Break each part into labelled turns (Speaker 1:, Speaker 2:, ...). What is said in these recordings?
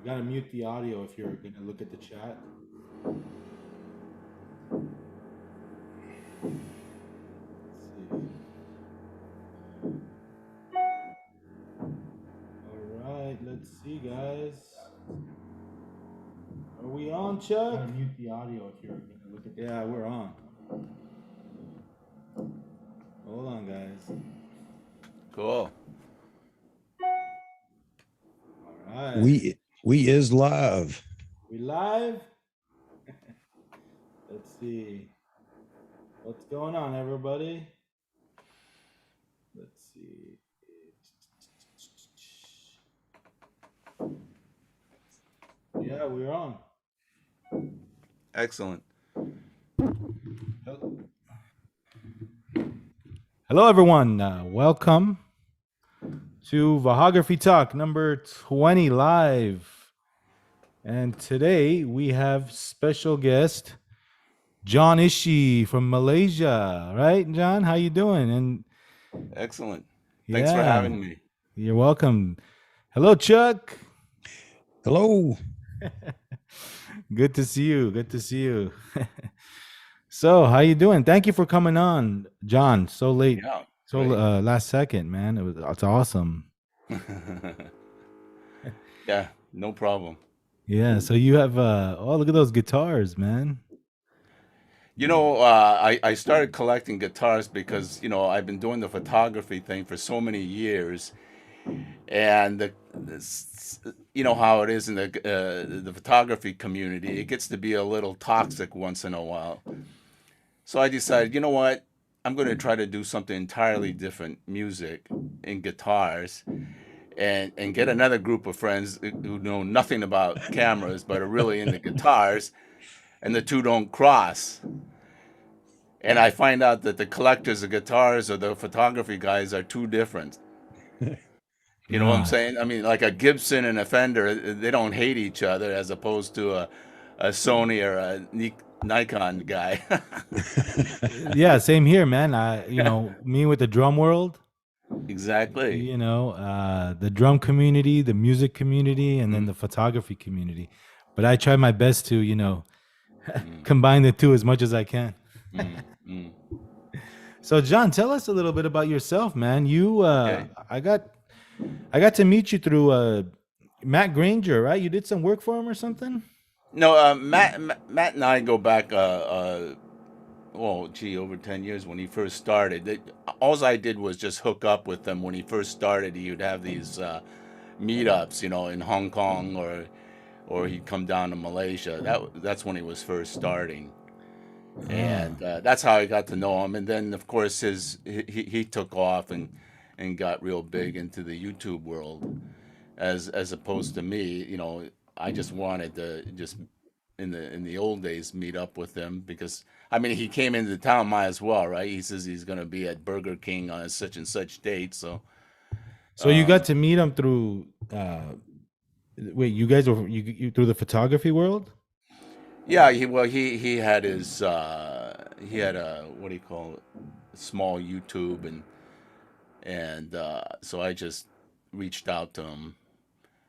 Speaker 1: gotta mute the audio if you're gonna look at the chat. All right, let's see, guys. Are we on, Chuck? Gotta mute the audio if you're gonna look at the. Yeah, we're on. Hold on, guys.
Speaker 2: Cool.
Speaker 1: All right.
Speaker 3: We is live.
Speaker 1: We live? Let's see. What's going on, everybody? Let's see. Yeah, we're on.
Speaker 2: Excellent.
Speaker 1: Hello, everyone. Welcome to Vahagraphy Talk number 20 live. And today we have special guest John Ishii from Malaysia. Right, John? How you doing? And
Speaker 2: excellent. Thanks for having me.
Speaker 1: You're welcome. Hello, Chuck.
Speaker 3: Hello.
Speaker 1: Good to see you. Good to see you. So, how you doing? Thank you for coming on, John. So late.
Speaker 2: Yeah,
Speaker 1: so last second, man. It's awesome.
Speaker 2: Yeah, no problem.
Speaker 1: Yeah, so you have look at those guitars, man.
Speaker 2: You know, I started collecting guitars because, you know, I've been doing the photography thing for so many years, and you know how it is in the photography community. It gets to be a little toxic once in a while. So I decided, you know what, I'm going to try to do something entirely different, music and guitars, and get another group of friends who know nothing about cameras but are really into guitars, and the two don't cross. And I find out that the collectors of guitars or the photography guys are two different. You know what I'm saying? I mean, like a Gibson and a Fender, they don't hate each other as opposed to a Sony or a Nikon guy.
Speaker 1: Yeah, same here, man. You know, me with the drum world.
Speaker 2: Exactly.
Speaker 1: You know, the drum community, the music community, and then the photography community. But I try my best to, you know, combine the two as much as I can. So, John, tell us a little bit about yourself, man. You,
Speaker 2: Okay.
Speaker 1: I got to meet you through Matt Granger, right? You did some work for him or something?
Speaker 2: No, Matt and I go back, over 10 years when he first started. All I did was just hook up with him when he first started. He'd have these meetups, you know, in Hong Kong, or he'd come down to Malaysia. That's when he was first starting. And that's how I got to know him. And then, of course, he took off and got real big into the YouTube world, as opposed to me. You know, I just wanted to just in the old days meet up with him because I mean he came into town, might as well, right? He says he's gonna be at Burger King on such and such date, so.
Speaker 1: So you got to meet him through. Wait, you guys were you through the photography world?
Speaker 2: Yeah, he had his he had a what do you call it, small YouTube, and so I just reached out to him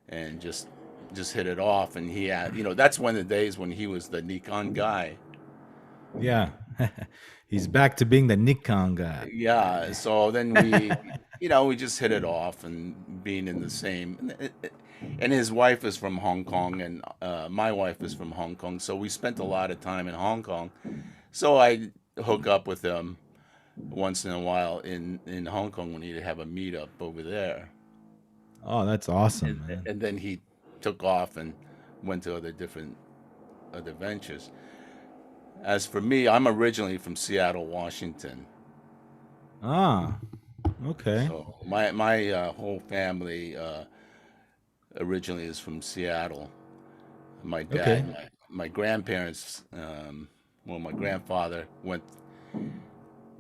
Speaker 2: and just hit it off, and he had, you know, that's one of the days when he was the Nikon guy.
Speaker 1: Yeah, he's back to being the Nikon guy.
Speaker 2: Yeah, so then we you know, we just hit it off and being in the same. And his wife is from Hong Kong, and my wife is from Hong Kong, so we spent a lot of time in Hong Kong. So I hook up with him once in a while in Hong Kong when he'd have a meetup over there.
Speaker 1: Oh, that's awesome, man.
Speaker 2: And then he took off and went to other ventures. As for me, I'm originally from Seattle, Washington.
Speaker 1: Ah, okay.
Speaker 2: So my whole family originally is from Seattle. My dad, my grandparents, my grandfather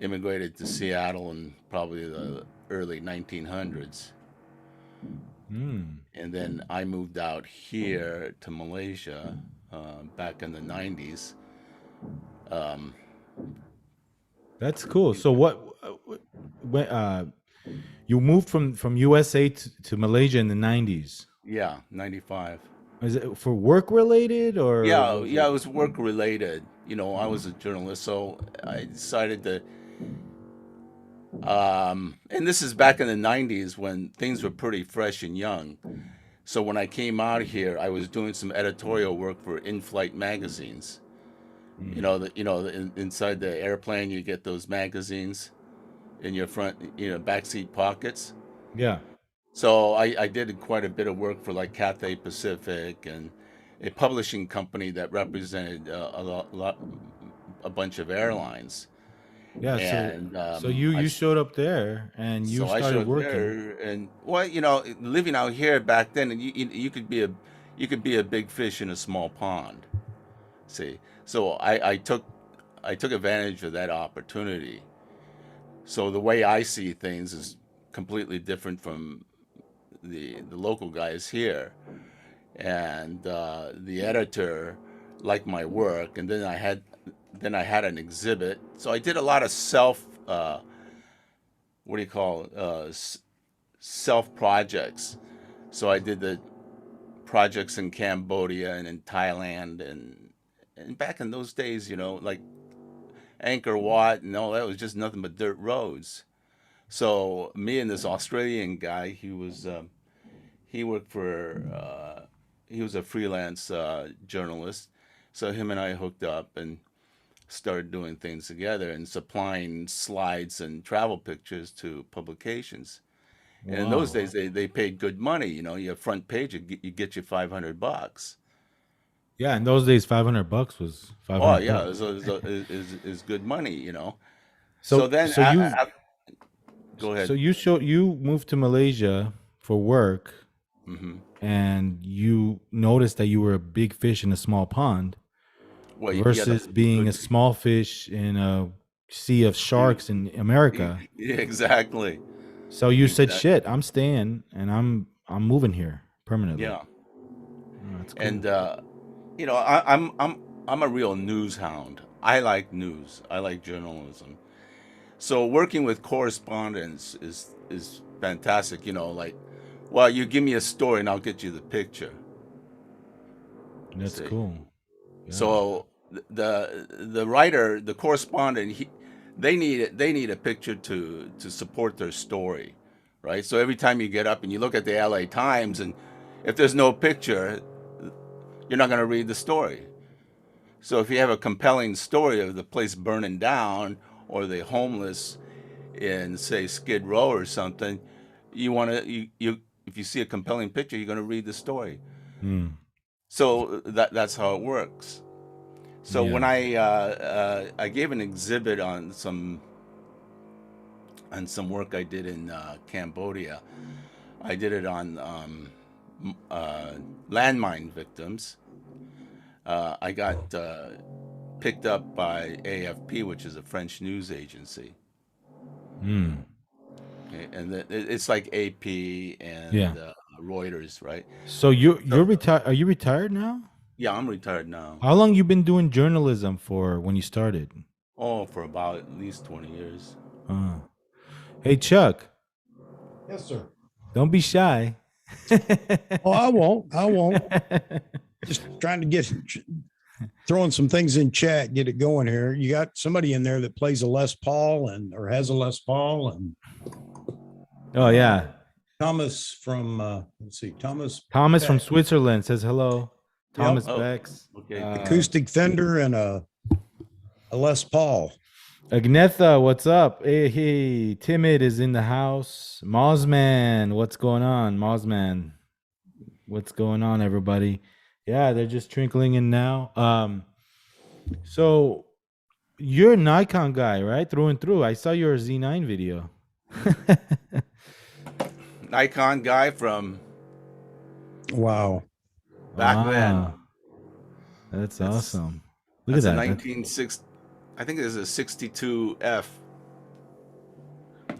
Speaker 2: immigrated to Seattle in probably the early 1900s. And then I moved out here to Malaysia back in the 90s.
Speaker 1: That's cool. So when you moved from USA to Malaysia in the 90s?
Speaker 2: Yeah, 95.
Speaker 1: Is it for work related or
Speaker 2: Yeah,
Speaker 1: was
Speaker 2: yeah,
Speaker 1: it?
Speaker 2: it was work related. I was a journalist, so I decided to. And this is back in the '90s when things were pretty fresh and young. So when I came out here, I was doing some editorial work for in-flight magazines.
Speaker 1: Mm.
Speaker 2: Inside the airplane, you get those magazines in your front, backseat pockets.
Speaker 1: Yeah.
Speaker 2: So I did quite a bit of work for like Cathay Pacific and a publishing company that represented a bunch of airlines.
Speaker 1: Yeah.
Speaker 2: And
Speaker 1: So you showed up there and you
Speaker 2: so I
Speaker 1: started
Speaker 2: showed
Speaker 1: working.
Speaker 2: there, and well, living out here back then, and you could be a big fish in a small pond. See, so I took advantage of that opportunity. So the way I see things is completely different from the local guys here, and the editor liked my work, and then I had an exhibit. So I did a lot of what do you call it, self projects. So I did the projects in Cambodia and in Thailand, and back in those days, like Angkor Wat and all that was just nothing but dirt roads. So me and this Australian guy, he worked for he was a freelance journalist. So him and I hooked up and started doing things together and supplying slides and travel pictures to publications. And in those
Speaker 1: Wow.
Speaker 2: days, they paid good money. Your front page, you get you $500.
Speaker 1: Yeah, in those days, $500 was
Speaker 2: Oh
Speaker 1: 500
Speaker 2: yeah,
Speaker 1: bucks.
Speaker 2: is good money. So
Speaker 1: So
Speaker 2: then,
Speaker 1: so you
Speaker 2: go
Speaker 1: so
Speaker 2: ahead.
Speaker 1: you moved to Malaysia for work,
Speaker 2: Hmm.
Speaker 1: and you noticed that you were a big fish in a small pond
Speaker 2: Well, yeah,
Speaker 1: versus being a
Speaker 2: good,
Speaker 1: small fish in a sea of sharks in America.
Speaker 2: yeah, exactly,
Speaker 1: So you said,
Speaker 2: exactly,
Speaker 1: "Shit, I'm staying and I'm moving here permanently."
Speaker 2: yeah.
Speaker 1: Oh, that's
Speaker 2: And
Speaker 1: cool.
Speaker 2: I'm a real news hound. I like news. I like journalism. So working with correspondents is fantastic. Like, well, you give me a story and I'll get you the picture.
Speaker 1: That's
Speaker 2: See,
Speaker 1: cool. Yeah.
Speaker 2: so the writer, the correspondent, they need a picture to support their story, right? So every time you get up and you look at the LA Times, and if there's no picture, you're not going to read the story. So if you have a compelling story of the place burning down or the homeless in, say, Skid Row or something, you want to you if you see a compelling picture, you're going to read the story.
Speaker 1: Mm,
Speaker 2: So that's how it works. So when
Speaker 1: yeah.
Speaker 2: I gave an exhibit on some work I did in Cambodia. I did it on uh, landmine victims. I got picked up by AFP, which is a French news agency.
Speaker 1: Mm,
Speaker 2: Okay, and it's like AP
Speaker 1: yeah.
Speaker 2: and Reuters, right?
Speaker 1: So you're
Speaker 2: So
Speaker 1: retired. Are you retired now?
Speaker 2: yeah, I'm retired now.
Speaker 1: How long you been doing journalism for when you started?
Speaker 2: Oh, for about at least 20 years.
Speaker 1: Uh, hey Chuck,
Speaker 3: Yes, sir.
Speaker 1: don't be shy.
Speaker 3: Oh, I won't. I won't. Just trying to throwing some things in chat, get it going here. You got somebody in there that plays a Les Paul or has a Les Paul, and
Speaker 1: Oh yeah.
Speaker 3: Thomas from let's see, Thomas
Speaker 1: Thomas from
Speaker 3: Beck.
Speaker 1: Switzerland says hello.
Speaker 3: Yep,
Speaker 1: Thomas
Speaker 2: Oh,
Speaker 1: Bex.
Speaker 2: okay.
Speaker 3: acoustic Fender and a Les Paul.
Speaker 1: Agnetha, what's up? Hey, Timid is in the house. Mozman, what's going on? Mozman, what's going on, everybody? Yeah, they're just trickling in now. So you're a Nikon guy, right? Through and through. I saw your Z9 video.
Speaker 2: Nikon guy from
Speaker 3: Wow.
Speaker 2: back then.
Speaker 1: Wow, that's
Speaker 2: That's
Speaker 1: awesome. Look at
Speaker 2: that's a
Speaker 1: that.
Speaker 2: 1960. I think it is a 62F.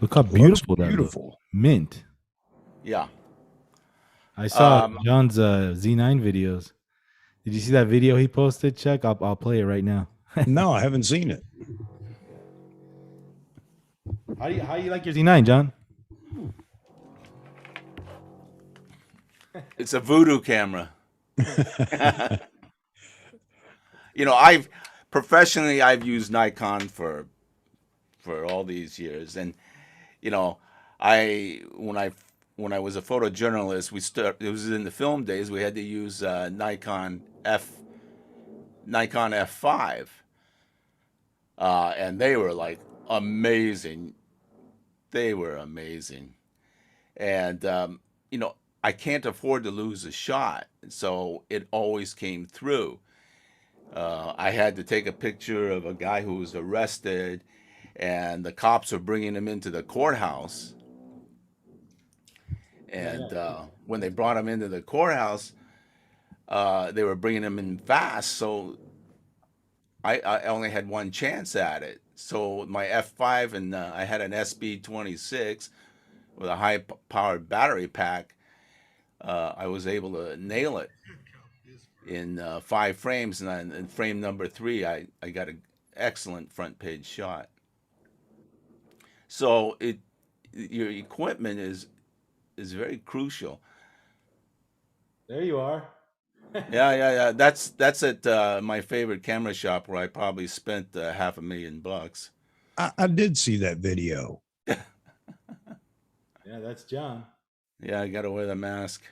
Speaker 1: Look how
Speaker 3: Looks
Speaker 1: beautiful that looks.
Speaker 3: beautiful.
Speaker 1: Mint.
Speaker 2: Yeah.
Speaker 1: I saw
Speaker 2: Um,
Speaker 1: John's Z9 videos. Did you see that video he posted, Chuck? I'll play it right now.
Speaker 3: No, I haven't seen it.
Speaker 1: How you like your Z9, John?
Speaker 2: it's a voodoo camera. You know, I've used Nikon for all these years, and you know, I when I was a photojournalist, it was in the film days. We had to use Nikon F5, and they were like amazing. They were amazing, and you know, I can't afford to lose a shot, so it always came through. I had to take a picture of a guy who was arrested, and the cops were bringing him into the courthouse. And when they brought him into the courthouse, they were bringing him in fast, so I only had one chance at it. So my F5, and I had an SB26 with a high-powered battery pack. I was able to nail it in 5 frames, and in frame number 3, I got an excellent front page shot. So your equipment is very crucial.
Speaker 1: There you are.
Speaker 2: Yeah. That's at my favorite camera shop, where I probably spent $500,000.
Speaker 3: I did see that video.
Speaker 1: Yeah, that's John.
Speaker 2: Yeah, I got to wear the mask.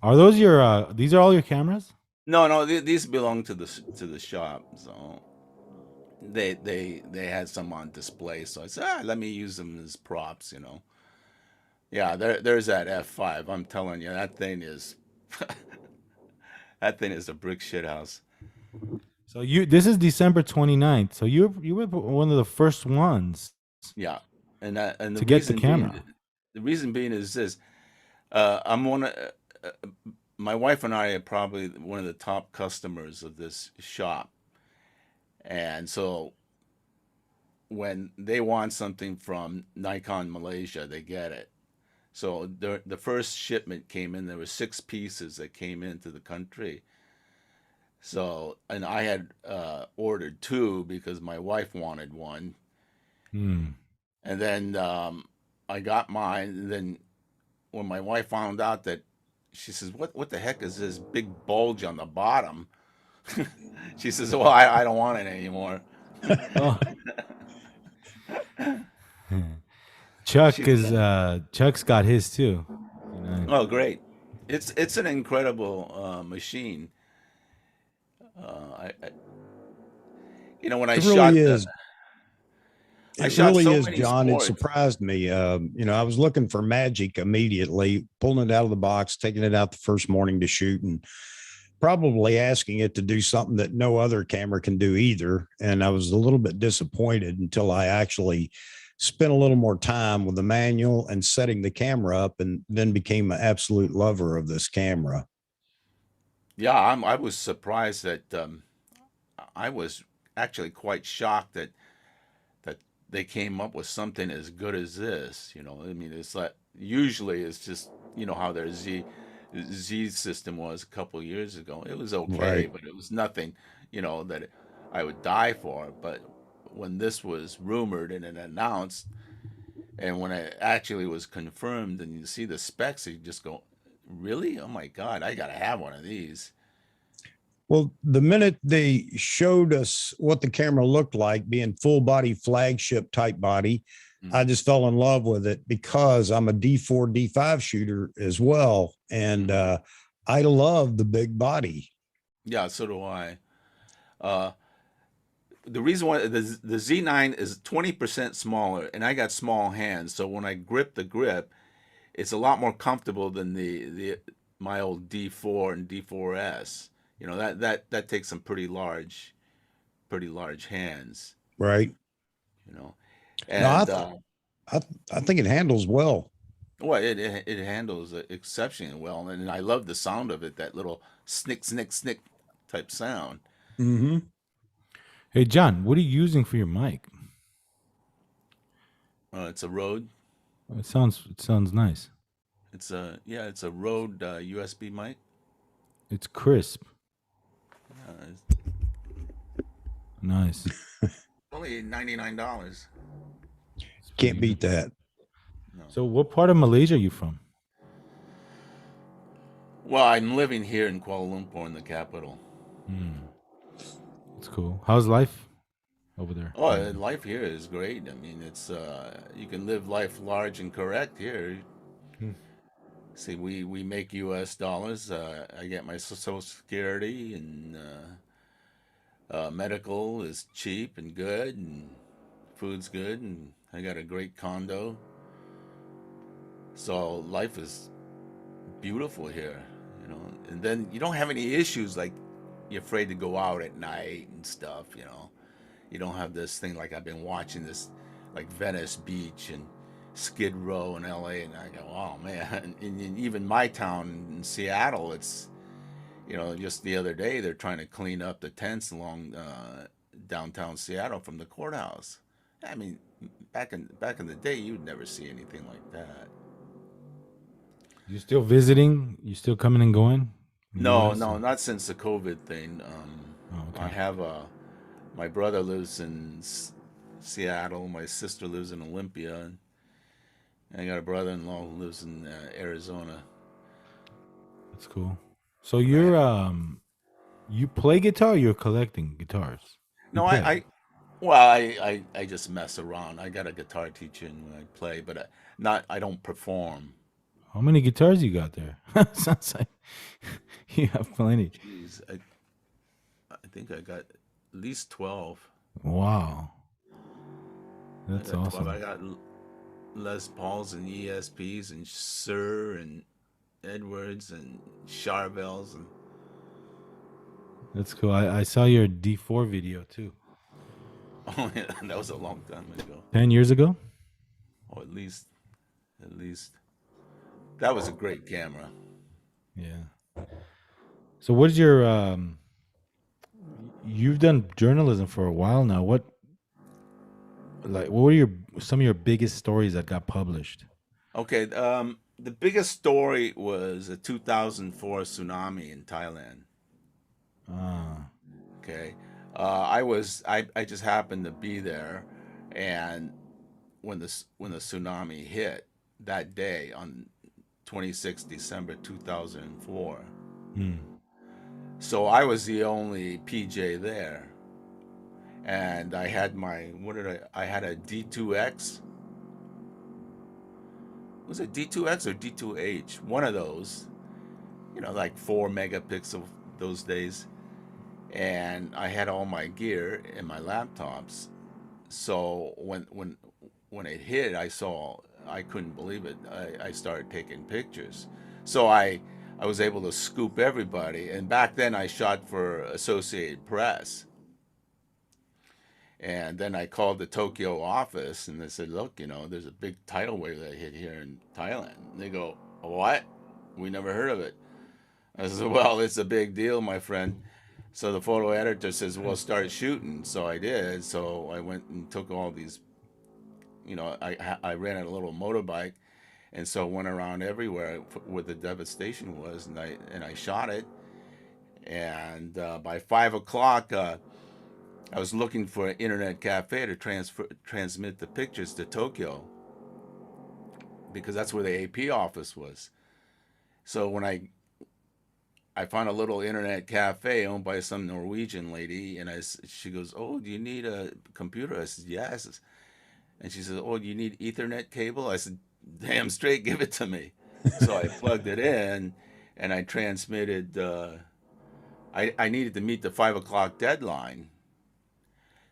Speaker 1: Are those your? These are all your cameras?
Speaker 2: No, these belong to the shop. So they had some on display, so I said, let me use them as props. You know. Yeah, there's that F5. I'm telling you, that thing is that thing is a brick shit house.
Speaker 1: So this is December 29th. So you were one of the first ones.
Speaker 2: Yeah, and the
Speaker 1: to get the camera.
Speaker 2: The reason being is this: I'm one of my wife and I are probably one of the top customers of this shop, and so when they want something from Nikon Malaysia, they get it. So the first shipment came in. There were 6 pieces that came into the country. So, and I had ordered 2 because my wife wanted one. And then I got mine. And then when my wife found out that, she says, "What the heck is this big bulge on the bottom?" She says, "Well, I don't want it anymore."
Speaker 1: Oh. Chuck's got his too.
Speaker 2: Oh, great! It's an incredible machine. You know, when I
Speaker 3: It
Speaker 2: shot,
Speaker 3: really is.
Speaker 2: I
Speaker 3: It
Speaker 2: shot
Speaker 3: really
Speaker 2: so
Speaker 3: is,
Speaker 2: many
Speaker 3: John. It
Speaker 2: sports.
Speaker 3: surprised me. You know, I was looking for magic immediately, pulling it out of the box, taking it out the first morning to shoot, and probably asking it to do something that no other camera can do either. And I was a little bit disappointed until I actually spent a little more time with the manual and setting the camera up, and then became an absolute lover of this camera.
Speaker 2: Yeah, I was surprised that I was actually quite shocked that they came up with something as good as this. You know, I mean, it's like usually it's just, you know, how their Z system was a couple of years ago. It was okay,
Speaker 3: Right.
Speaker 2: but it was nothing, you know, that I would die for. But when this was rumored and then announced, and when it actually was confirmed, and you see the specs, you just go, "Really? Oh my God, I gotta have one of these."
Speaker 3: Well, the minute they showed us what the camera looked like, being full body flagship type body, I just fell in love with it because I'm a D4, D5 shooter as well. And I love the big body.
Speaker 2: Yeah, so do I. The reason why the Z9 is 20% smaller, and I got small hands, so when I grip the grip, it's a lot more comfortable than my old D4 and D4S. You know, that takes some pretty large hands.
Speaker 3: Right.
Speaker 2: You know,
Speaker 3: No,
Speaker 2: and
Speaker 3: I think it handles well.
Speaker 2: well, it handles it exceptionally well, and I love the sound of it. That little snick snick snick type sound.
Speaker 3: Mm-hmm.
Speaker 1: Hey, John, what are you using for your mic?
Speaker 2: It's a Rode.
Speaker 1: It sounds nice.
Speaker 2: It's a Rode USB mic.
Speaker 1: It's crisp.
Speaker 2: It's
Speaker 1: Nice.
Speaker 2: only $99.
Speaker 3: Can't beat that.
Speaker 1: So what part of Malaysia are you from?
Speaker 2: Well, I'm living here in Kuala Lumpur, in the capital.
Speaker 1: That's cool. How's life over there?
Speaker 2: Oh, life here is great. I mean, it's you can live life large and correct here.
Speaker 1: Hmm.
Speaker 2: See, we make U.S. dollars. I get my Social Security, and medical is cheap and good, and food's good, and I got a great condo. So life is beautiful here, you know. And then you don't have any issues like you're afraid to go out at night and stuff, you know. You don't have this thing like I've been watching this, like Venice Beach and Skid Row in LA, and I go, oh man. And even my town in Seattle, it's, you know, just the other day they're trying to clean up the tents along downtown Seattle from the courthouse. I mean, back in the day, you'd never see anything like that.
Speaker 1: You still visiting? You still coming and going?
Speaker 2: No,
Speaker 1: US?
Speaker 2: no, not since the COVID thing.
Speaker 1: Oh,
Speaker 2: I
Speaker 1: okay.
Speaker 2: have my brother lives in Seattle. My sister lives in Olympia, and I got a brother-in-law who lives in Arizona.
Speaker 1: That's cool. So you play guitar, or you're collecting guitars. You
Speaker 2: No,
Speaker 1: play.
Speaker 2: well, I just mess around. I got a guitar teacher and I play, but not. I don't perform.
Speaker 1: How many guitars you got there? Sounds like you have plenty.
Speaker 2: Jeez, I think I got at least 12.
Speaker 1: Wow.
Speaker 2: I
Speaker 1: That's
Speaker 2: got 12.
Speaker 1: awesome.
Speaker 2: I got Les Pauls and ESPs and Sir and Edwards and Charvels and
Speaker 1: That's cool. I saw your D4 video too.
Speaker 2: oh yeah, that was a long time ago.
Speaker 1: 10 years ago?
Speaker 2: Oh, at least that was a great camera.
Speaker 1: Yeah. So what's your you've done journalism for a while now. What were your some of your biggest stories that got published?
Speaker 2: Okay, the biggest story was a 2004 tsunami in Thailand.
Speaker 1: Ah.
Speaker 2: Okay, I just happened to be there, and when the tsunami hit that day on 26 December 2004.
Speaker 1: Hmm.
Speaker 2: So I was the only PJ there, and I had I had a D2X. Was it D2X or D2H? One of those, you know, like 4 megapixel those days. And I had all my gear and my laptops. So when it hit, I couldn't believe it. I started taking pictures. So I was able to scoop everybody. And back then I shot for Associated Press. And then I called the Tokyo office and they said, look, you know, there's a big tidal wave that hit here in Thailand. And they go, what? We never heard of it. I said, well, it's a big deal, my friend. So the photo editor says, well, start shooting. So I did. So I went and took all these, you know, I ran a little motorbike. And so went around everywhere where the devastation was. And I shot it. And by 5 o'clock, I was looking for an internet cafe to transmit the pictures to Tokyo because that's where the AP office was. So when I found a little internet cafe owned by some Norwegian lady, and she goes, "Oh, do you need a computer?" I said, "Yes." And she said, "Oh, do you need Ethernet cable?" I said, "Damn straight, give it to me." So I plugged it in, and I transmitted. I needed to meet the 5 o'clock deadline.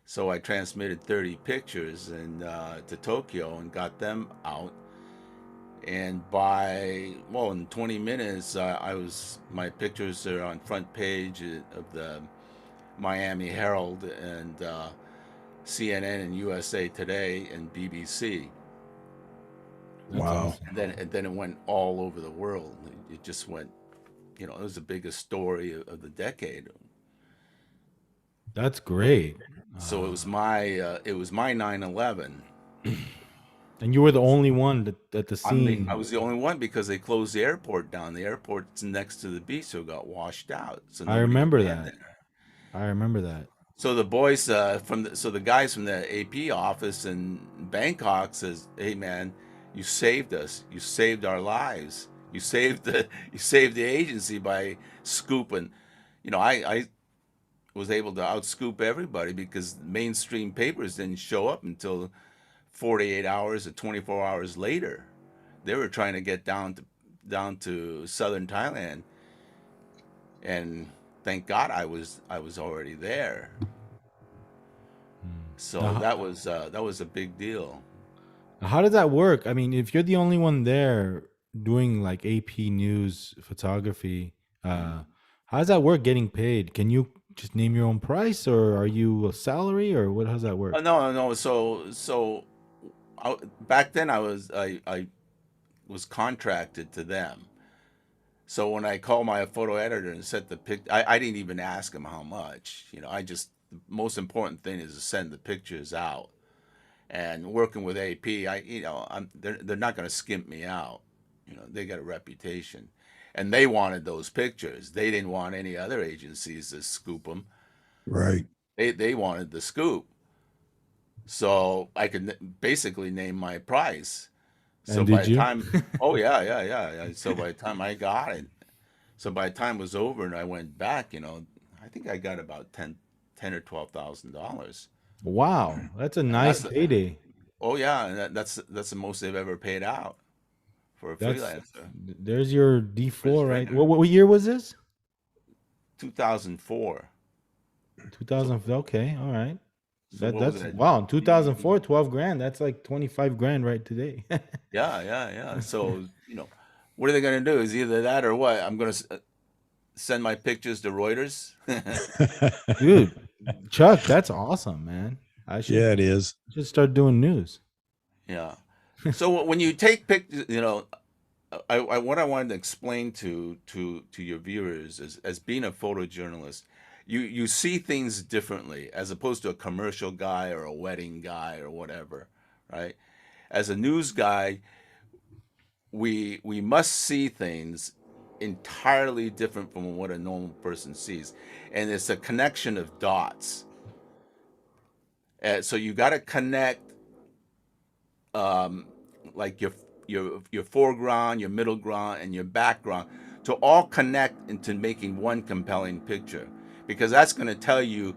Speaker 2: So I transmitted 30 pictures to Tokyo and got them out. And in 20 minutes, my pictures are on front page of the Miami Herald and CNN and USA Today and BBC.
Speaker 1: That's
Speaker 3: Wow.
Speaker 1: awesome.
Speaker 2: And then it went all over the world. It just went, you know, it was the biggest story of the decade.
Speaker 1: That's great.
Speaker 2: So it was my 9/11.
Speaker 1: And you were the only one at the scene.
Speaker 2: I was the only one because they closed the airport down. The airport's next to the beach, so it got washed out. So
Speaker 1: I
Speaker 2: nobody
Speaker 1: remember
Speaker 2: could land
Speaker 1: that.
Speaker 2: there.
Speaker 1: I remember that.
Speaker 2: So the boys the guys from the AP office in Bangkok says, "Hey man, you saved us. You saved our lives. You saved the agency by scooping. I was able to outscoop everybody because mainstream papers didn't show up until 48 hours or 24 hours later. They were trying to get down to southern Thailand, and thank God I was already there. So
Speaker 1: Now,
Speaker 2: that was a big deal.
Speaker 1: how does that work? I mean, if you're the only one there doing like AP news photography, how does that work getting paid? Can you just name your own price, or are you a salary, or what? How's that work?
Speaker 2: Oh, no. Back then I was contracted to them. So when I called my photo editor and sent the pic, I didn't even ask him how much. The most important thing is to send the pictures out. And working with AP, they're not going to skimp me out. They got a reputation, and they wanted those pictures. They didn't want any other agencies to scoop them.
Speaker 3: Right.
Speaker 2: They wanted the scoop, so I could basically name my price. So
Speaker 1: And
Speaker 2: by
Speaker 1: did
Speaker 2: the
Speaker 1: you?
Speaker 2: time, oh yeah. So by the time I got it, so by the time it was over and I went back, I think I got about ten or $12,000.
Speaker 1: Wow, that's a
Speaker 2: And
Speaker 1: nice payday.
Speaker 2: oh yeah, and that's the most they've ever paid out for a
Speaker 1: That's
Speaker 2: freelancer.
Speaker 1: there's your
Speaker 2: For his
Speaker 1: D4, right?
Speaker 2: printer.
Speaker 1: What year was this?
Speaker 2: 2004.
Speaker 1: 2000. Okay, all right.
Speaker 2: So what was
Speaker 1: That's
Speaker 2: it?
Speaker 1: wow. In 2004, 12 grand. That's like 25 grand right today.
Speaker 2: Yeah. So what are they going to do? Is either that or what? I'm going to send my pictures to Reuters.
Speaker 1: Dude, Chuck, that's awesome, man. I
Speaker 3: Yeah, it is.
Speaker 1: should start doing news.
Speaker 2: Yeah. So when you take pictures, what I wanted to explain to your viewers is, as being a photojournalist, you see things differently as opposed to a commercial guy or a wedding guy or whatever, right? As a news guy, we must see things entirely different from what a normal person sees, and it's a connection of dots. So you got to connect, like your foreground, your middle ground, and your background to all connect into making one compelling picture, because that's going to tell you,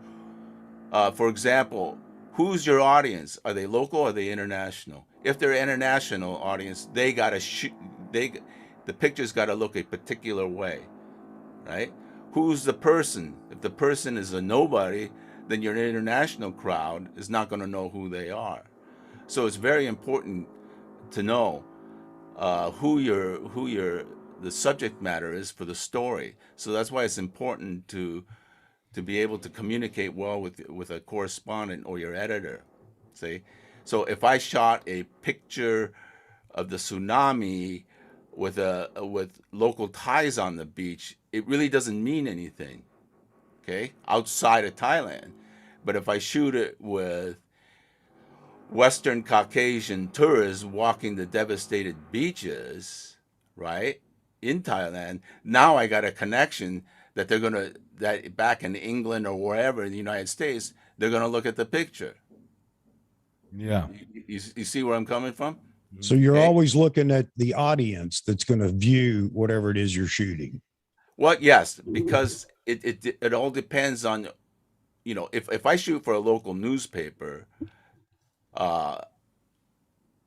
Speaker 2: for example, who's your audience? Are they local or are they international? If they're international audience, they got to shoot. The picture's got to look a particular way, right? Who's the person? If the person is a nobody, then your international crowd is not going to know who they are. So it's very important to know who the subject matter is for the story. So that's why it's important to be able to communicate well with a correspondent or your editor. See, so if I shot a picture of the tsunami with local Thais on the beach, it really doesn't mean anything, okay, outside of Thailand. But if I shoot it with Western Caucasian tourists walking the devastated beaches, right, in Thailand, now I got a connection that that back in England or wherever in the United States, they're gonna look at the picture.
Speaker 1: Yeah.
Speaker 2: You see where I'm coming from?
Speaker 3: So you're
Speaker 2: Okay.
Speaker 3: always looking at the audience that's going to view whatever it is you're shooting.
Speaker 2: Well, yes, because it all depends on, if I shoot for a local newspaper,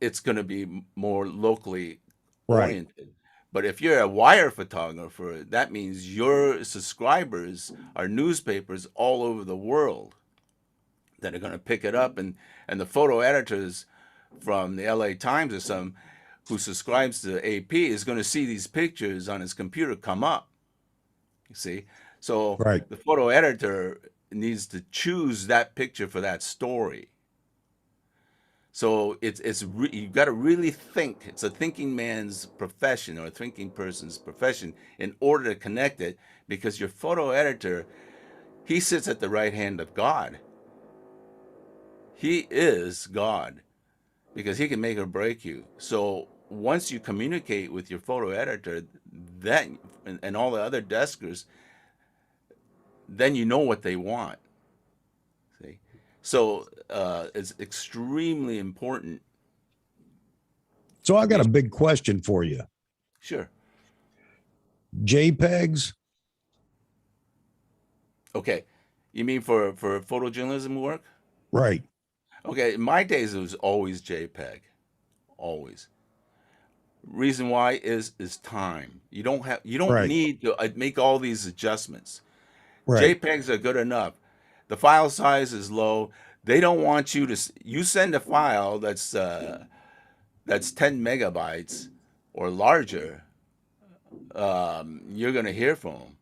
Speaker 2: it's going to be more locally
Speaker 3: Right.
Speaker 2: oriented. But if you're a wire photographer, that means your subscribers are newspapers all over the world that are going to pick it up, and the photo editors from the LA Times or some who subscribes to AP is going to see these pictures on his computer come up. You see? So
Speaker 3: Right.
Speaker 2: the photo editor needs to choose that picture for that story. So you got to really think. It's a thinking man's profession, or a thinking person's profession, in order to connect it, because your photo editor, he sits at the right hand of God. He is God, because he can make or break you. So once you communicate with your photo editor, then and all the other deskers, then you know what they want. See, so it's extremely important.
Speaker 3: So I got a big question for you.
Speaker 2: Sure.
Speaker 3: JPEGs?
Speaker 2: Okay, you mean for photojournalism work?
Speaker 3: Right.
Speaker 2: Okay, in my days it was always JPEG, always. Reason why is time. You don't
Speaker 3: Right.
Speaker 2: need to make all these adjustments.
Speaker 3: Right.
Speaker 2: JPEGs are good enough. The file size is low. They don't want you to. You send a file that's 10 megabytes or larger. You're gonna hear from them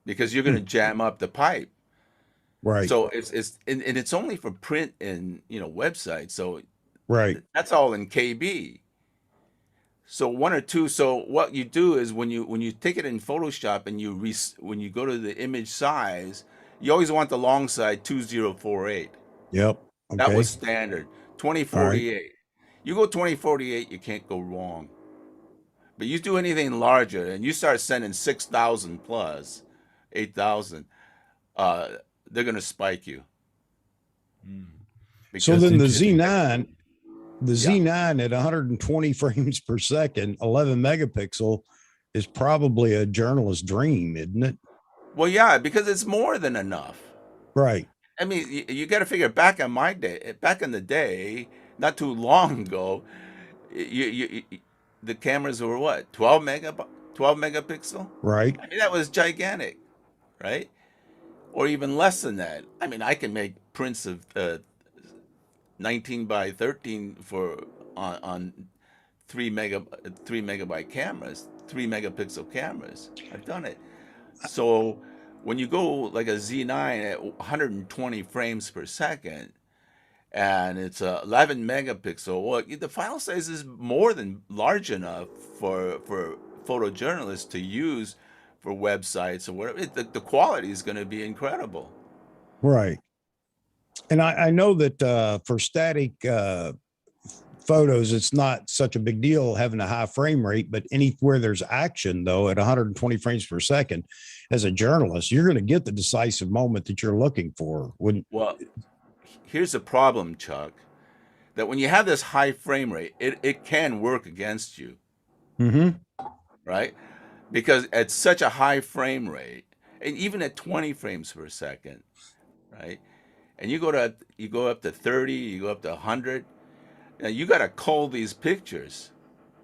Speaker 2: because you're gonna
Speaker 3: Hmm.
Speaker 2: jam up the pipe.
Speaker 3: Right.
Speaker 2: So and it's only for print and websites. So
Speaker 3: Right.
Speaker 2: that's all in KB. So one or two. So what you do is when you take it in Photoshop and when you go to the image size, you always want the long side 2048.
Speaker 3: Yep.
Speaker 2: That was
Speaker 3: Okay.
Speaker 2: standard.
Speaker 3: All right.
Speaker 2: 2048. You go 2048, you can't go wrong. But you do anything larger and you start sending 6,000 plus 8,000, uh, they're gonna spike you
Speaker 3: So
Speaker 2: because
Speaker 3: then the
Speaker 1: interesting.
Speaker 3: Z9, the
Speaker 2: yeah.
Speaker 3: Z9 at 120 frames per second, 11 megapixel is probably a journalist's dream, isn't it?
Speaker 2: Well, yeah, because it's more than enough.
Speaker 3: Right.
Speaker 2: I mean, you got to figure back in the day, not too long ago, the cameras were what, 12 megapixel?
Speaker 3: Right.
Speaker 2: I mean, that was gigantic, right? Or even less than that. I mean, I can make prints of 19 by 13 on 3 megabyte cameras, 3 megapixel cameras. I've done it. So when you go like a Z9 at 120 frames per second and it's 11 megapixel, well, the file size is more than large enough for photojournalists to use for websites or whatever. The quality is going to be incredible.
Speaker 3: Right. And I know that for static photos, it's not such a big deal having a high frame rate, but anywhere there's action, though, at 120 frames per second, as a journalist, you're going to get the decisive moment that you're looking for.
Speaker 2: Well, here's the problem, Chuck, that when you have this high frame rate, it can work against you,
Speaker 3: Mm-hmm.
Speaker 2: right? Because at such a high frame rate, and even at 20 frames per second, right? And you go up to 30, you go up to 100. Now you got to cull these pictures.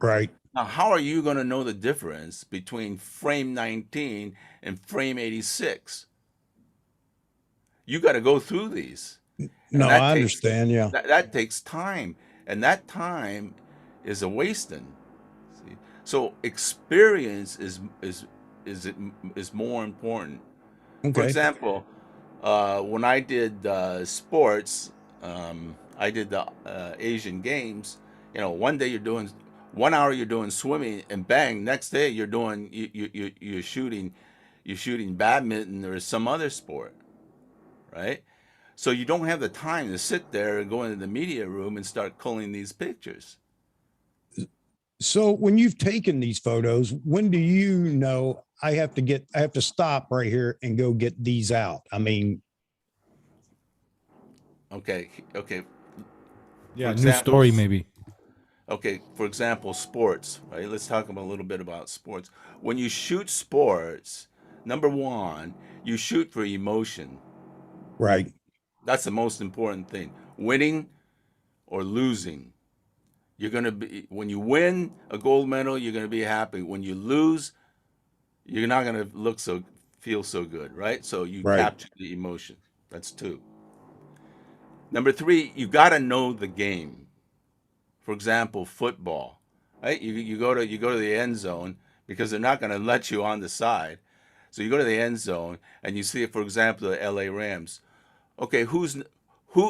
Speaker 3: Right.
Speaker 2: Now, how are you going to know the difference between frame 19 and frame 86? You got to go through these,
Speaker 3: No,
Speaker 2: and that
Speaker 3: I
Speaker 2: takes
Speaker 3: understand. Yeah.
Speaker 2: that takes time, and that time is a wasting. See, so experience is more important. For
Speaker 3: Okay.
Speaker 2: example, when I did sports, I did the Asian Games. One day you're doing 1 hour, you're doing swimming, and bang, next day you're doing you're shooting badminton or some other sport, right? So you don't have the time to sit there and go into the media room and start culling these pictures.
Speaker 3: So when you've taken these photos, when do you know I have to stop right here and go get these out? I mean,
Speaker 2: Okay, okay.
Speaker 1: Yeah,
Speaker 2: For
Speaker 1: new
Speaker 2: example,
Speaker 1: story maybe.
Speaker 2: okay, for example, sports, right? Let's talk about a little bit about sports. When you shoot sports, number one, you shoot for emotion.
Speaker 3: right.
Speaker 2: That's the most important thing. Winning or losing. You're going to be, when you win a gold medal, you're going to be happy. When you lose, you're not going to feel so good, right? So you
Speaker 3: Right.
Speaker 2: capture the emotion. That's two. Number three, you got to know the game. For example, football, right? You go to the end zone because they're not going to let you on the side. So you go to the end zone and you see, for example, the LA Rams. Okay, who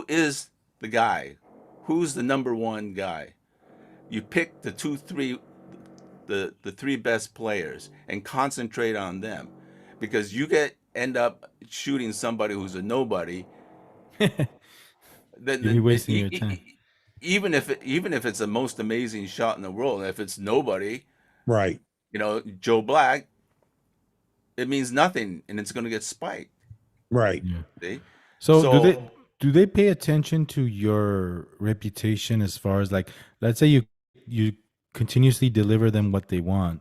Speaker 2: is the guy? Who's the number one guy? You pick the the three best players and concentrate on them, because you end up shooting somebody who's a nobody.
Speaker 1: You'll be
Speaker 2: Then
Speaker 1: wasting your time.
Speaker 2: even if it's the most amazing shot in the world, if it's nobody,
Speaker 3: Right.
Speaker 2: Joe Black, it means nothing, and it's going to get spiked.
Speaker 3: Right.
Speaker 1: Yeah.
Speaker 2: See?
Speaker 1: So
Speaker 2: So
Speaker 1: do they pay attention to your reputation as far as, like, let's say you continuously deliver them what they want,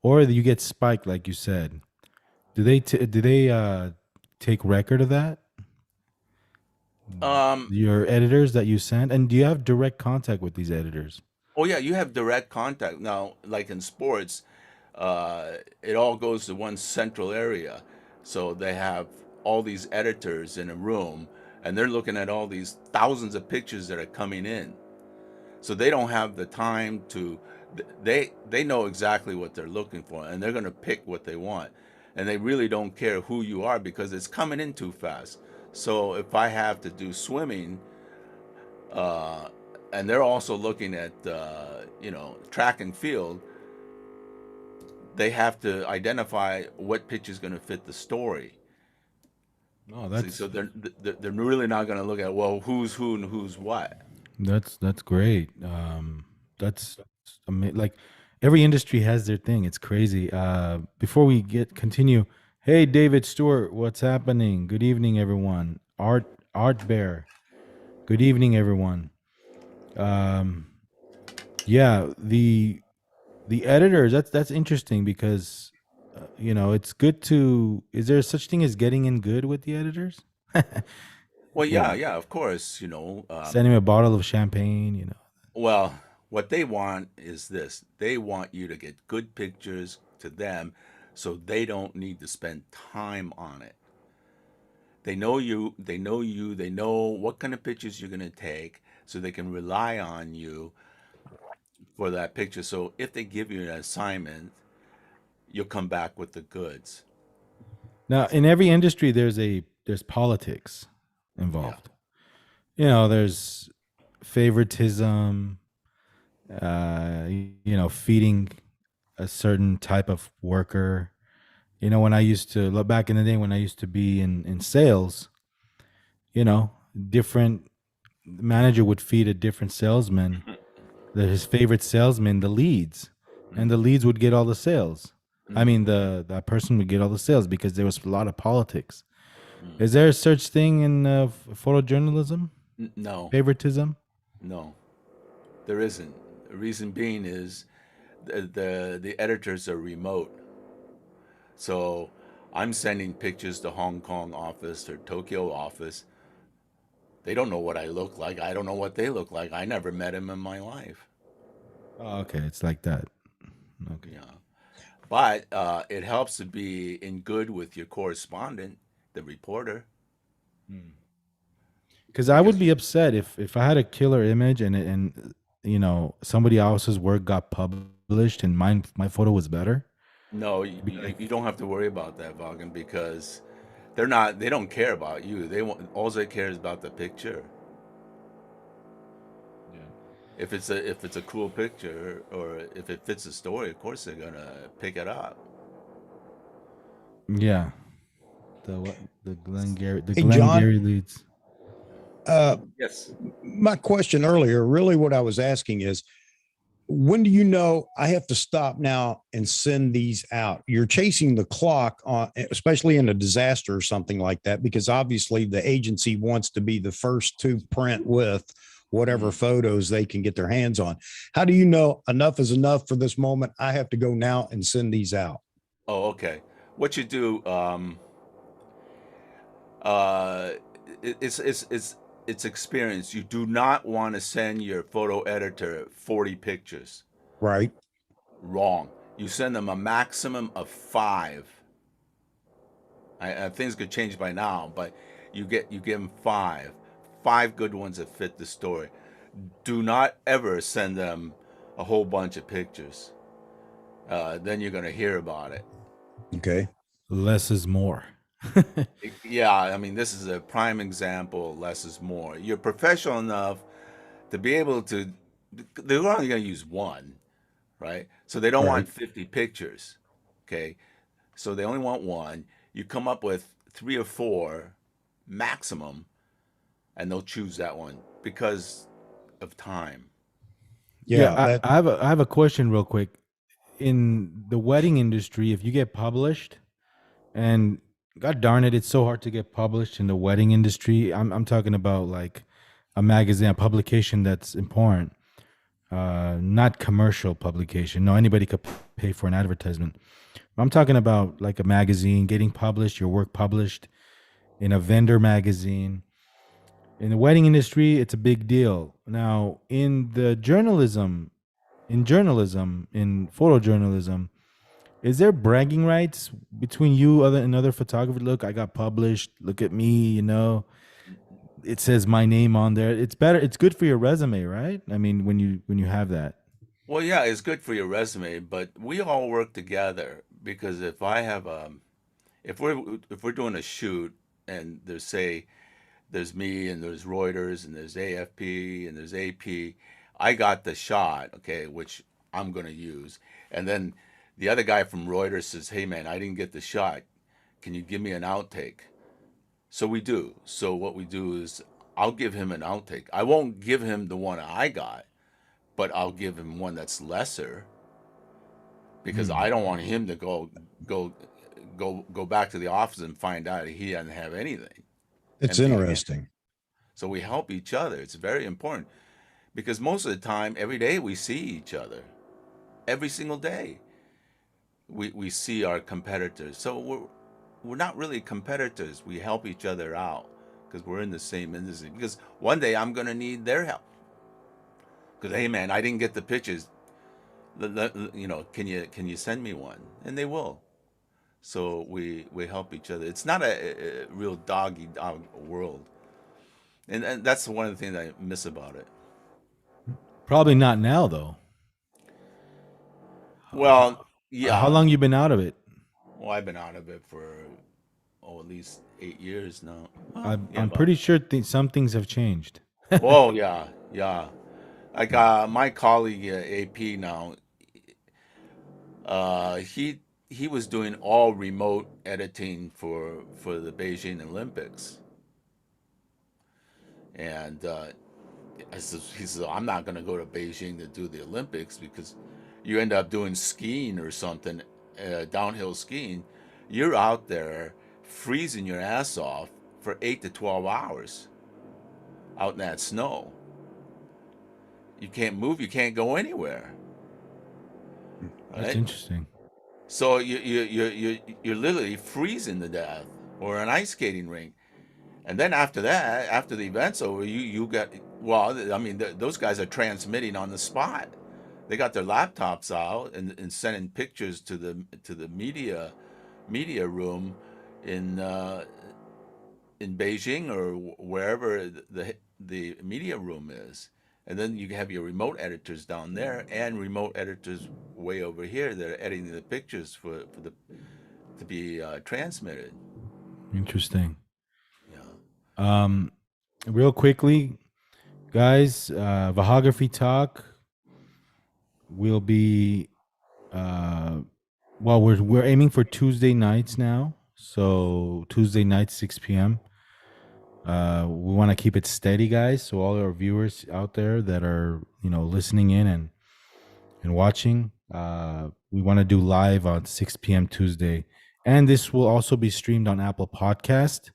Speaker 1: or you get spiked, like you said. Do they take record of that?
Speaker 2: Um,
Speaker 1: Your editors that you send, and do you have direct contact with these editors?
Speaker 2: oh yeah, you have direct contact now. Like in sports, it all goes to one central area. So they have all these editors in a room, and they're looking at all these thousands of pictures that are coming in. So they don't have the time to. They know exactly what they're looking for, and they're going to pick what they want, and they really don't care who you are because it's coming in too fast. So if I have to do swimming, uh, and they're also looking at track and field, they have to identify what pitch is going to fit the story.
Speaker 1: Oh,
Speaker 2: See, so they're really not going to look at, well, who's who and who's what.
Speaker 1: that's great. That's like every industry has their thing. It's crazy. Before we continue, hey David Stewart, what's happening? Good evening, everyone. Art Bear. Good evening, everyone. Um, yeah, the editors. That's interesting because it's good to. Is there such thing as getting in good with the editors?
Speaker 2: Well,
Speaker 1: Yeah,
Speaker 2: yeah, of course,
Speaker 1: send him a bottle of champagne.
Speaker 2: well, what they want is this. They want you to get good pictures to them so they don't need to spend time on it. They know you, they know what kind of pictures you're going to take so they can rely on you for that picture. So if they give you an assignment, you'll come back with the goods.
Speaker 1: Now, in every industry, there's politics
Speaker 2: Yeah.
Speaker 1: involved. There's favoritism. Feeding a certain type of worker. When I used to look back in the day when I used to be in sales, different manager would feed a different salesman, his favorite salesman, the leads, and the leads would get all the sales. I mean, that person would get all the sales because there was a lot of politics. Is there such thing in photojournalism?
Speaker 2: No,
Speaker 1: Favoritism?
Speaker 2: no, there isn't. The reason being is the editors are remote. So I'm sending pictures to Hong Kong office or Tokyo office. They don't know what I look like. I don't know what they look like. I never met them in my life.
Speaker 1: Oh, okay, it's like that. Okay.
Speaker 2: Yeah. But it helps to be in good with your correspondent, the reporter.
Speaker 1: Because I would be upset if I had a killer image and somebody else's work got published and my photo was better.
Speaker 2: No,
Speaker 1: I'd be like,
Speaker 2: you don't have to worry about that, Vaughan, because they don't care about you. All they care is about the picture. If it's a cool picture or if it fits the story, of course they're gonna pick it up.
Speaker 1: yeah, the
Speaker 3: Hey, John,
Speaker 1: Glengarry leads.
Speaker 2: Yes.
Speaker 3: my question earlier, really what I was asking is, when do you know I have to stop now and send these out? You're chasing the clock on, especially in a disaster or something like that, because obviously the agency wants to be the first to print with whatever photos they can get their hands on. How do you know enough is enough for this moment? I have to go now and send these out.
Speaker 2: Oh, okay. What you do, uh, it's experience. You do not want to send your photo editor 40 pictures.
Speaker 3: Right.
Speaker 2: Wrong. You send them a maximum of 5. Things could change by now, but you give them 5 good ones that fit the story. Do not ever send them a whole bunch of pictures. Then you're gonna hear about it.
Speaker 3: Okay.
Speaker 1: Less is more.
Speaker 2: Yeah, I mean, this is a prime example. Less is more. You're professional enough to be able to. They're only gonna use one, right? So they don't
Speaker 3: Right.
Speaker 2: want 50 pictures. Okay, so they only want one. You come up with 3 or 4 maximum, and they'll choose that one because of time.
Speaker 3: Yeah.
Speaker 1: I have a question real quick. In the wedding industry, if you get published, and God darn it, it's so hard to get published in the wedding industry. I'm talking about like a magazine, a publication that's important. not commercial publication. No, anybody could pay for an advertisement. I'm talking about like a magazine getting published, your work published in a vendor magazine. In the wedding industry, it's a big deal. Now, in in photojournalism, is there bragging rights between you and other photographers? Look, I got published. Look at me, it says my name on there. It's better. It's good for your resume, right? I mean, when you have that.
Speaker 2: Well, yeah, it's good for your resume, but we all work together because if I have if we're doing a shoot and there's me and there's Reuters and there's AFP and there's AP, I got the shot, okay, which I'm going to use. And then the other guy from Reuters says, "Hey man, I didn't get the shot. Can you give me an outtake?" So we do. So what we do is I'll give him an outtake. I won't give him the one I got, but I'll give him one that's lesser because I don't want him to go back to the office and find out he doesn't have anything.
Speaker 3: It's
Speaker 2: And
Speaker 3: interesting.
Speaker 2: so we help each other. It's very important because most of the time, every day we see each other. Every single day, we see our competitors. So we're not really competitors. We help each other out because we're in the same industry. Because one day I'm gonna need their help. Because hey man, I didn't get the pictures. Can you send me one? And they will. So we help each other. It's not a real dog eat dog world, and that's one of the things I miss about it.
Speaker 1: Probably not now though.
Speaker 2: Well,
Speaker 1: How
Speaker 2: yeah.
Speaker 1: long you been out of it?
Speaker 2: Well, I've been out of it for at least 8 years now. Yeah,
Speaker 1: I'm pretty sure some things have changed.
Speaker 2: oh yeah, yeah. Like my colleague AP now, he was doing all remote editing for the Beijing Olympics, and he says I'm not going to go to Beijing to do the Olympics because you end up doing skiing or something, downhill skiing. You're out there freezing your ass off for 8 to 12 hours out in that snow. You can't move. You can't go anywhere.
Speaker 1: That's
Speaker 2: Right?
Speaker 1: interesting.
Speaker 2: So you're literally freezing to death, or an ice skating rink. And then after that, after the event's over, you got, well, I mean, those guys are transmitting on the spot. They got their laptops out and sending pictures to the media room in Beijing or wherever the media room is. And then you have your remote editors down there and remote editors way over here that are editing the pictures to be transmitted.
Speaker 1: Interesting.
Speaker 2: Yeah.
Speaker 1: Real quickly, guys, Vahagraphy Talk will be well, we're aiming for Tuesday nights now. So Tuesday nights 6 p.m. We want to keep it steady, guys. So all our viewers out there that are listening in and watching, we want to do live on 6 p.m. Tuesday, and this will also be streamed on Apple Podcast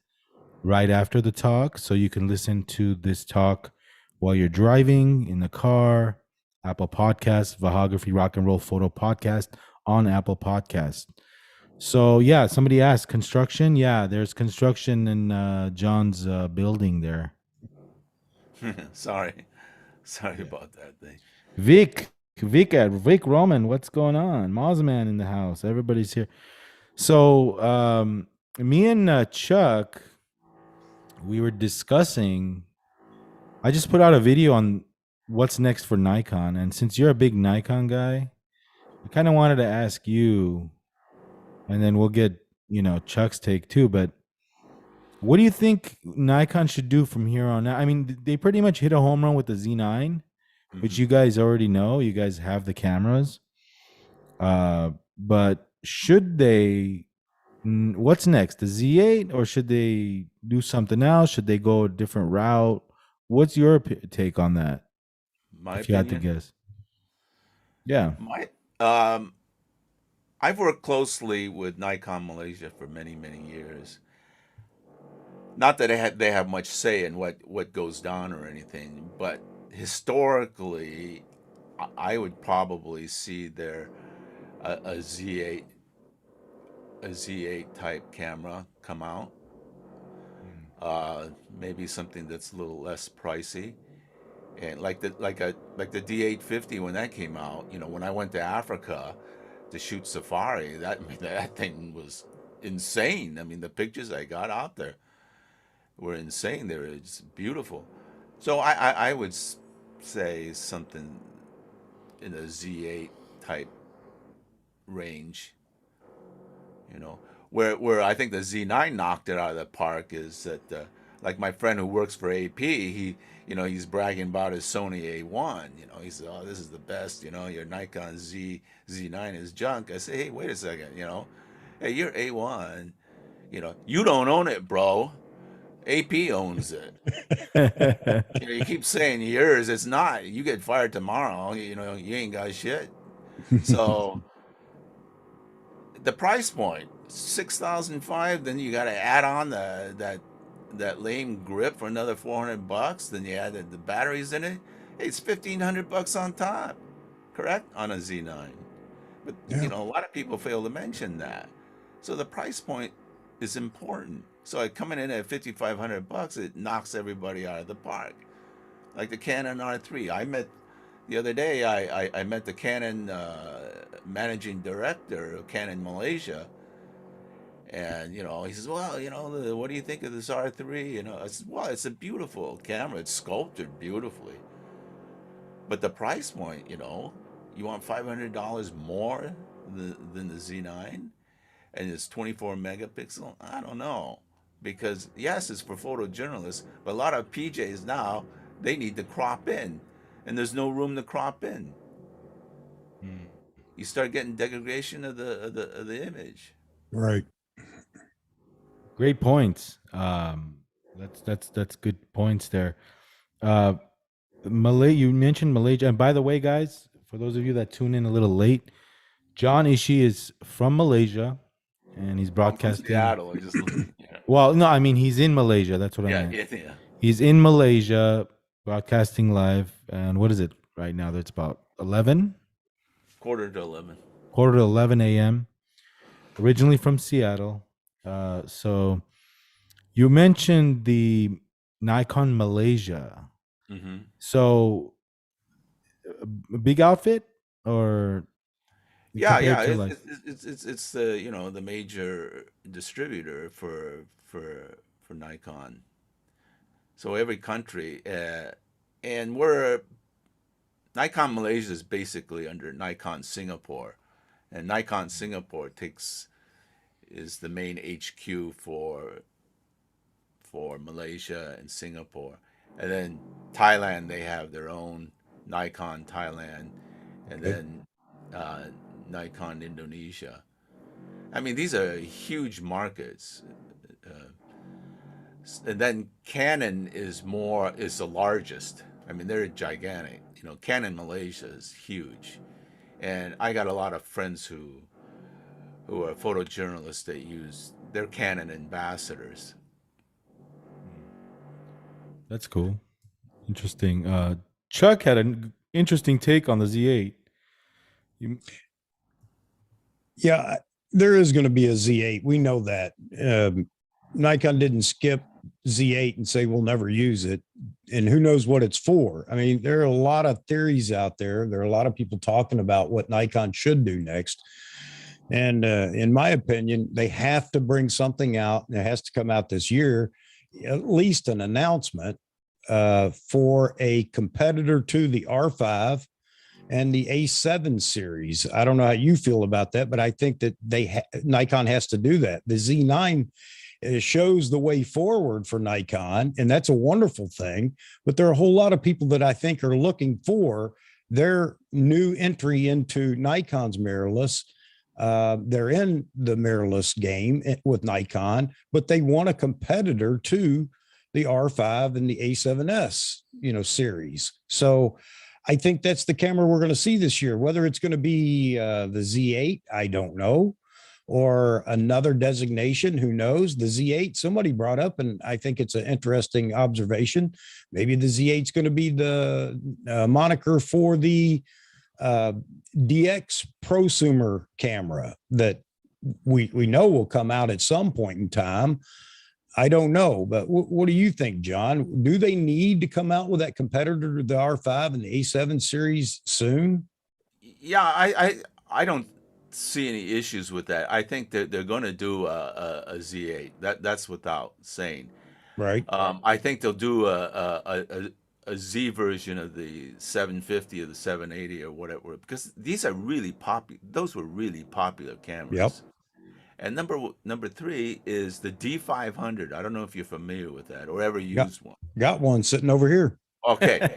Speaker 1: right after the talk, so you can listen to this talk while you're driving in the car. Apple Podcast, Vahagraphy Rock and Roll Photo Podcast on Apple Podcast. So yeah, somebody asked construction. Yeah, there's construction in John's building there.
Speaker 2: Sorry about that thing.
Speaker 1: Vic Roman, what's going on? Mozman in the house. Everybody's here. So me and Chuck, we were discussing. I just put out a video on what's next for Nikon, and since you're a big Nikon guy, I kind of wanted to ask you, and then we'll get Chuck's take too. But what do you think Nikon should do from here on out? I mean, they pretty much hit a home run with the Z9, which you guys already know. You guys have the cameras, but should they? What's next? The Z8, or should they do something else? Should they go a different route? What's your take on that?
Speaker 2: My
Speaker 1: if you had to
Speaker 2: opinion.
Speaker 1: guess. Yeah.
Speaker 2: I've worked closely with Nikon Malaysia for many years. Not that they have much say in what goes down or anything, but historically, I would probably see there a Z8 a Z8 type camera come out. Maybe something that's a little less pricey, and like the D850 when that came out. You know, when I went to Africa to shoot safari, that thing was insane. I mean, the pictures I got out there were insane. They were just beautiful. So I would say something in a Z8 type range. You know, where I think the Z9 knocked it out of the park is that like my friend who works for AP, he's bragging about his Sony A1. You know, he said, "Oh, this is the best. You know, your Nikon Z9 is junk." I say, "Hey, wait a second. You know, hey, your A1. You know, you don't own it, bro. AP owns it. You know, you keep saying yours. It's not. You get fired tomorrow. You know, you ain't got shit." So the price point, 6,005. Then you got to add on that lame grip for another $400. Then you add the batteries in it. Hey, it's $1,500 on top, correct, on a Z9. But
Speaker 3: Yeah.
Speaker 2: you know, a lot of people fail to mention that. So the price point is important. So coming in at $5,500, it knocks everybody out of the park. Like the Canon R3. I met the other day. I met the Canon managing director of Canon Malaysia, and you know, he says, "Well, you know, what do you think of this R3?" You know, I said, "Well, it's a beautiful camera. It's sculpted beautifully, but the price point, you know, you want $500 more than the Z9, and it's 24 megapixel. I don't know." Because yes, it's for photojournalists, but a lot of PJs now, they need to crop in, and there's no room to crop in. You start getting degradation of the image.
Speaker 3: Right.
Speaker 1: Great points. That's good points there. Uh, you mentioned Malaysia, and by the way, guys, for those of you that tune in a little late, John Ishii is from Malaysia, and he's
Speaker 2: I'm from
Speaker 1: broadcasting.
Speaker 2: Seattle. I just yeah.
Speaker 1: Well, no, I mean he's in Malaysia. That's what I
Speaker 2: Yeah,
Speaker 1: meant.
Speaker 2: yeah.
Speaker 1: He's in Malaysia, broadcasting live. And what is it right now? That's about 11,
Speaker 2: Quarter to 11.
Speaker 1: quarter to 11 a.m. Originally from Seattle. So you mentioned the Nikon Malaysia.
Speaker 2: Mm-hmm.
Speaker 1: So a big outfit, or
Speaker 2: Yeah,
Speaker 1: compared
Speaker 2: yeah.
Speaker 1: to like
Speaker 2: It's the, you know, the major distributor for Nikon. So every country, and we're Nikon Malaysia is basically under Nikon Singapore, and Nikon Singapore is the main HQ for Malaysia and Singapore, and then Thailand, they have their own Nikon Thailand, and then Nikon Indonesia. I mean, these are huge markets. And then Canon is the largest. I mean, they're gigantic. You know, Canon Malaysia is huge, and I got a lot of friends who are photojournalists that they're Canon ambassadors.
Speaker 1: that's cool, interesting. Chuck had an interesting take on the Z8. You,
Speaker 3: Yeah, there is going to be a Z8. We know that. Nikon didn't skip Z8 and say we'll never use it. And who knows what it's for? I mean, there are a lot of theories out there. There are a lot of people talking about what Nikon should do next. And in my opinion, they have to bring something out. And it has to come out this year, at least an announcement for a competitor to the R5 and the A7 series. I don't know how you feel about that, but I think that Nikon has to do that. The Z9 shows the way forward for Nikon, and that's a wonderful thing. But there are a whole lot of people that I think are looking for their new entry into Nikon's mirrorless. They're in the mirrorless game with Nikon, but they want a competitor to the R5 and the A7S, series. So I think that's the camera we're going to see this year. Whether it's going to be the Z8, I don't know, or another designation, who knows? The Z8, somebody brought up, and I think it's an interesting observation. Maybe the Z8 is going to be the moniker for the DX prosumer camera that we know will come out at some point in time. I don't know, but what do you think, John? Do they need to come out with that competitor to the R5 and the A7 series soon?
Speaker 2: Yeah, I don't see any issues with that. I think that they're going to do a Z8. That's without saying.
Speaker 3: Right.
Speaker 2: I think they'll do a Z version of the 750 or the 780 or whatever, because these are really popular. Those were really popular
Speaker 3: Yep.
Speaker 2: cameras. And number three is the D500. I don't know if you're familiar with that or ever
Speaker 3: Got
Speaker 2: used one.
Speaker 3: got one sitting over here.
Speaker 2: Okay,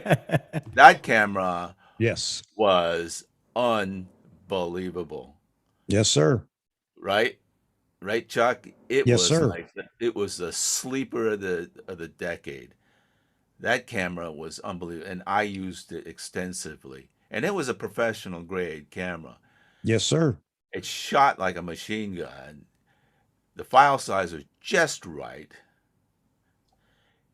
Speaker 2: that camera
Speaker 3: Yes.
Speaker 2: was unbelievable,
Speaker 3: Yes, sir.
Speaker 2: right? Right, Chuck? It
Speaker 3: Yes,
Speaker 2: was
Speaker 3: sir.
Speaker 2: like it was the sleeper of the decade. That camera was unbelievable, and I used it extensively. And it was a professional grade camera.
Speaker 3: Yes, sir.
Speaker 2: It shot like a machine gun. The file size was just right.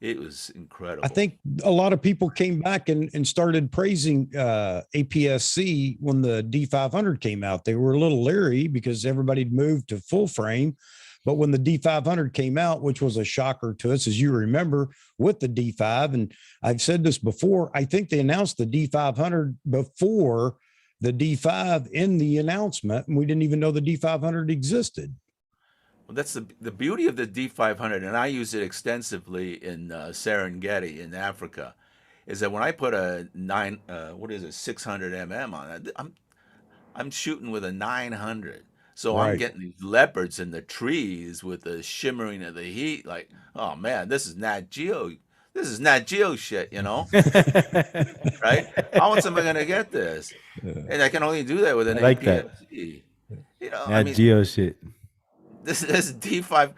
Speaker 2: It was incredible.
Speaker 3: I think a lot of people came back and started praising APS-C when the D500 came out. They were a little leery because everybody moved to full frame. But when the D500 came out, which was a shocker to us, as you remember, with the D5, and I've said this before, I think they announced the D500 before the D5 in the announcement, and we didn't even know the D500 existed.
Speaker 2: Well, that's the beauty of the D500, and I use it extensively in Serengeti in Africa, is that when I put a 600 mm on it, I'm shooting with a 900. So I'm
Speaker 3: Right.
Speaker 2: getting these leopards in the trees with the shimmering of the heat. Like, oh man, this is Nat Geo. This is Nat Geo shit, right? How else am I gonna get this? And I can only do that with an
Speaker 1: I like that.
Speaker 2: APS-C.
Speaker 1: Nat Geo shit.
Speaker 2: This D5.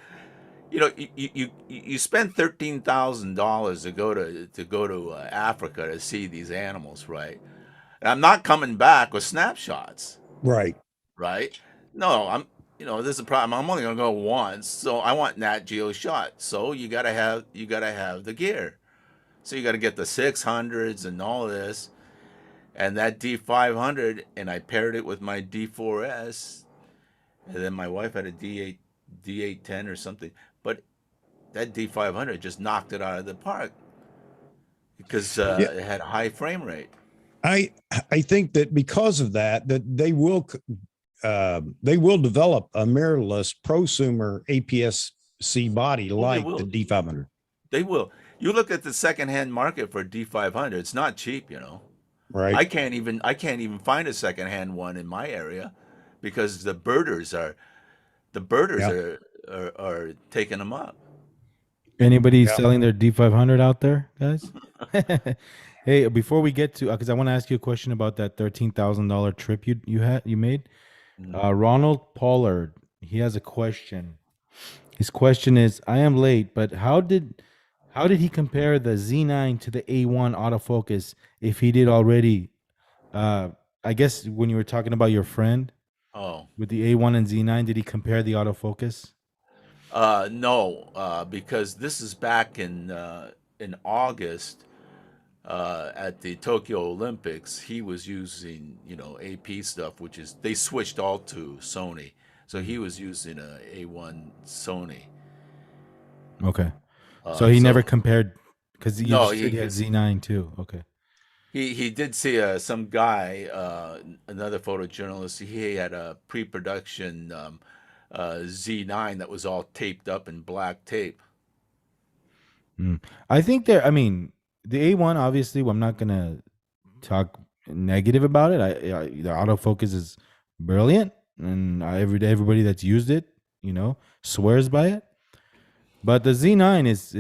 Speaker 2: You spend $13,000 to go to Africa to see these animals, right? And I'm not coming back with snapshots,
Speaker 3: Right.
Speaker 2: right? No, this is a problem. I'm only gonna go once, so I want Nat Geo shot. So you gotta have the gear. So you gotta get the 600s and all this, and that D500, and I paired it with my D4S, and then my wife had a D810 or something. But that D500 just knocked it out of the park because it had a high frame rate.
Speaker 3: I think that because of that they will develop a mirrorless prosumer APS-C body like the D500.
Speaker 2: They will. You look at the secondhand market for D500; it's not cheap,
Speaker 3: Right.
Speaker 2: I can't even find a secondhand one in my area because the birders are taking them up.
Speaker 1: Anybody selling their D500 out there, guys? Hey, before we get to, because I want to ask you a question about that $13,000 trip you made. Ronald Pollard, he has a question. His question is: I am late, but how did he compare the Z9 to the A1 autofocus if he did already? I guess when you were talking about your friend, with the A1 and Z9, did he compare the autofocus?
Speaker 2: No, because this is back in August at the Tokyo Olympics. He was using AP stuff, which is they switched all to Sony, so he was using a A1 Sony.
Speaker 1: Okay, so he never compared because you
Speaker 2: No,
Speaker 1: said he had Z9 too. Okay.
Speaker 2: He did see some guy, another photojournalist. He had a pre-production Z9 that was all taped up in black tape.
Speaker 1: I think I mean, the A1, obviously, I'm not going to talk negative about it. The autofocus is brilliant, and everybody that's used it, swears by it. But the Z9 is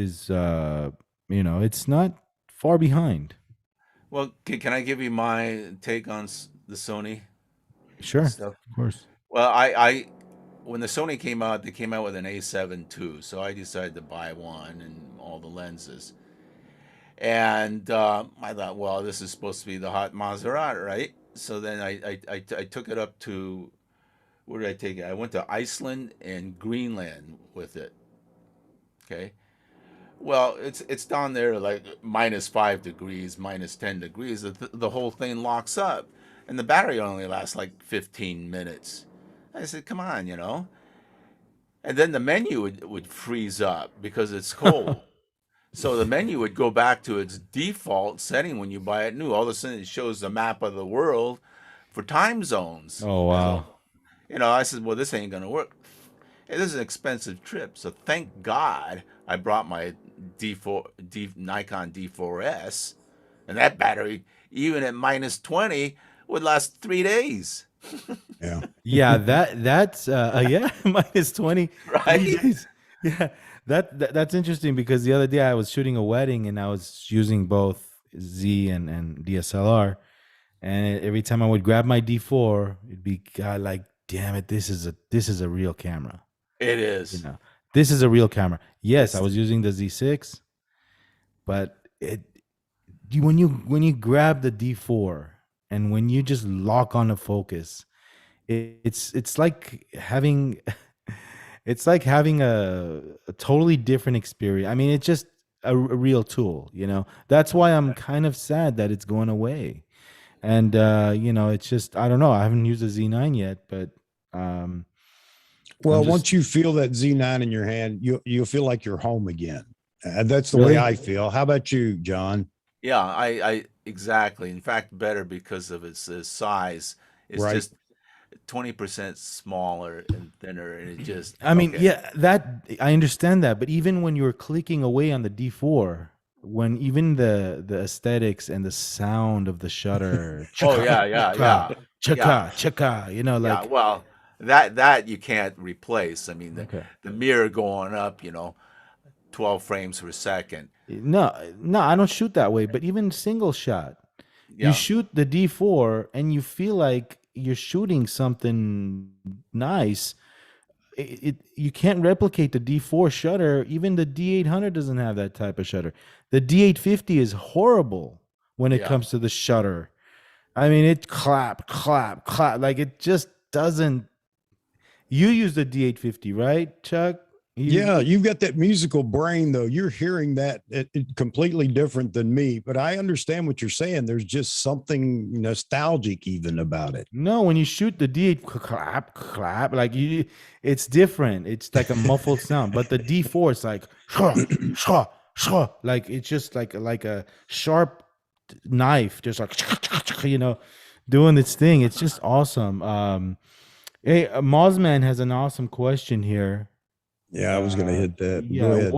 Speaker 1: it's not far behind.
Speaker 2: Well, can I give you my take on the Sony?
Speaker 1: Sure,
Speaker 2: stuff?
Speaker 1: Of course.
Speaker 2: Well, I when the Sony came out, they came out with an A7 II, so I decided to buy one and all the lenses. And I thought, well, this is supposed to be the hot Maserati, right? So then I took it up to, where did I take it? I went to Iceland and Greenland with it. Okay. Well, it's down there like -5 degrees, -10 degrees. The whole thing locks up. and the battery only lasts like 15 minutes. I said, come on, And then the menu would freeze up because it's cold. So the menu would go back to its default setting when you buy it new. All of a sudden, it shows the map of the world for time zones.
Speaker 1: Oh
Speaker 2: So,
Speaker 1: wow.
Speaker 2: I said, well, this ain't going to work. Hey, this is an expensive trip. So thank God I brought my Nikon D4S, and that battery, even at minus 20, would last 3 days.
Speaker 3: Yeah.
Speaker 1: Yeah, that's yeah, minus 20
Speaker 2: Right?
Speaker 1: days. Yeah. That's interesting because the other day I was shooting a wedding and I was using both Z and DSLR, and every time I would grab my D4, it'd be God, like, damn it, this is a real camera.
Speaker 2: It
Speaker 1: You
Speaker 2: is.
Speaker 1: know, this is a real camera. Yes, I
Speaker 2: It's
Speaker 1: was using the Z6, but when you grab the D4 and when you just lock on the focus, it's like having it's like having a totally different experience. I mean, it's just a real tool, That's why I'm kind of sad that it's going away. And it's just, I don't know. I haven't used a Z9 yet, but I'm
Speaker 3: Well,
Speaker 1: just
Speaker 3: once you feel that Z9 in your hand, you'll feel like you're home again. That's the way
Speaker 1: really.
Speaker 3: I feel. How about you, John?
Speaker 2: Yeah, I exactly. In fact, better because of its size. It's
Speaker 3: Right.
Speaker 2: just 20% smaller and thinner, and it just
Speaker 1: I mean,
Speaker 2: okay.
Speaker 1: yeah, that I understand that, but even when you're clicking away on the D4, when even the aesthetics and the sound of the shutter,
Speaker 2: Oh
Speaker 1: chaka,
Speaker 2: yeah, yeah,
Speaker 1: chaka,
Speaker 2: yeah, yeah,
Speaker 1: chaka, chaka,
Speaker 2: yeah.
Speaker 1: like,
Speaker 2: Well, that you can't replace. I mean,
Speaker 1: okay.
Speaker 2: the mirror going up, 12 frames per second.
Speaker 1: No, no, I don't shoot that way, but even single shot, you
Speaker 2: Yeah,
Speaker 1: shoot the D4 and you feel like you're shooting something nice. You can't replicate the D4 shutter. Even the D800 doesn't have that type of shutter. The D850 is horrible when it
Speaker 2: yeah.
Speaker 1: comes to the shutter. I mean, it clap, clap, clap. Like it just doesn't. You use the D850, right, Chuck?
Speaker 3: Yeah,
Speaker 1: You
Speaker 3: you've got that musical brain, though. You're hearing that completely different than me, but I understand what you're saying. There's just something nostalgic even about it.
Speaker 1: No, when you shoot the D8, clap, clap, like it's different. It's like a muffled sound. But the D4 is like, shwa, shwa, shwa. Like it's just like a sharp knife, just like doing its thing. It's just awesome. Hey, Mozman has an awesome question here.
Speaker 3: Yeah, I was going to hit that. Go
Speaker 1: Yeah,
Speaker 3: ahead.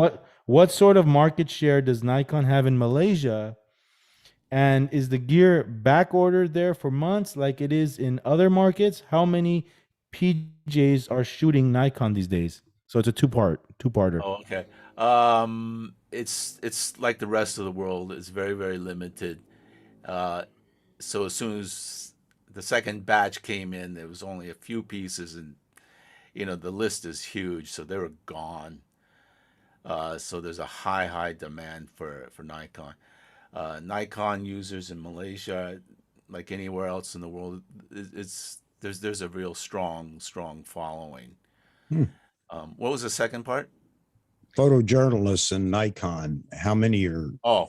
Speaker 1: what sort of market share does Nikon have in Malaysia? And is the gear back ordered there for months like it is in other markets? How many PJs are shooting Nikon these days? So it's a two-parter.
Speaker 2: Oh, okay. It's like the rest of the world. It's very, very limited. Uh, so as soon as the second batch came in, there was only a few pieces, and the list is huge, so they were gone. So there's a high demand for Nikon. Nikon users in Malaysia, like anywhere else in the world, there's a real strong following.
Speaker 3: Hmm.
Speaker 2: What was the second part?
Speaker 3: Photojournalists and Nikon, how many are?
Speaker 2: Oh,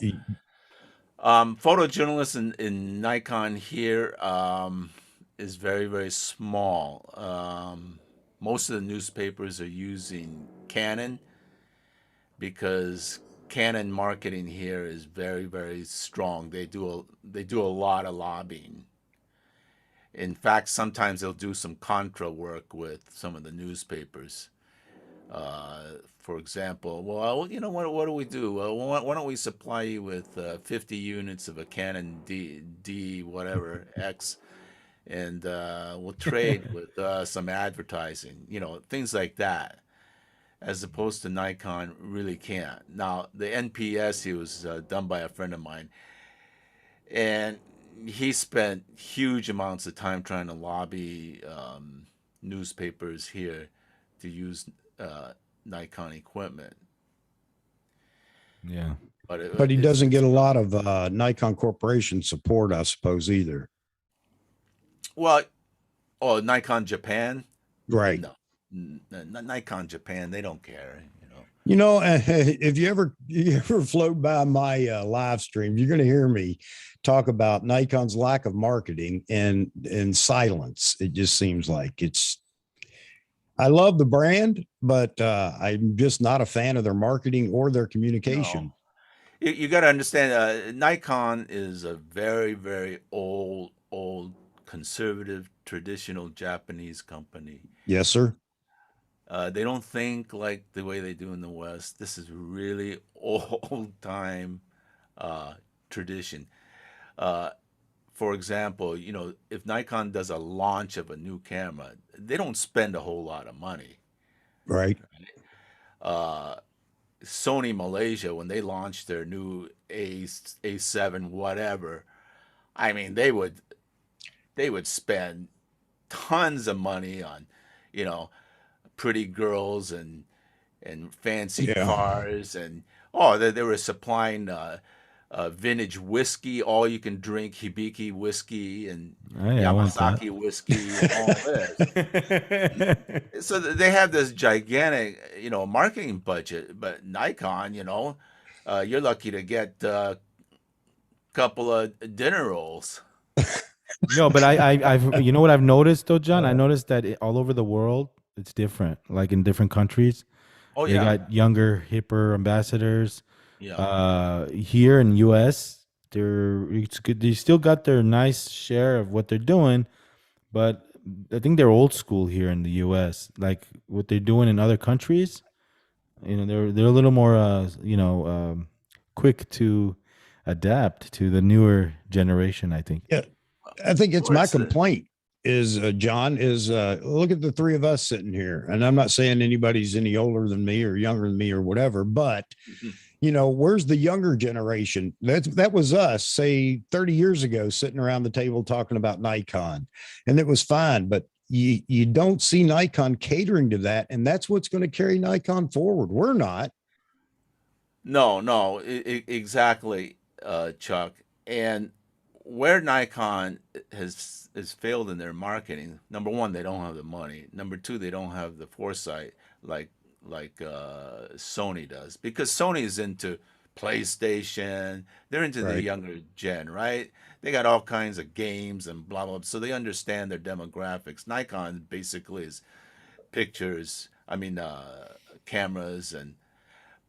Speaker 2: photojournalists in Nikon here is very, very small. Most of the newspapers are using Canon because Canon marketing here is very, very strong. They do a lot of lobbying. In fact, sometimes they'll do some contra work with some of the newspapers. For example, well, what do we do? Well, why don't we supply you with 50 units of a Canon D whatever X, and we'll trade with some advertising, things like that. As opposed to Nikon really can't. Now, the NPS, he was done by a friend of mine, and he spent huge amounts of time trying to lobby newspapers here to use Nikon equipment.
Speaker 1: Yeah.
Speaker 2: But
Speaker 3: But he
Speaker 2: it's
Speaker 3: doesn't get
Speaker 2: it's
Speaker 3: a lot of Nikon Corporation support, I suppose, either.
Speaker 2: well, oh, Nikon Japan,
Speaker 3: Right.
Speaker 2: no, Nikon Japan, they don't care.
Speaker 3: You know, if you ever float by my live stream, you're going to hear me talk about Nikon's lack of marketing and silence. It just seems like it's. I love the brand, but I'm just not a fan of their marketing or their
Speaker 2: No,
Speaker 3: communication.
Speaker 2: you got to understand. Nikon is a very, very old, conservative, traditional Japanese company.
Speaker 3: Yes, sir.
Speaker 2: They don't think like the way they do in the West. This is really old time uh, tradition. Uh, for example, if Nikon does a launch of a new camera, they don't spend a whole lot of money.
Speaker 3: Right.
Speaker 2: Uh, Sony Malaysia, when they launched their new A7 whatever, I mean they would spend tons of money on, you know, pretty girls and fancy
Speaker 3: Yeah.
Speaker 2: cars, and they were supplying vintage whiskey, all you can drink Hibiki whiskey and
Speaker 1: Hey, I want that.
Speaker 2: Yamazaki whiskey and all this. So they have this gigantic, marketing budget, but Nikon, you're lucky to get a couple of dinner rolls.
Speaker 1: No, but I've you know what I've noticed though, John? I noticed that all over the world it's different. Like in different countries,
Speaker 2: Oh
Speaker 1: they
Speaker 2: yeah,
Speaker 1: got younger, hipper ambassadors.
Speaker 2: yeah.
Speaker 1: Here in U.S., it's good. They still got their nice share of what they're doing, but I think they're old school here in the U.S. Like what they're doing in other countries, they're a little more quick to adapt to the newer generation. I think.
Speaker 3: Yeah. I think it's
Speaker 2: Well,
Speaker 3: my
Speaker 2: it's
Speaker 3: complaint is John is look at the three of us sitting here, and I'm not saying anybody's any older than me or younger than me or whatever, but where's the younger generation? That was us, say 30 years ago, sitting around the table talking about Nikon, and it was fine. But you don't see Nikon catering to that, and that's what's going to carry Nikon forward. We're not.
Speaker 2: no, exactly, Chuck. And where Nikon has failed in their marketing, number one, they don't have the money. Number two, they don't have the foresight like Sony does, because Sony is into PlayStation. They're into the
Speaker 3: Right.
Speaker 2: younger gen, right? They got all kinds of games and blah blah, so they understand their demographics. Nikon basically is pictures. I mean, cameras and.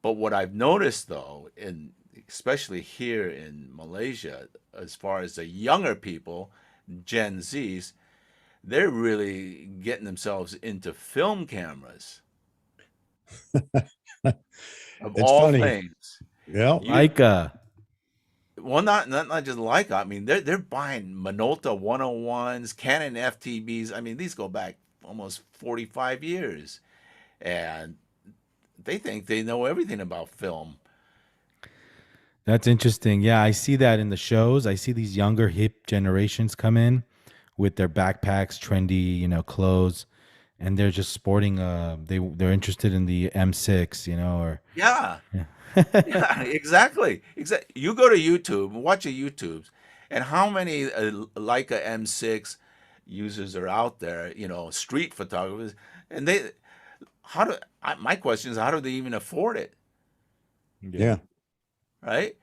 Speaker 2: But what I've noticed though, in especially here in Malaysia, as far as the younger people, Gen Zs, they're really getting themselves into film cameras of
Speaker 3: It's
Speaker 2: all
Speaker 3: funny.
Speaker 2: things.
Speaker 3: Yeah.
Speaker 2: You
Speaker 1: Leica.
Speaker 2: well, not just Leica. I mean, they're buying Minolta 101s, Canon FTBs. I mean, these go back almost 45 years, and they think they know everything about film.
Speaker 1: That's interesting. Yeah, I see that in the shows. I see these younger hip generations come in with their backpacks, trendy, clothes, and they're just sporting they're interested in the M6, or
Speaker 2: Yeah,
Speaker 1: yeah.
Speaker 2: yeah, exactly. You go to YouTube, watch the YouTubes, and how many Leica M6 users are out there? Street photographers, and my question is, how do they even afford it?
Speaker 1: Yeah.
Speaker 3: Yeah.
Speaker 2: Right?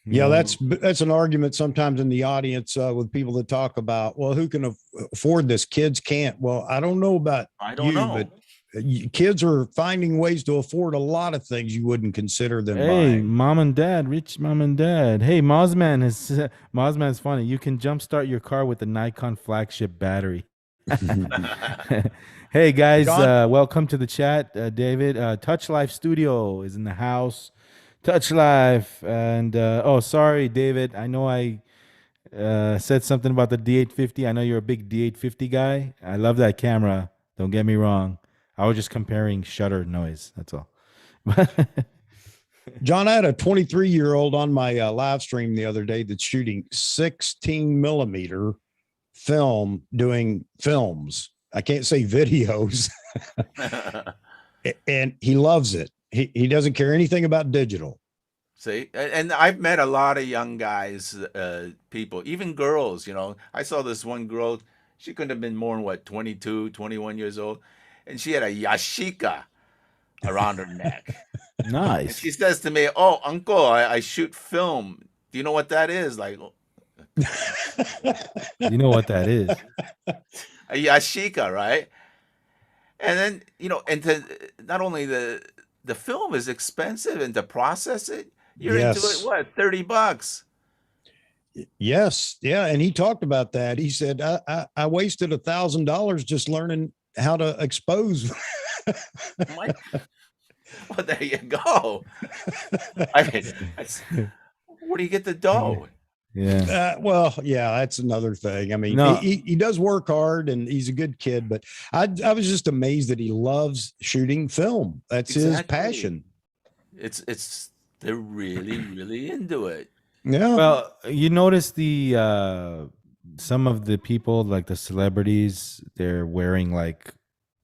Speaker 3: Yeah,
Speaker 1: No.
Speaker 3: that's an argument sometimes in the audience with people that talk about, well, who can afford this? Kids can't. Well, I don't know about
Speaker 2: I don't
Speaker 3: you, but
Speaker 2: know.
Speaker 3: kids are finding ways to afford a lot of things you wouldn't consider them
Speaker 1: Hey,
Speaker 3: buying.
Speaker 1: mom and dad, rich mom and dad. Hey, Mozman is Mozman's funny. You can jumpstart your car with the Nikon flagship battery. Hey guys,
Speaker 3: John,
Speaker 1: welcome to the chat. David, Touch Life Studio is in the house. Touch Life, and oh, sorry, David. I know I said something about the D850. I know you're a big D850 guy. I love that camera. Don't get me wrong. I was just comparing shutter noise. That's all.
Speaker 3: John, I had a 23-year-old on my live stream the other day that's shooting 16 millimeter film, doing films. I can't say videos, and he loves it. He doesn't care anything about digital.
Speaker 2: See, and I've met a lot of young guys, people, even girls. I saw this one girl. She couldn't have been more than what, 22, 21 years old, and she had a Yashica. around her neck. And
Speaker 1: Nice.
Speaker 2: she says to me, "Oh, uncle, I shoot film. Do you know what that is?" Like
Speaker 1: You know what that is.
Speaker 2: a yashika, right? And then and to not only the film is expensive, and to process it, you're into it.
Speaker 3: Yes.
Speaker 2: What, $30?
Speaker 3: Yes. Yeah. And he talked about that. He said, I wasted $1,000 just learning how to expose.
Speaker 2: My, well, there you go. I mean, where do you get the dough?
Speaker 1: Yeah.
Speaker 3: Well, yeah, that's another thing. I mean,
Speaker 1: No.
Speaker 3: he does work hard and he's a good kid, but I was just amazed that he loves shooting film. That's his
Speaker 2: Exactly.
Speaker 3: passion.
Speaker 2: They're really into it.
Speaker 3: Yeah.
Speaker 1: Well, you notice the some of the people, like the celebrities, they're wearing like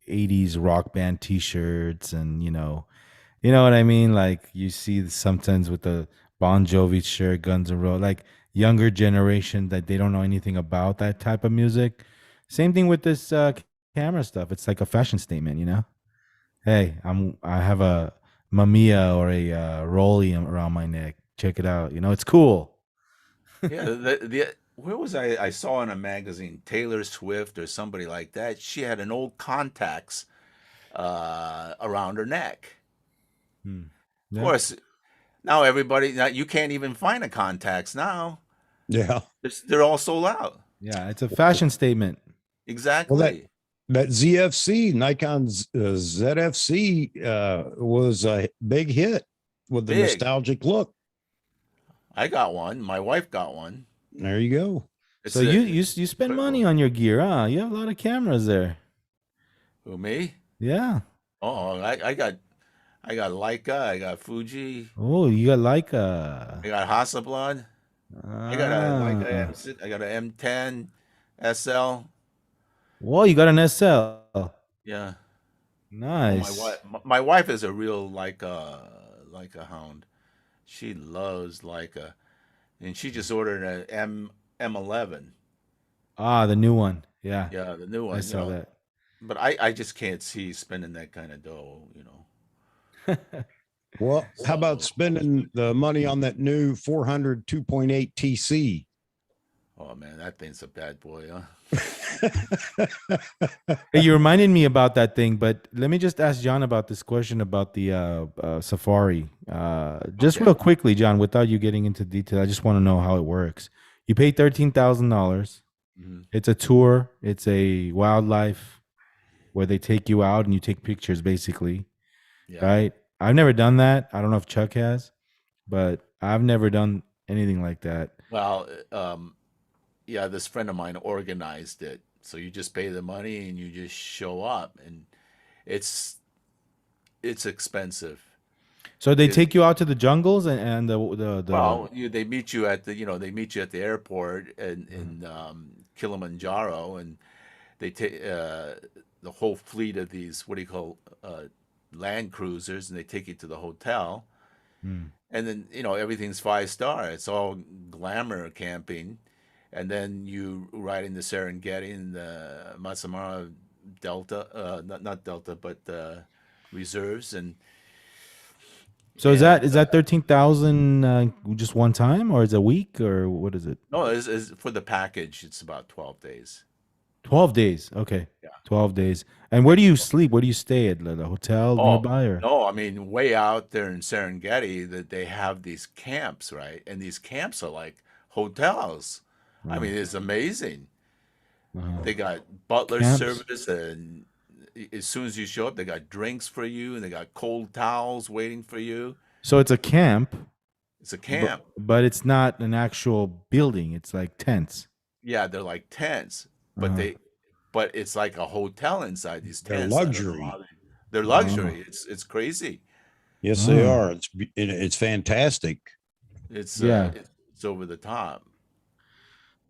Speaker 1: 80s rock band t-shirts, and you know what I mean? Like you see sometimes with the Bon Jovi shirt, Guns N' Roses, like younger generation that they don't know anything about that type of music. Same thing with this camera stuff. It's like a fashion statement, you know? Hey, I have a Mamiya or a Rolly around my neck. Check it out. You know, it's cool.
Speaker 2: Yeah, where was I saw in a magazine, Taylor Swift or somebody like that. She had an old contacts around her neck.
Speaker 1: Yeah.
Speaker 2: Of course, now you can't even find a contacts now.
Speaker 3: Yeah.
Speaker 2: They're all sold out.
Speaker 1: Yeah, it's a fashion statement.
Speaker 2: Exactly.
Speaker 3: Well, that ZFC, Nikon ZFC was a big hit with the nostalgic look.
Speaker 2: I got one. My wife got one.
Speaker 3: There you go.
Speaker 1: So you spend money on your gear, huh? You have a lot of cameras there.
Speaker 2: Who, me?
Speaker 1: Yeah.
Speaker 2: Oh, I got Leica. I got Fuji.
Speaker 1: Oh, you got Leica.
Speaker 2: I got Hasselblad. I got a Leica M6. I got an M10 SL.
Speaker 1: Whoa, you got an SL.
Speaker 2: Yeah.
Speaker 1: Nice.
Speaker 2: My wife is a real Leica hound. She loves Leica, and she just ordered an M11.
Speaker 1: Ah, the new one. Yeah.
Speaker 2: Yeah, the new one.
Speaker 1: I saw that.
Speaker 2: But I just can't see spending that kind of dough,
Speaker 3: Well, how about spending the money on that new 400 2.8 TC?
Speaker 2: Oh man, that thing's a bad boy, huh?
Speaker 1: Hey, you reminded me about that thing, but let me just ask John about this question about the Safari. Just real quickly, John, without you getting into detail, I just want to know how it works. You pay $13,000. It's a tour. It's a wildlife where they take you out and you take pictures, basically. Yeah. Right? I've never done that. I don't know if Chuck has, but I've never done anything like that.
Speaker 2: Well, yeah, this friend of mine organized it. So you just pay the money and you just show up, and it's expensive.
Speaker 1: So they take you out to the jungles and the
Speaker 2: well, they meet you at the airport in Kilimanjaro, and they take the whole fleet of these, what do you call, land cruisers, and they take you to the hotel. And then everything's 5-star. It's all glamour camping. And then you ride in the Serengeti and the Maasai Delta, not Delta, but reserves. And
Speaker 1: so is that 13,000 just one time, or is it a week, or what is it?
Speaker 2: No, it's for the package. It's about 12 days.
Speaker 1: 12 days. Okay.
Speaker 2: Yeah.
Speaker 1: 12 days. And where do you sleep? Where do you stay at the hotel nearby, or?
Speaker 2: No, I mean, way out there in Serengeti, that they have these camps, right? And these camps are like hotels. I mean, it's amazing. They got butler service, and as soon as you show up, they got drinks for you, and they got cold towels waiting for you.
Speaker 1: So it's a camp.
Speaker 2: It's a camp.
Speaker 1: But it's not an actual building. It's like tents.
Speaker 2: Yeah, they're like tents, but but it's like a hotel inside these tents.
Speaker 3: They're luxury.
Speaker 2: They're luxury. It's crazy.
Speaker 3: Yes, they are. It's fantastic.
Speaker 2: It's over the top.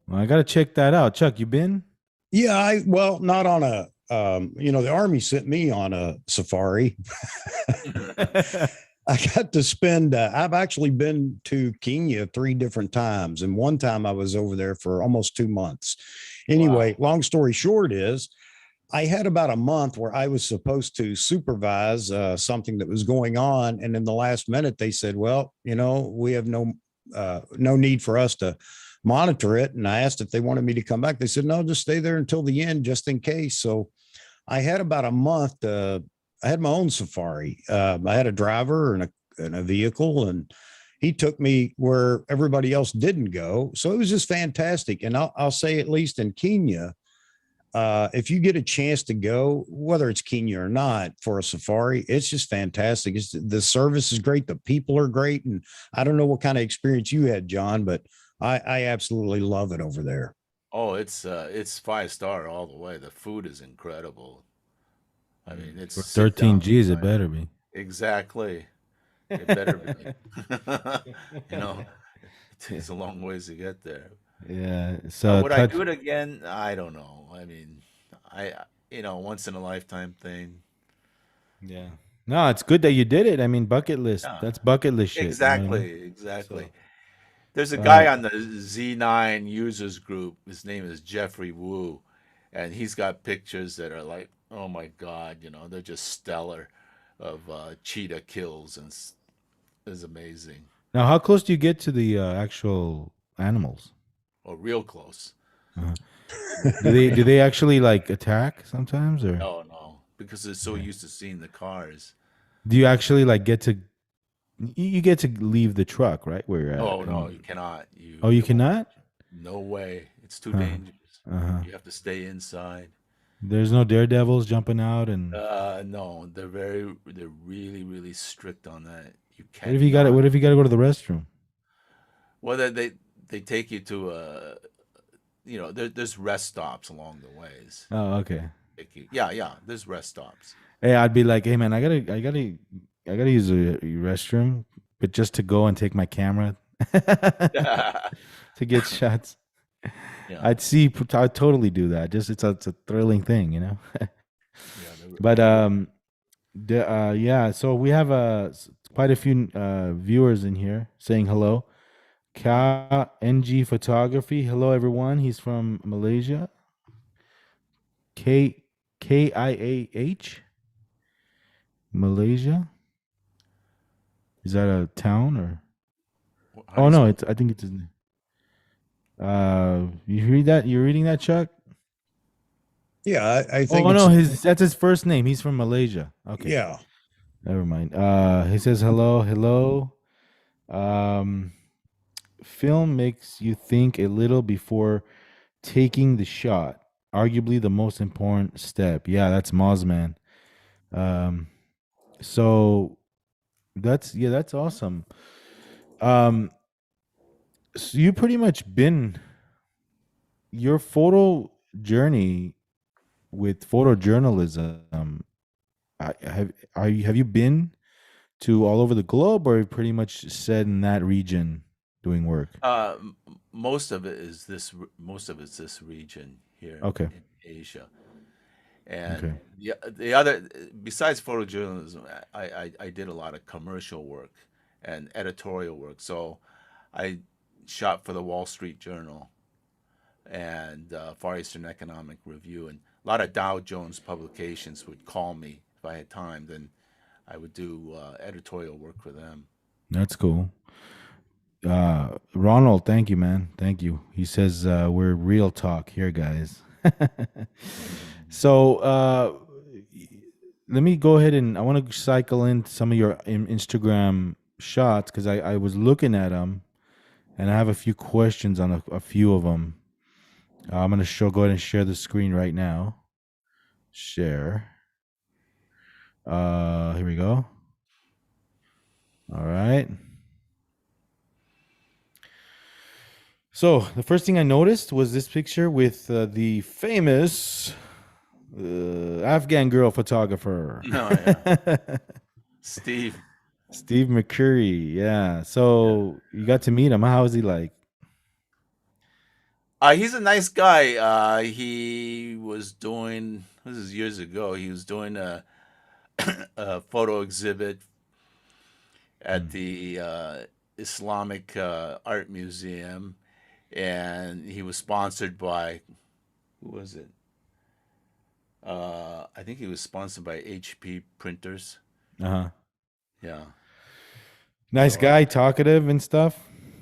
Speaker 1: Well, I got to check that out. Chuck, you been?
Speaker 3: Yeah, not on a, the Army sent me on a safari. I got to spend, I've actually been to Kenya 3 different times. And one time I was over there for almost 2 months. Anyway, long story short is I had about a month where I was supposed to supervise something that was going on, and in the last minute they said, "Well, we have no need for us to monitor it." And I asked if they wanted me to come back. They said, "No, just stay there until the end, just in case." So I had about a month. I had my own safari. I had a driver and a vehicle, and he took me where everybody else didn't go. So it was just fantastic. And I'll say, at least in Kenya, if you get a chance to go, whether it's Kenya or not, for a safari, it's just fantastic. The service is great. The people are great. And I don't know what kind of experience you had, John, but I absolutely love it over there.
Speaker 2: Oh, it's 5-star all the way. The food is incredible. I mean, it's
Speaker 1: For
Speaker 2: sit
Speaker 1: 13
Speaker 2: down.
Speaker 1: G's, it better be.
Speaker 2: Exactly. It better be. You know, it takes a long ways to get there.
Speaker 1: Yeah. So
Speaker 2: Would I
Speaker 1: touch.
Speaker 2: do it again? I don't know. I mean, once in a lifetime thing.
Speaker 1: Yeah. No, it's good that you did it. I mean, bucket list.
Speaker 2: Yeah,
Speaker 1: That's bucket list shit. You know what I mean?
Speaker 2: exactly.
Speaker 1: So,
Speaker 2: There's a
Speaker 1: uh,
Speaker 2: guy on the Z9 users group. His name is Jeffrey Wu, and he's got pictures that are like, oh my God, they're just stellar of cheetah kills, and it's amazing.
Speaker 1: now, how close do you get to the actual animals?
Speaker 2: Or real close.
Speaker 1: Uh, do they actually like attack sometimes, or
Speaker 2: No, no, because they're so
Speaker 1: okay.
Speaker 2: used to seeing the cars.
Speaker 1: Do you actually like get to? You get to leave the truck, right, where you're at?
Speaker 2: No, no, you cannot.
Speaker 1: Oh, you
Speaker 2: They won't.
Speaker 1: cannot.
Speaker 2: No way. It's too
Speaker 1: Uh
Speaker 2: dangerous.
Speaker 1: huh.
Speaker 2: You have to stay inside.
Speaker 1: There's no daredevils jumping out, and
Speaker 2: No, they're really, really strict on that. You
Speaker 1: what if you got it?
Speaker 2: cannot.
Speaker 1: What if you got to go to the restroom?
Speaker 2: Well, they take you to there's rest stops along the ways.
Speaker 1: Oh, okay.
Speaker 2: Yeah, yeah, there's rest stops.
Speaker 1: Hey, I'd be like, hey man, I gotta use a restroom, but just to go and take my camera
Speaker 2: Yeah,
Speaker 1: to get shots. I'd totally do that. Just it's a thrilling thing, you know.
Speaker 2: yeah,
Speaker 1: But yeah. So we have quite a few viewers in here saying hello. Ka NG Photography. Hello everyone. He's from Malaysia. KIAH Malaysia. Is that a town or?
Speaker 2: How do
Speaker 1: Oh
Speaker 2: you
Speaker 1: no,
Speaker 2: spell?
Speaker 1: it's I think it's. You read that? You're reading that, Chuck?
Speaker 3: Yeah, I think
Speaker 1: Oh no,
Speaker 3: it's,
Speaker 1: that's his first name. He's from Malaysia. Okay,
Speaker 3: yeah.
Speaker 1: never mind. He says hello, hello. Um, film makes you think a little before taking the shot. Arguably the most important step. Yeah, that's Mozman. Um, so that's awesome. Um, so you pretty much been your photo journey with photojournalism. Have you been to all over the globe, or pretty much set in that region doing work?
Speaker 2: Most of it is most of it's this region here
Speaker 1: Okay,
Speaker 2: in Asia. And
Speaker 1: okay,
Speaker 2: the other, besides photojournalism, I did a lot of commercial work and editorial work. So I shot for the Wall Street Journal and Far Eastern Economic Review, and a lot of Dow Jones publications would call me if I had time. Then I would do editorial work for them.
Speaker 1: that's cool. Ronald, thank you, man. Thank you. He says we're real talk here, guys. So let me go ahead and I want to cycle in some of your Instagram shots because I was looking at them and I have a few questions on a few of them. I'm going to go ahead and share the screen right now. Share. Here we go. All right. So the first thing I noticed was this picture with the famous Afghan girl photographer,
Speaker 2: Oh yeah, Steve.
Speaker 1: Steve McCurry. Yeah.
Speaker 2: Yeah.
Speaker 1: So you got to meet him. How was he like?
Speaker 2: He's a nice guy. He was doing, this is years ago. He was doing a photo exhibit at
Speaker 1: Mm.
Speaker 2: the Islamic Art Museum, and he was sponsored by, who was it? I think he was sponsored by HP printers.
Speaker 1: Uh-huh.
Speaker 2: Yeah.
Speaker 1: Nice
Speaker 2: So,
Speaker 1: guy, talkative and stuff.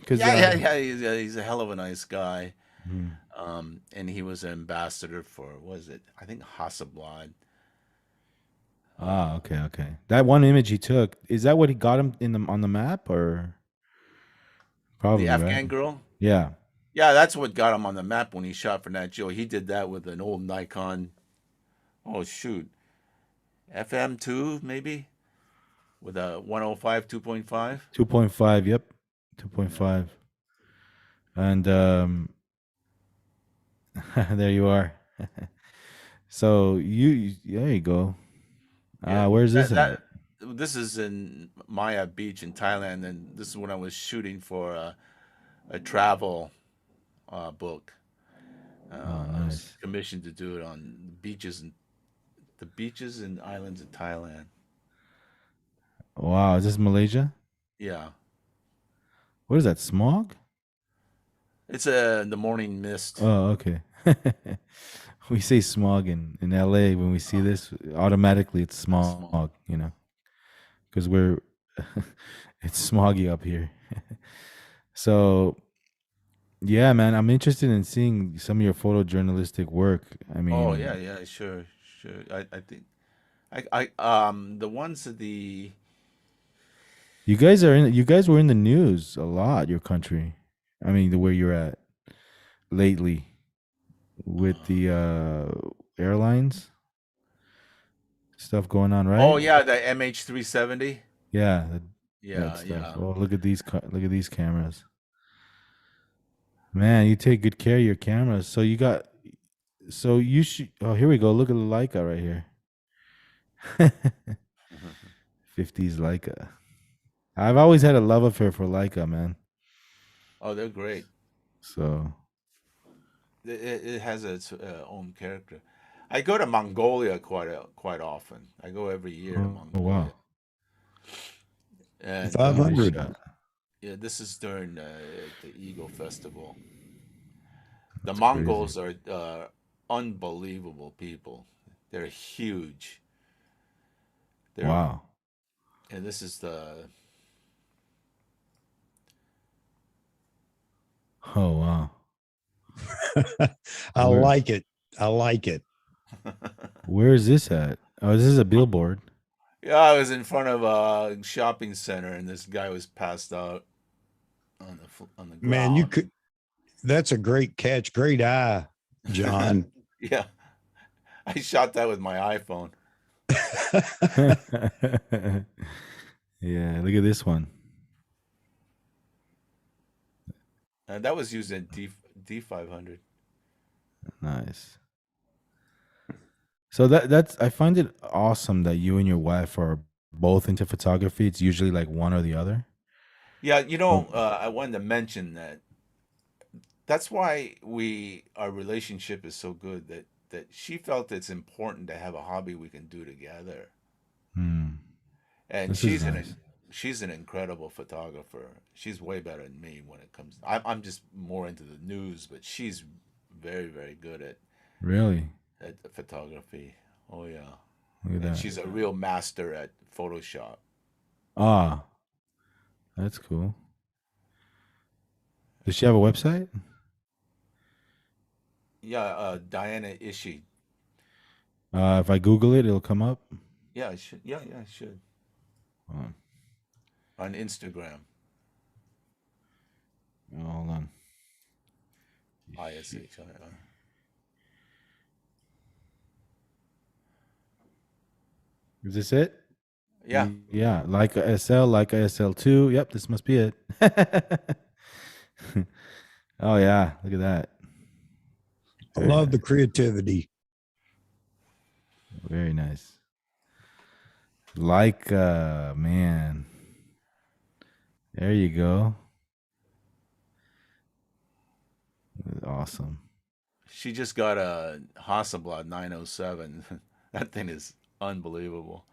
Speaker 1: Cause
Speaker 2: yeah. He's a hell of a nice guy.
Speaker 1: hmm.
Speaker 2: And he was an ambassador for, what is it? I think Hasselblad.
Speaker 1: Okay. That one image he took, is that what he got him in the on the map, or
Speaker 2: The
Speaker 1: probably right?
Speaker 2: Afghan girl.
Speaker 1: Yeah.
Speaker 2: Yeah, that's what got him on the map when he shot for Nat Geo. He did that with an old Nikon. Oh shoot, FM2 maybe, with a 105 2.5.
Speaker 1: 2.5, yep. 2.5. And there you are. So there you go.
Speaker 2: Yeah,
Speaker 1: Where's this at?
Speaker 2: this is in Maya Beach in Thailand, and this is when I was shooting for a travel book.
Speaker 1: Oh,
Speaker 2: I was
Speaker 1: nice.
Speaker 2: commissioned to do it on the beaches and islands of Thailand.
Speaker 1: Wow, is this Malaysia?
Speaker 2: Yeah,
Speaker 1: What is that, smog?
Speaker 2: it's the morning mist.
Speaker 1: Oh, okay. We say smog in LA when we see this, automatically it's smog, because we're it's smoggy up here. So, yeah, man, I'm interested in seeing some of your photojournalistic work. I
Speaker 2: Oh
Speaker 1: mean,
Speaker 2: yeah, sure. I think the ones of the
Speaker 1: you guys were in the news a lot, your country. I mean, the where you're at lately with the airlines stuff going on, right?
Speaker 2: oh yeah, the MH370.
Speaker 1: Yeah, that
Speaker 2: Yeah,
Speaker 1: stuff.
Speaker 2: yeah.
Speaker 1: Oh, look at these cameras. Man, you take good care of your cameras. So you should. Oh, here we go. Look at the Leica right here. 50s Leica. I've always had a love affair for Leica, man.
Speaker 2: Oh, they're great.
Speaker 1: So,
Speaker 2: It has its own character. I go to Mongolia quite often. I go every year to
Speaker 1: oh wow,
Speaker 2: Mongolia, and
Speaker 1: nice
Speaker 3: 500.
Speaker 1: shot.
Speaker 2: yeah, this is during the Eagle Festival. The
Speaker 1: That's crazy.
Speaker 2: Mongols are unbelievable people. They're huge. They're
Speaker 1: Wow.
Speaker 2: and this is the
Speaker 1: Oh wow.
Speaker 3: I
Speaker 1: Where
Speaker 3: like it. I like it.
Speaker 1: where is this at? Oh, this is a billboard.
Speaker 2: yeah. I was in front of a shopping center, and this guy was passed out on the
Speaker 3: Man, you
Speaker 2: ground.
Speaker 3: could, that's a great catch. Great eye, John.
Speaker 2: Yeah, I shot that with my iPhone.
Speaker 1: Yeah, look at this one.
Speaker 2: And that was used in D500.
Speaker 1: Nice. So that's I find it awesome that you and your wife are both into photography. It's usually like one or the other.
Speaker 2: Yeah,
Speaker 1: Oh,
Speaker 2: I wanted to mention that that's why our relationship is so good, that she felt it's important to have a hobby we can do together.
Speaker 1: hmm.
Speaker 2: And
Speaker 1: This is nice.
Speaker 2: she's an incredible photographer. She's way better than me when it comes. I'm just more into the news, but she's very good
Speaker 1: Really?
Speaker 2: at photography. Oh yeah,
Speaker 1: Look at
Speaker 2: and
Speaker 1: that.
Speaker 2: she's a real master at Photoshop.
Speaker 1: Ah, that's cool. Does she have a website?
Speaker 2: Yeah, Diana Ishii.
Speaker 1: If I Google it, it'll come up.
Speaker 2: Yeah, I should. Yeah, I should.
Speaker 1: Oh,
Speaker 2: On Instagram,
Speaker 1: hold on.
Speaker 2: ISHI.
Speaker 1: Is this it?
Speaker 2: Yeah.
Speaker 1: Yeah, Leica SL, Leica SL2. Yep, this must be it. Oh yeah, look at that.
Speaker 3: I
Speaker 1: Very
Speaker 3: love the
Speaker 1: nice.
Speaker 3: creativity.
Speaker 1: Very nice. Leica, man. There you go. Awesome.
Speaker 2: She just got a Hasselblad 907. That thing is unbelievable.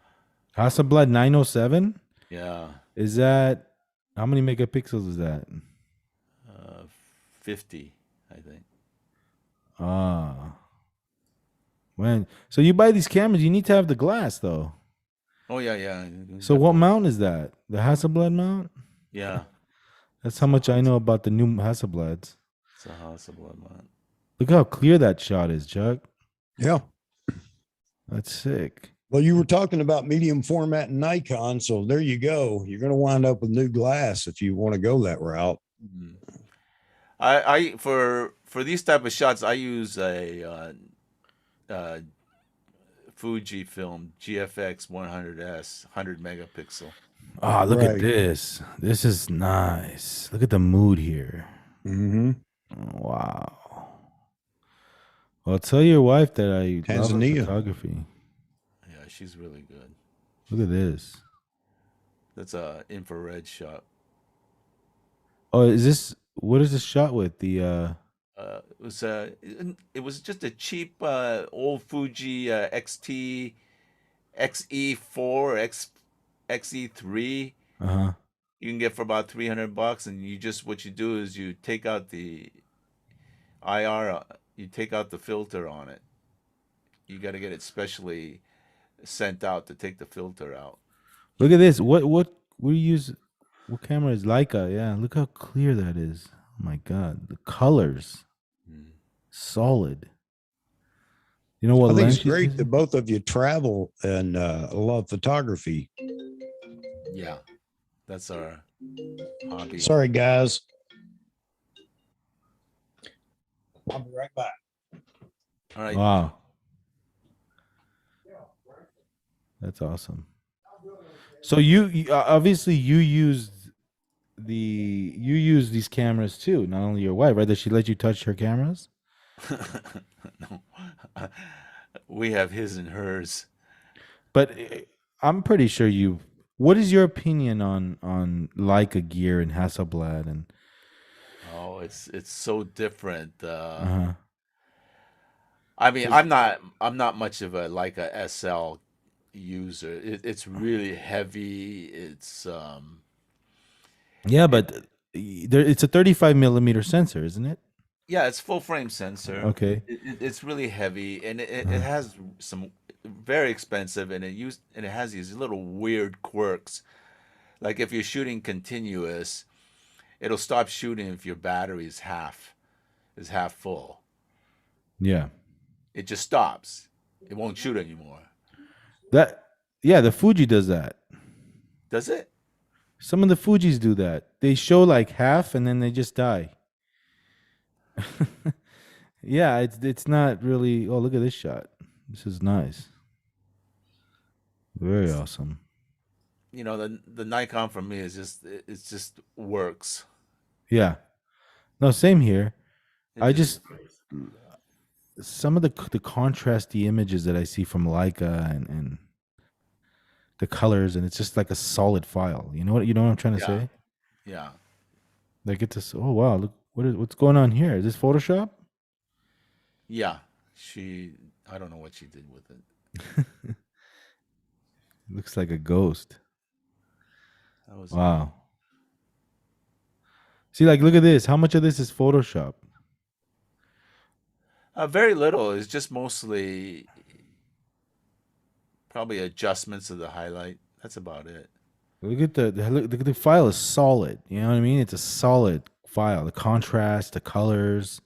Speaker 1: Hasselblad 907.
Speaker 2: Yeah.
Speaker 1: Is that how many megapixels is that?
Speaker 2: Uh, 50, I think.
Speaker 1: Ah, When so you buy these cameras, you need to have the glass though.
Speaker 2: Oh yeah.
Speaker 1: So what mount is that? The Hasselblad mount?
Speaker 2: Yeah,
Speaker 1: That's how much I know about the new Hasselblads.
Speaker 2: it's a Hasselblad mount.
Speaker 1: Look how clear that shot is, Chuck.
Speaker 3: Yeah.
Speaker 1: That's sick.
Speaker 3: Well, you were talking about medium format and Nikon, so there you go. You're going to wind up with new glass if you want to go that route.
Speaker 2: Mhm. I for these type of shots, I use a Fuji film GFX 100S 100 megapixel.
Speaker 1: Oh, look at
Speaker 3: Right.
Speaker 1: this. This is nice. Look at the mood here.
Speaker 3: Mm-hmm.
Speaker 1: Wow. Well, tell your wife that I love her
Speaker 3: Tanzania.
Speaker 1: photography.
Speaker 2: Yeah, she's really good.
Speaker 1: Look at this.
Speaker 2: That's a infrared shot.
Speaker 1: Oh, is this what is this shot with? The
Speaker 2: It was just a cheap old Fuji XT XE4 XE3.
Speaker 1: uh-huh.
Speaker 2: You can get for about $300, and you just what you do is you take out the IR, you take out the filter on it. You got to get it specially sent out to take the filter out.
Speaker 1: Look at this. What we use what camera is Leica? Yeah, look how clear that is. Oh my god. The colors.
Speaker 2: Mm.
Speaker 1: Solid. You know what
Speaker 3: I think
Speaker 1: lens
Speaker 3: it's
Speaker 1: she's
Speaker 3: great
Speaker 1: using?
Speaker 3: that both of you travel and love photography.
Speaker 2: Yeah, that's our hobby.
Speaker 3: Sorry, guys. I'll be right back.
Speaker 2: All right.
Speaker 1: Wow. That's awesome. So you obviously you use these cameras too, not only your wife, right? Does she let you touch her cameras?
Speaker 2: No, we have his and hers.
Speaker 1: But I'm pretty sure you. What is your opinion on Leica gear and Hasselblad and?
Speaker 2: Oh, it's so different.
Speaker 1: Uh-huh.
Speaker 2: I mean, I'm not much of a Leica SL user. It's really heavy. It's
Speaker 1: Yeah, but it's a 35 millimeter sensor, isn't it?
Speaker 2: yeah, it's full frame sensor.
Speaker 1: Okay.
Speaker 2: It's really heavy, and it has some very expensive, and it has these little weird quirks. Like if you're shooting continuous, it'll stop shooting if your battery is half full.
Speaker 1: Yeah.
Speaker 2: It just stops. It won't shoot anymore.
Speaker 1: Yeah, the Fuji does that.
Speaker 2: Does it?
Speaker 1: Some of the Fujis do that. They show like half and then they just die. Yeah, it's not really. Oh, look at this shot. This is nice. Very awesome.
Speaker 2: You know, the Nikon for me is just works.
Speaker 1: Yeah. No, same here.
Speaker 2: It
Speaker 1: I just some of the contrasty images that I see from Leica and the colors, and it's just like a solid file. You know what I'm trying to
Speaker 2: Yeah.
Speaker 1: say?
Speaker 2: yeah.
Speaker 1: Like it's oh wow, look what's going on here? Is this Photoshop?
Speaker 2: Yeah. I don't know what she did with it.
Speaker 1: Looks like a ghost.
Speaker 2: That was
Speaker 1: Wow. See, like look at this. How much of this is Photoshop?
Speaker 2: very little. It's just mostly probably adjustments of the highlight. That's about it.
Speaker 1: Look at the file is solid. You know what I mean? It's a solid file. The contrast, the colors.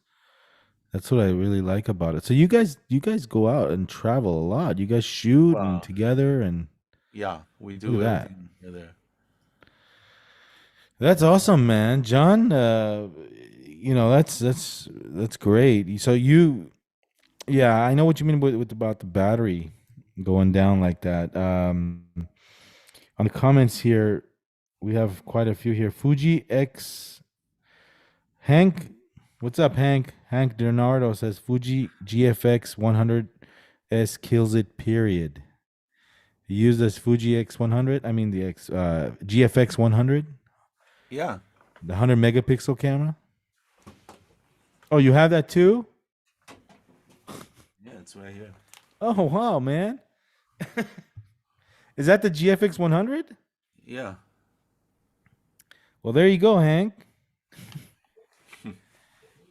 Speaker 1: That's what I really like about it. So you guys go out and travel a lot. You guys shoot
Speaker 2: Wow.
Speaker 1: and together and
Speaker 2: Yeah, we
Speaker 1: Look
Speaker 2: do
Speaker 1: at that.
Speaker 2: everything together.
Speaker 1: that's awesome, man. John, that's great. So yeah, I know what you mean with about the battery going down like that. On the comments here, we have quite a few here. Fuji X Hank, what's up, Hank? Hank Bernardo says Fuji GFX 100S kills it. Period. You use this Fuji X100. I mean the GFX 100,
Speaker 2: Yeah.
Speaker 1: the 100 megapixel camera. Oh, you have that too?
Speaker 2: Yeah, it's right here.
Speaker 1: Oh wow, man. Is that the GFX 100?
Speaker 2: Yeah.
Speaker 1: Well, there you go, Hank.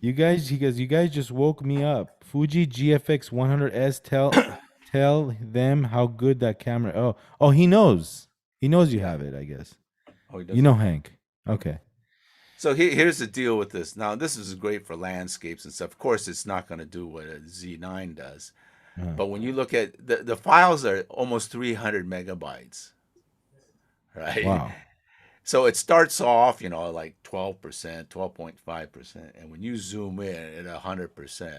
Speaker 1: You guys, he goes, you guys just woke me up. Fuji GFX 100S. Tell them how good that camera. Oh, he knows. He knows you have it. I guess.
Speaker 2: Oh, he
Speaker 1: You
Speaker 2: doesn't.
Speaker 1: know Hank. Okay.
Speaker 2: So here's the deal with this. Now, this is great for landscapes and stuff. Of course, it's not going to do what a Z9 does.
Speaker 1: Uh-huh.
Speaker 2: But when you look at the files are almost 300 megabytes, right?
Speaker 1: Wow.
Speaker 2: So it starts off, like 12%, 12.5%. And when you zoom in at 100%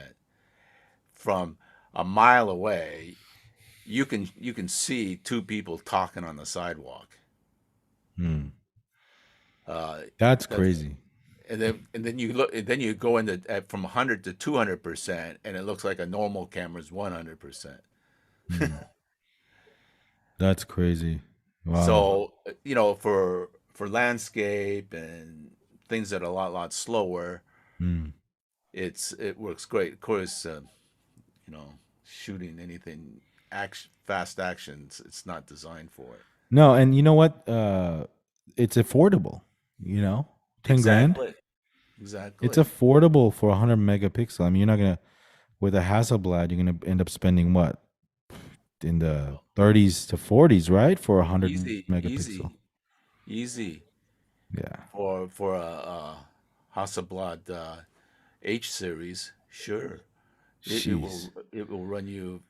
Speaker 2: from a mile away, you can see two people talking on the sidewalk.
Speaker 1: Hmm.
Speaker 2: That's
Speaker 1: That's crazy.
Speaker 2: And then you look, and then you go into from 100 to 200%, and it looks like a normal camera's 100%.
Speaker 1: That's crazy. Wow.
Speaker 2: So for landscape and things that are a lot slower, it works great. Of course, shooting anything fast actions, it's not designed for it.
Speaker 1: No, and you know what? It's affordable. 10 grand.
Speaker 2: Exactly.
Speaker 1: It's affordable for 100 megapixel. I mean, you're not gonna with a Hasselblad, you're gonna end up spending what in the 30s to 40s, right? For 100 megapixel.
Speaker 2: Easy.
Speaker 1: Yeah.
Speaker 2: For a Hasselblad H series, sure. It will run you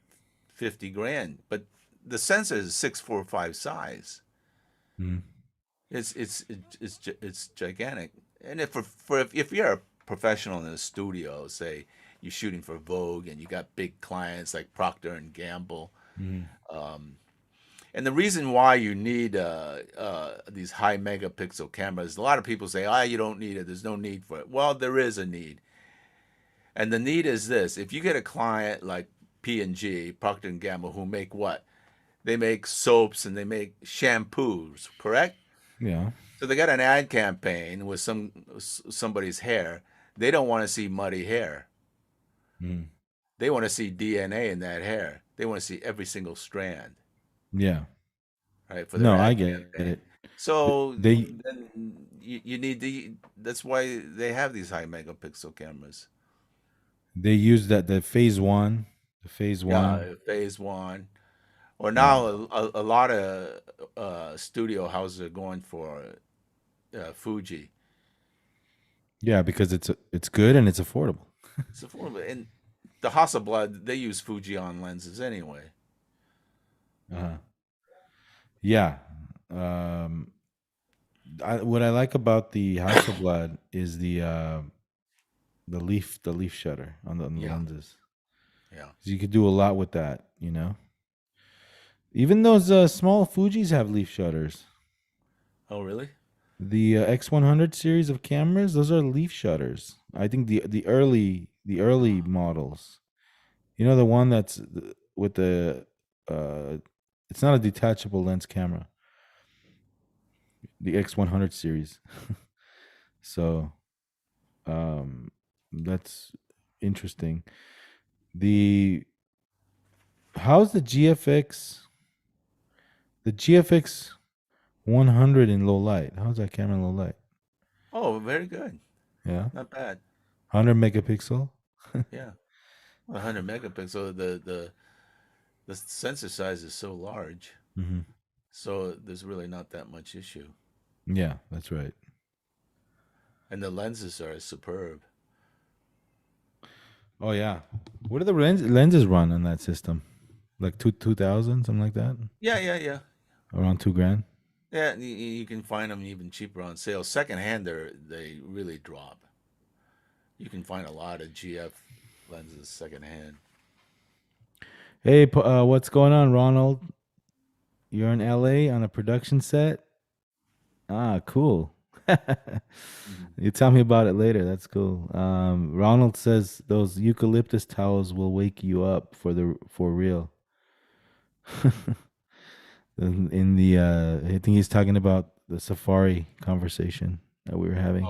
Speaker 2: 50 grand, but the sensor is 645 size. It's gigantic. And if you're a professional in a studio, say you're shooting for Vogue and you got big clients like Procter and Gamble, and the reason why you need these high megapixel cameras, a lot of people say, you don't need it. There's no need for it. Well, there is a need. And the need is this. If you get a client like P&G, Procter and Gamble, who make what? They make soaps and they make shampoos, correct?
Speaker 1: Yeah.
Speaker 2: So they got an ad campaign with somebody's hair. They don't want to see muddy hair. They want to see DNA in that hair. They want to see every single strand.
Speaker 1: Yeah.
Speaker 2: Right. For their ad
Speaker 1: I get
Speaker 2: campaign.
Speaker 1: it.
Speaker 2: So
Speaker 1: They
Speaker 2: then you need that's why they have these high megapixel cameras.
Speaker 1: use the phase one.
Speaker 2: Yeah, phase one. Or now a lot of studio houses are going for Fuji.
Speaker 1: Yeah, because it's good and it's affordable.
Speaker 2: It's affordable. And the Hasselblad, they use Fuji on lenses anyway.
Speaker 1: Yeah. What I like about the Hasselblad is the leaf shutter on the lenses.
Speaker 2: Yeah.
Speaker 1: You could do a lot with that, Even those small Fujis have leaf shutters.
Speaker 2: Oh, really?
Speaker 1: The X100 series of cameras, those are leaf shutters. I think the early models. The one that's with the it's not a detachable lens camera. The X100 series. So that's interesting. How's the GFX 100 in low light? How's that camera in low light?
Speaker 2: Oh, very good.
Speaker 1: Yeah.
Speaker 2: Not bad.
Speaker 1: 100 megapixel?
Speaker 2: Yeah. 100 megapixel. The sensor size is so large. So there's really not that much issue.
Speaker 1: Yeah, that's right.
Speaker 2: And the lenses are superb.
Speaker 1: Oh yeah. What do the lenses run on that system? Like 2000, something like that?
Speaker 2: Yeah.
Speaker 1: Around 2 grand?
Speaker 2: Yeah, you can find them even cheaper on sale. Secondhand, they really drop. You can find a lot of GF lenses secondhand.
Speaker 1: Hey, what's going on, Ronald? You're in LA on a production set? Ah, cool. You tell me about it later. That's cool. Ronald says those eucalyptus towels will wake you up for real. In the I think he's talking about the safari conversation that we were having.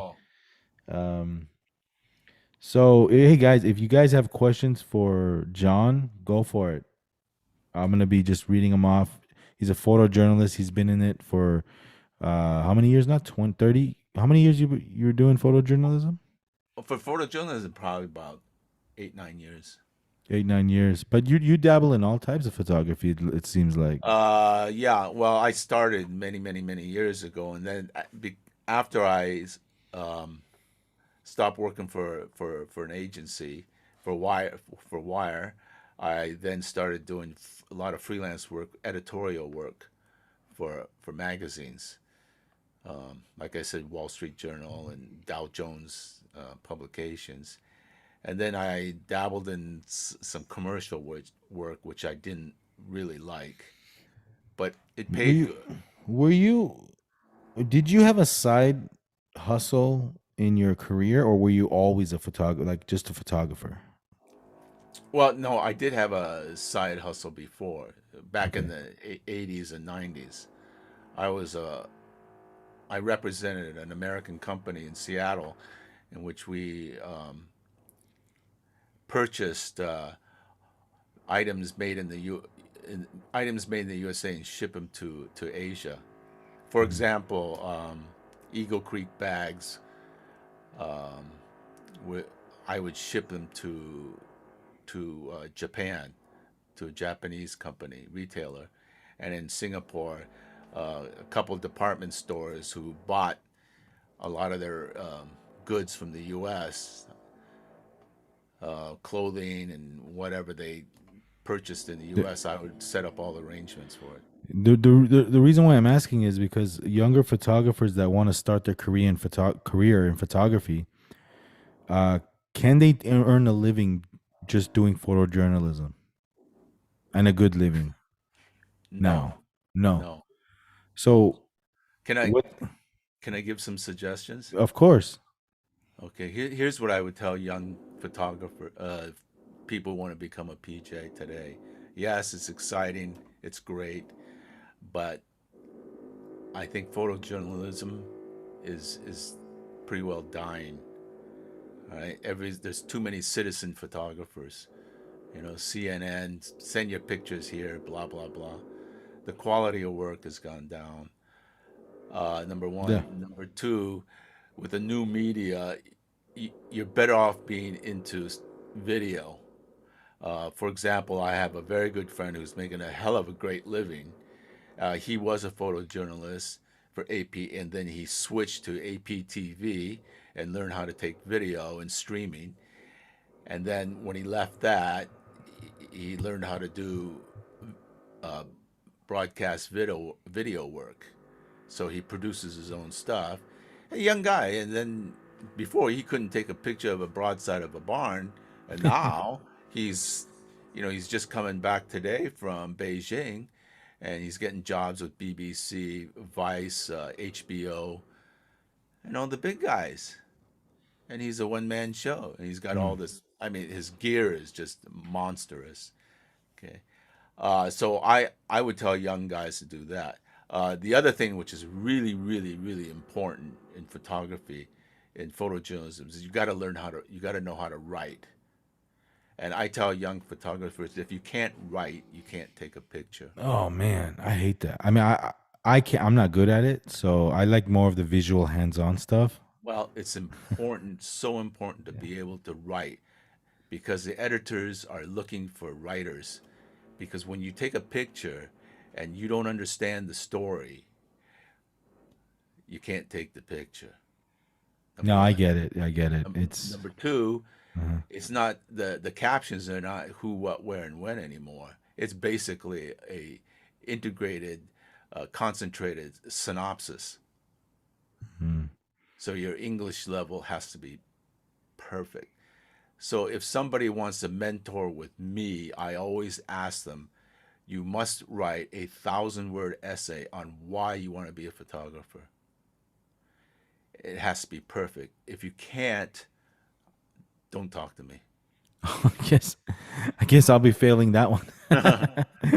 Speaker 1: So hey guys, if you guys have questions for John, go for it. I'm gonna be just reading them off. He's a photojournalist. He's been in it for how many years now? 20, 30? How many years you're doing photojournalism?
Speaker 2: For photojournalism, probably about 8, 9 years.
Speaker 1: 8, 9 years. But you dabble in all types of photography. It seems like.
Speaker 2: Yeah. Well, I started many, many, many years ago, and then after I um, stopped working for an agency for Wire, I then started doing a lot of freelance work, editorial work for magazines. Like I said, Wall Street Journal and Dow Jones publications. And then I dabbled in some commercial work, which I didn't really like, but it
Speaker 1: Were
Speaker 2: paid
Speaker 1: you?
Speaker 2: good.
Speaker 1: Were you? Did you have a side hustle in your career, or were you always a photographer, like just a photographer?
Speaker 2: Well, no, I did have a side hustle before, back in
Speaker 1: Okay.
Speaker 2: the 80s and 90s. I was I represented an American company in Seattle, in which we purchased items made in the items made in the USA and ship them to Asia. For
Speaker 1: Mhm.
Speaker 2: example, Eagle Creek bags. Um, wi- I would ship them to Japan, to a Japanese company retailer, and in Singapore, a couple of department stores who bought a lot of their goods from the U.S., clothing and whatever they purchased in the
Speaker 1: The,
Speaker 2: U.S. I would set up all the arrangements for it.
Speaker 1: the reason why I'm asking is because younger photographers that want to start their career in photography, uh, can they earn a living just doing photojournalism and a good living?
Speaker 2: No,
Speaker 1: No, no.
Speaker 2: no.
Speaker 1: So
Speaker 2: Can I
Speaker 1: what?
Speaker 2: can I give some suggestions?
Speaker 1: Of course.
Speaker 2: Okay, here's what I would tell young photographer people who want to become a PJ today. Yes, it's exciting, it's great, but I think photojournalism is pretty well dying. All right, there's too many citizen photographers. CNN, send your pictures here, blah blah blah. The quality of work has gone down. Number
Speaker 1: Yeah.
Speaker 2: one. Number two, with the new media, you're better off being into video. For example, I have a very good friend who's making a hell of a great living. He was a photojournalist for AP, and then he switched to APTV and learned how to take video and streaming. And then when he left that, he learned how to do uh, broadcast video work. So he produces his own stuff. A young guy, and then before he couldn't take a picture of a broadside of a barn, and now he's, he's just coming back today from Beijing, and he's getting jobs with BBC, Vice, HBO, the big guys. And he's a one-man show, and he's got
Speaker 1: Mm.
Speaker 2: all this. I mean, his gear is just monstrous. Okay. So I would tell young guys to do that. The other thing, which is really, really, really important in photography, in photojournalism, is you got to know how to write. And I tell young photographers, if you can't write, you can't take a picture.
Speaker 1: Oh man, I hate that. I mean, I can't. I'm not good at it, so I like more of the visual, hands-on stuff.
Speaker 2: Well, it's important, so important to
Speaker 1: Yeah.
Speaker 2: be able to write because the editors are looking for writers. Because when you take a picture and you don't understand the story, you can't take the picture. Number
Speaker 1: No, I
Speaker 2: one.
Speaker 1: get it. I get it. It's.
Speaker 2: Number two,
Speaker 1: uh
Speaker 2: it's not the captions are not who, what, where, and when anymore. It's basically a integrated, concentrated synopsis.
Speaker 1: mm.
Speaker 2: So your English level has to be perfect. So if somebody wants to mentor with me, I always ask them, you must write a 1,000-word essay on why you want to be a photographer. It has to be perfect. If you can't, don't talk to me.
Speaker 1: I guess, I guess I'll be failing that one.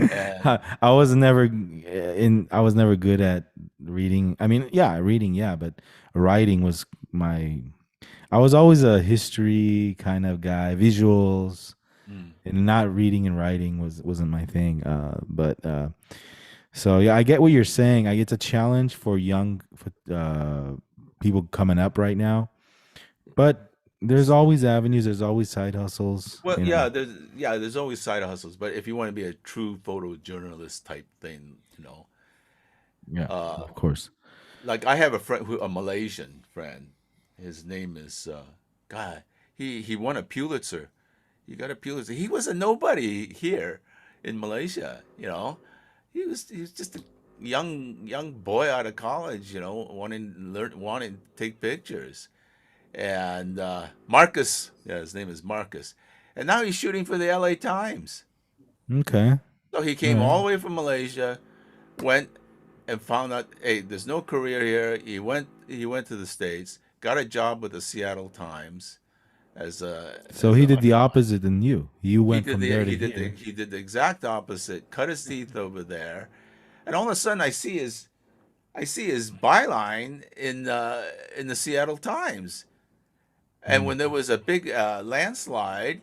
Speaker 2: And
Speaker 1: I was never in. I was never good at reading. I mean, yeah, reading, yeah, but writing was my. I was always a history kind of guy, visuals,
Speaker 2: mm,
Speaker 1: and not reading and writing wasn't my thing. But so yeah, I get what you're saying. It's a challenge for young people coming up right now. But there's always avenues. There's always side hustles.
Speaker 2: Well,
Speaker 1: You know.
Speaker 2: there's always side hustles, but if you want to be a true photojournalist type thing,
Speaker 1: Yeah,
Speaker 2: uh,
Speaker 1: of course.
Speaker 2: like I have a friend a Malaysian friend. His name is God. He won a Pulitzer. He got a Pulitzer. He was a nobody here in Malaysia. He was just a young boy out of college. Wanting to take pictures. And Marcus, yeah, his name is Marcus, and now he's shooting for the L.A. Times.
Speaker 1: Okay.
Speaker 2: So he
Speaker 1: All
Speaker 2: came
Speaker 1: right.
Speaker 2: all the way from Malaysia, went and found out, hey, there's no career here. He went to the States, got a job with the Seattle Times as a
Speaker 1: So he did the opposite than you. You
Speaker 2: he
Speaker 1: went
Speaker 2: did
Speaker 1: from
Speaker 2: the
Speaker 1: there to
Speaker 2: he did the
Speaker 1: here.
Speaker 2: he did the exact opposite. Cut his teeth over there, and all of a sudden I see his byline in the Seattle Times. And
Speaker 1: Mm.
Speaker 2: when there was a big landslide,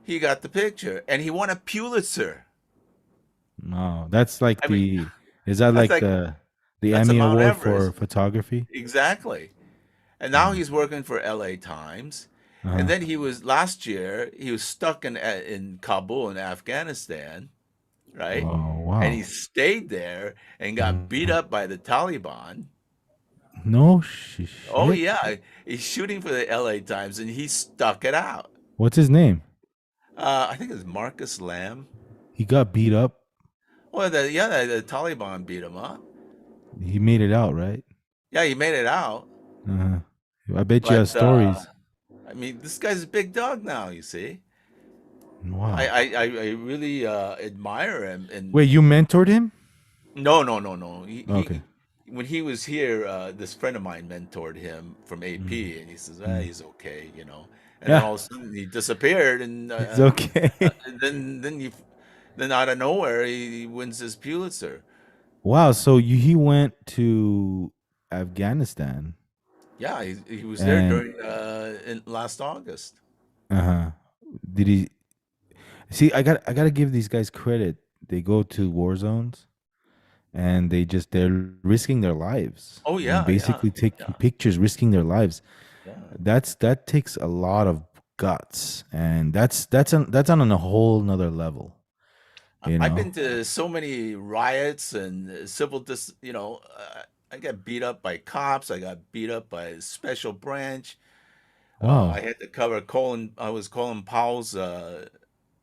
Speaker 2: he got the picture, and he won a Pulitzer.
Speaker 1: Oh, that's like
Speaker 2: I mean,
Speaker 1: the. Is that
Speaker 2: that's
Speaker 1: like
Speaker 2: like
Speaker 1: the
Speaker 2: that's a
Speaker 1: Emmy
Speaker 2: Mount
Speaker 1: Award for
Speaker 2: Everest,
Speaker 1: photography?
Speaker 2: exactly. And now
Speaker 1: Mm.
Speaker 2: he's working for L.A. Times. And
Speaker 1: Uh-huh.
Speaker 2: then last year he was stuck in Kabul in Afghanistan, right?
Speaker 1: Oh
Speaker 2: And he
Speaker 1: wow.
Speaker 2: stayed there and got beat
Speaker 1: Mhm.
Speaker 2: up by the Taliban.
Speaker 1: No
Speaker 2: Oh
Speaker 1: shit.
Speaker 2: yeah, he's shooting for the L.A. Times, and he stuck it out.
Speaker 1: What's his name?
Speaker 2: I think it's Marcus Lamb.
Speaker 1: He got beat up.
Speaker 2: Well, the Taliban beat him up.
Speaker 1: He made it out, right?
Speaker 2: Yeah, he made it out.
Speaker 1: Uh-huh. I bet you have
Speaker 2: But
Speaker 1: stories.
Speaker 2: I mean, this guy's a big dog now. You see, I
Speaker 1: Wow.
Speaker 2: I, I I really admire him. And
Speaker 1: Wait, you mentored him?
Speaker 2: no, no, no, no. He,
Speaker 1: Okay.
Speaker 2: he when he was here, this friend of mine mentored him from
Speaker 1: Mm.
Speaker 2: AP, and he says,
Speaker 1: Mm.
Speaker 2: he's okay. And then
Speaker 1: Yeah,
Speaker 2: all of a sudden he disappeared, and
Speaker 1: it's okay.
Speaker 2: then out of nowhere he wins this Pulitzer.
Speaker 1: Wow. So he went to Afghanistan
Speaker 2: Yeah, he was there
Speaker 1: and
Speaker 2: during in last August.
Speaker 1: uh-huh. Did he see? I gotta give these guys credit. They go to war zones and they're risking their lives
Speaker 2: Oh
Speaker 1: and
Speaker 2: yeah, yeah,
Speaker 1: basically taking
Speaker 2: yeah,
Speaker 1: pictures, risking their lives.
Speaker 2: yeah.
Speaker 1: That takes a lot of guts, and that's on a whole nother level. You
Speaker 2: I've
Speaker 1: know.
Speaker 2: been to so many riots and I got beat up by cops. I got beat up by special branch. I
Speaker 1: Wow.
Speaker 2: had to cover Colin. I was Colin Powell's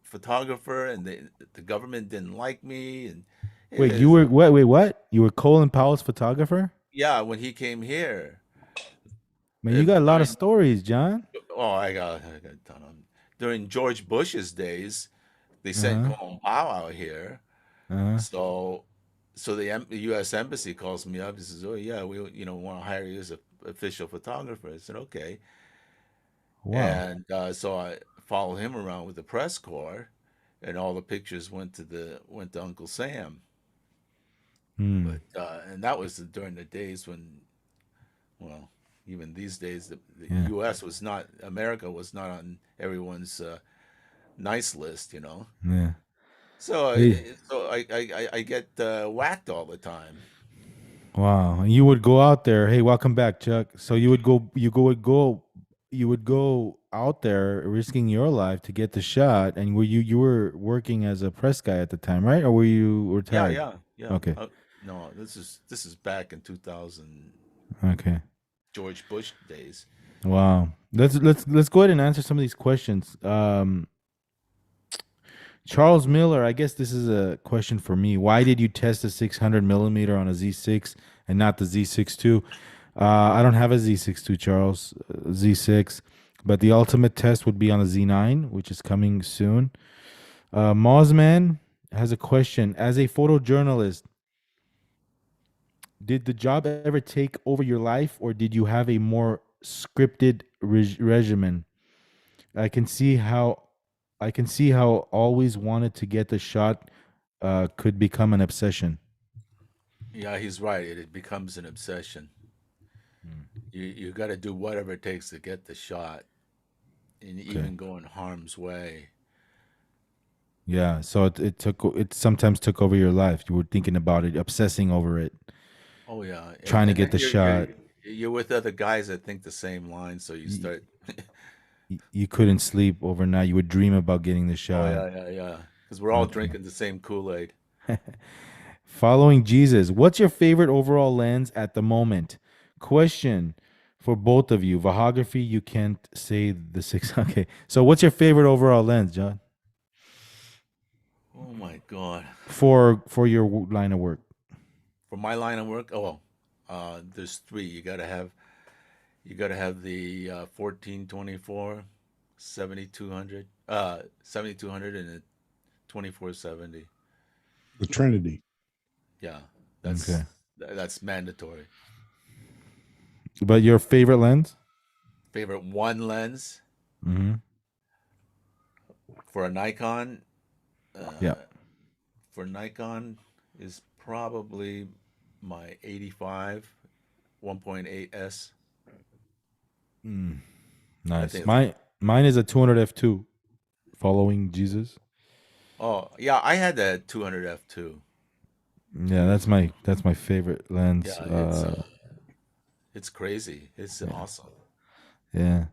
Speaker 2: photographer, and the government didn't like me. And it
Speaker 1: Wait, you
Speaker 2: is,
Speaker 1: were wait, what? You were Colin Powell's photographer?
Speaker 2: yeah, when he came here,
Speaker 1: Man, you got a lot of
Speaker 2: during
Speaker 1: stories, John.
Speaker 2: I got a ton of during George Bush's days, they sent
Speaker 1: Uh-huh.
Speaker 2: Colin Powell out here.
Speaker 1: Uh-huh.
Speaker 2: So, the U.S. embassy calls me up and says, "Oh yeah, we want to hire you as a official photographer." I said, "Okay,"
Speaker 1: Wow.
Speaker 2: and so I followed him around with the press corps, and all the pictures went to Uncle Sam.
Speaker 1: Hmm.
Speaker 2: But and that was during the days when, well, even these days, the
Speaker 1: Yeah.
Speaker 2: U.S. was not America was not on everyone's nice list.
Speaker 1: Yeah.
Speaker 2: So
Speaker 1: Hey.
Speaker 2: I get whacked all the time.
Speaker 1: Wow. And you would go out there. Hey, welcome back, Chuck. So you would go out there risking your life to get the shot, and you were working as a press guy at the time, right? Or were you
Speaker 2: Yeah,
Speaker 1: retired?
Speaker 2: yeah, yeah.
Speaker 1: Okay.
Speaker 2: No, this is back in 2000
Speaker 1: Okay.
Speaker 2: George Bush days.
Speaker 1: Wow. Let's go ahead and answer some of these questions. Charles Miller, I guess this is a question for me. Why did you test a 600 millimeter on a Z6 and not the Z6 II? I don't have a Z6 II, Charles. Z6, but the ultimate test would be on a Z9, which is coming soon. Mozman has a question. As a photojournalist, did the job ever take over your life, or did you have a more scripted regimen? I can see how always wanted to get the shot could become an obsession.
Speaker 2: Yeah, he's right. It becomes an obsession. You got to do whatever it takes to get the shot, and
Speaker 1: Okay.
Speaker 2: even go in harm's way.
Speaker 1: Yeah. So it sometimes took over your life. You were thinking about it, obsessing over it,
Speaker 2: Oh yeah, and
Speaker 1: trying to
Speaker 2: and
Speaker 1: get
Speaker 2: then
Speaker 1: the
Speaker 2: you're
Speaker 1: shot.
Speaker 2: you're you're with other guys that think the same line, so you
Speaker 1: Y-
Speaker 2: start.
Speaker 1: you couldn't sleep overnight. You would dream about getting the
Speaker 2: Oh
Speaker 1: shot.
Speaker 2: yeah. Because we're all
Speaker 1: Okay.
Speaker 2: drinking the same Kool-Aid.
Speaker 1: Following Jesus, what's your favorite overall lens at the moment? Question for both of you. Vahagraphy, you can't say the six. Okay. So what's your favorite overall lens, John?
Speaker 2: Oh my God.
Speaker 1: For your line of work.
Speaker 2: For my line of work, there's three. You gotta have the 1424, 7200, 7200, and the 2470.
Speaker 3: The Trinity.
Speaker 2: Yeah,
Speaker 1: Okay.
Speaker 2: that's mandatory.
Speaker 1: But your favorite lens?
Speaker 2: Favorite one lens
Speaker 1: Mm-hmm.
Speaker 2: for a Nikon.
Speaker 1: Yeah.
Speaker 2: For Nikon is probably my 85 1.8S. I
Speaker 1: Nice.
Speaker 2: think.
Speaker 1: Mine is a 200 f2. Following Jesus.
Speaker 2: Oh yeah, I had that 200 f2.
Speaker 1: Yeah, that's my favorite lens.
Speaker 2: Yeah, it's crazy. It's awesome.
Speaker 1: Yeah.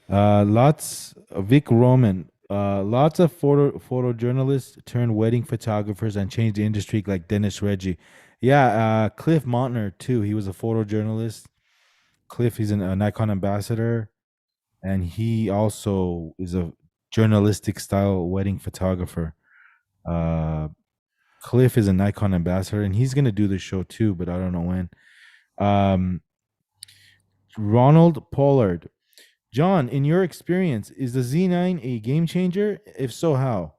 Speaker 1: Lots Vic Roman. Lots of photojournalists turned wedding photographers and changed the industry like Dennis Reggie. Yeah, Cliff Montner too. He was a photojournalist. Cliff, he's a Nikon ambassador, and he also is a journalistic style wedding photographer. Uh, Cliff is a Nikon ambassador, and he's gonna do the show too, but I don't know when. Um, Ronald Pollard. John, in your experience, is the Z9 a game changer? If so, how?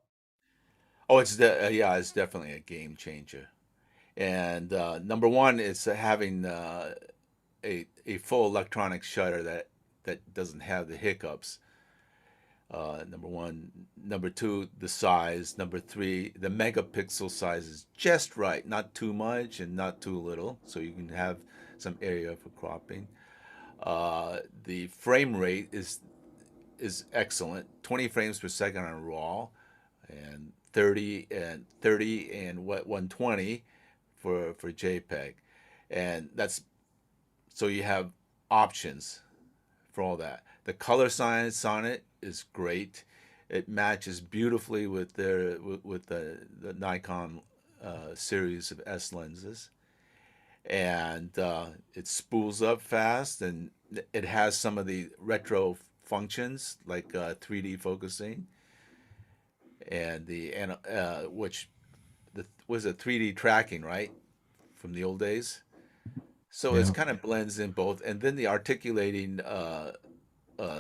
Speaker 2: Oh, it's definitely a game changer. And number one is having a full electronic shutter that doesn't have the hiccups. Number one. Number two, the size. Number three, the megapixel size is just right, not too much and not too little, so you can have some area for cropping. The frame rate is excellent, 20 frames per second on RAW, and 30 and 120 for JPEG, and that's so you have options for all that. The color science on it is great. It matches beautifully with the Nikon series of S lenses, and it spools up fast, and it has some of the retro functions like 3D focusing and which was a 3D tracking, right, from the old days. So it's
Speaker 1: Yeah.
Speaker 2: kind of blends in both, and then the articulating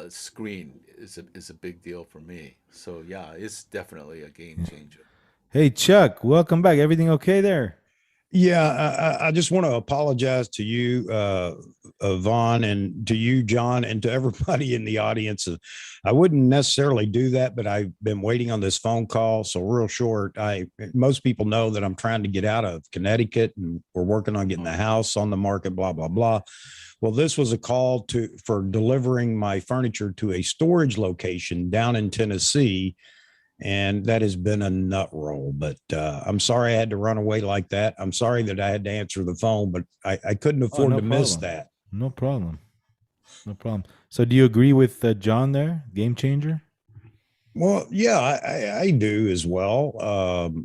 Speaker 2: screen is a big deal for me. So yeah, it's definitely a game changer.
Speaker 1: Hey, Chuck, welcome back. Everything okay there?
Speaker 3: Yeah, I just want to apologize to you, Vaughn, and to you, John, and to everybody in the audience. I wouldn't necessarily do that, but I've been waiting on this phone call. So real short, most people know that I'm trying to get out of Connecticut, and we're working on getting the house on the market, blah, blah, blah. Well, this was a call for delivering my furniture to a storage location down in Tennessee. And that has been a nut roll, but I'm sorry I had to run away like that. I'm sorry that I had to answer the phone, but I couldn't afford
Speaker 1: no
Speaker 3: to miss
Speaker 1: problem.
Speaker 3: that.
Speaker 1: No problem. No problem. So, do you agree with John there? Game changer?
Speaker 3: Well, yeah, I do as well.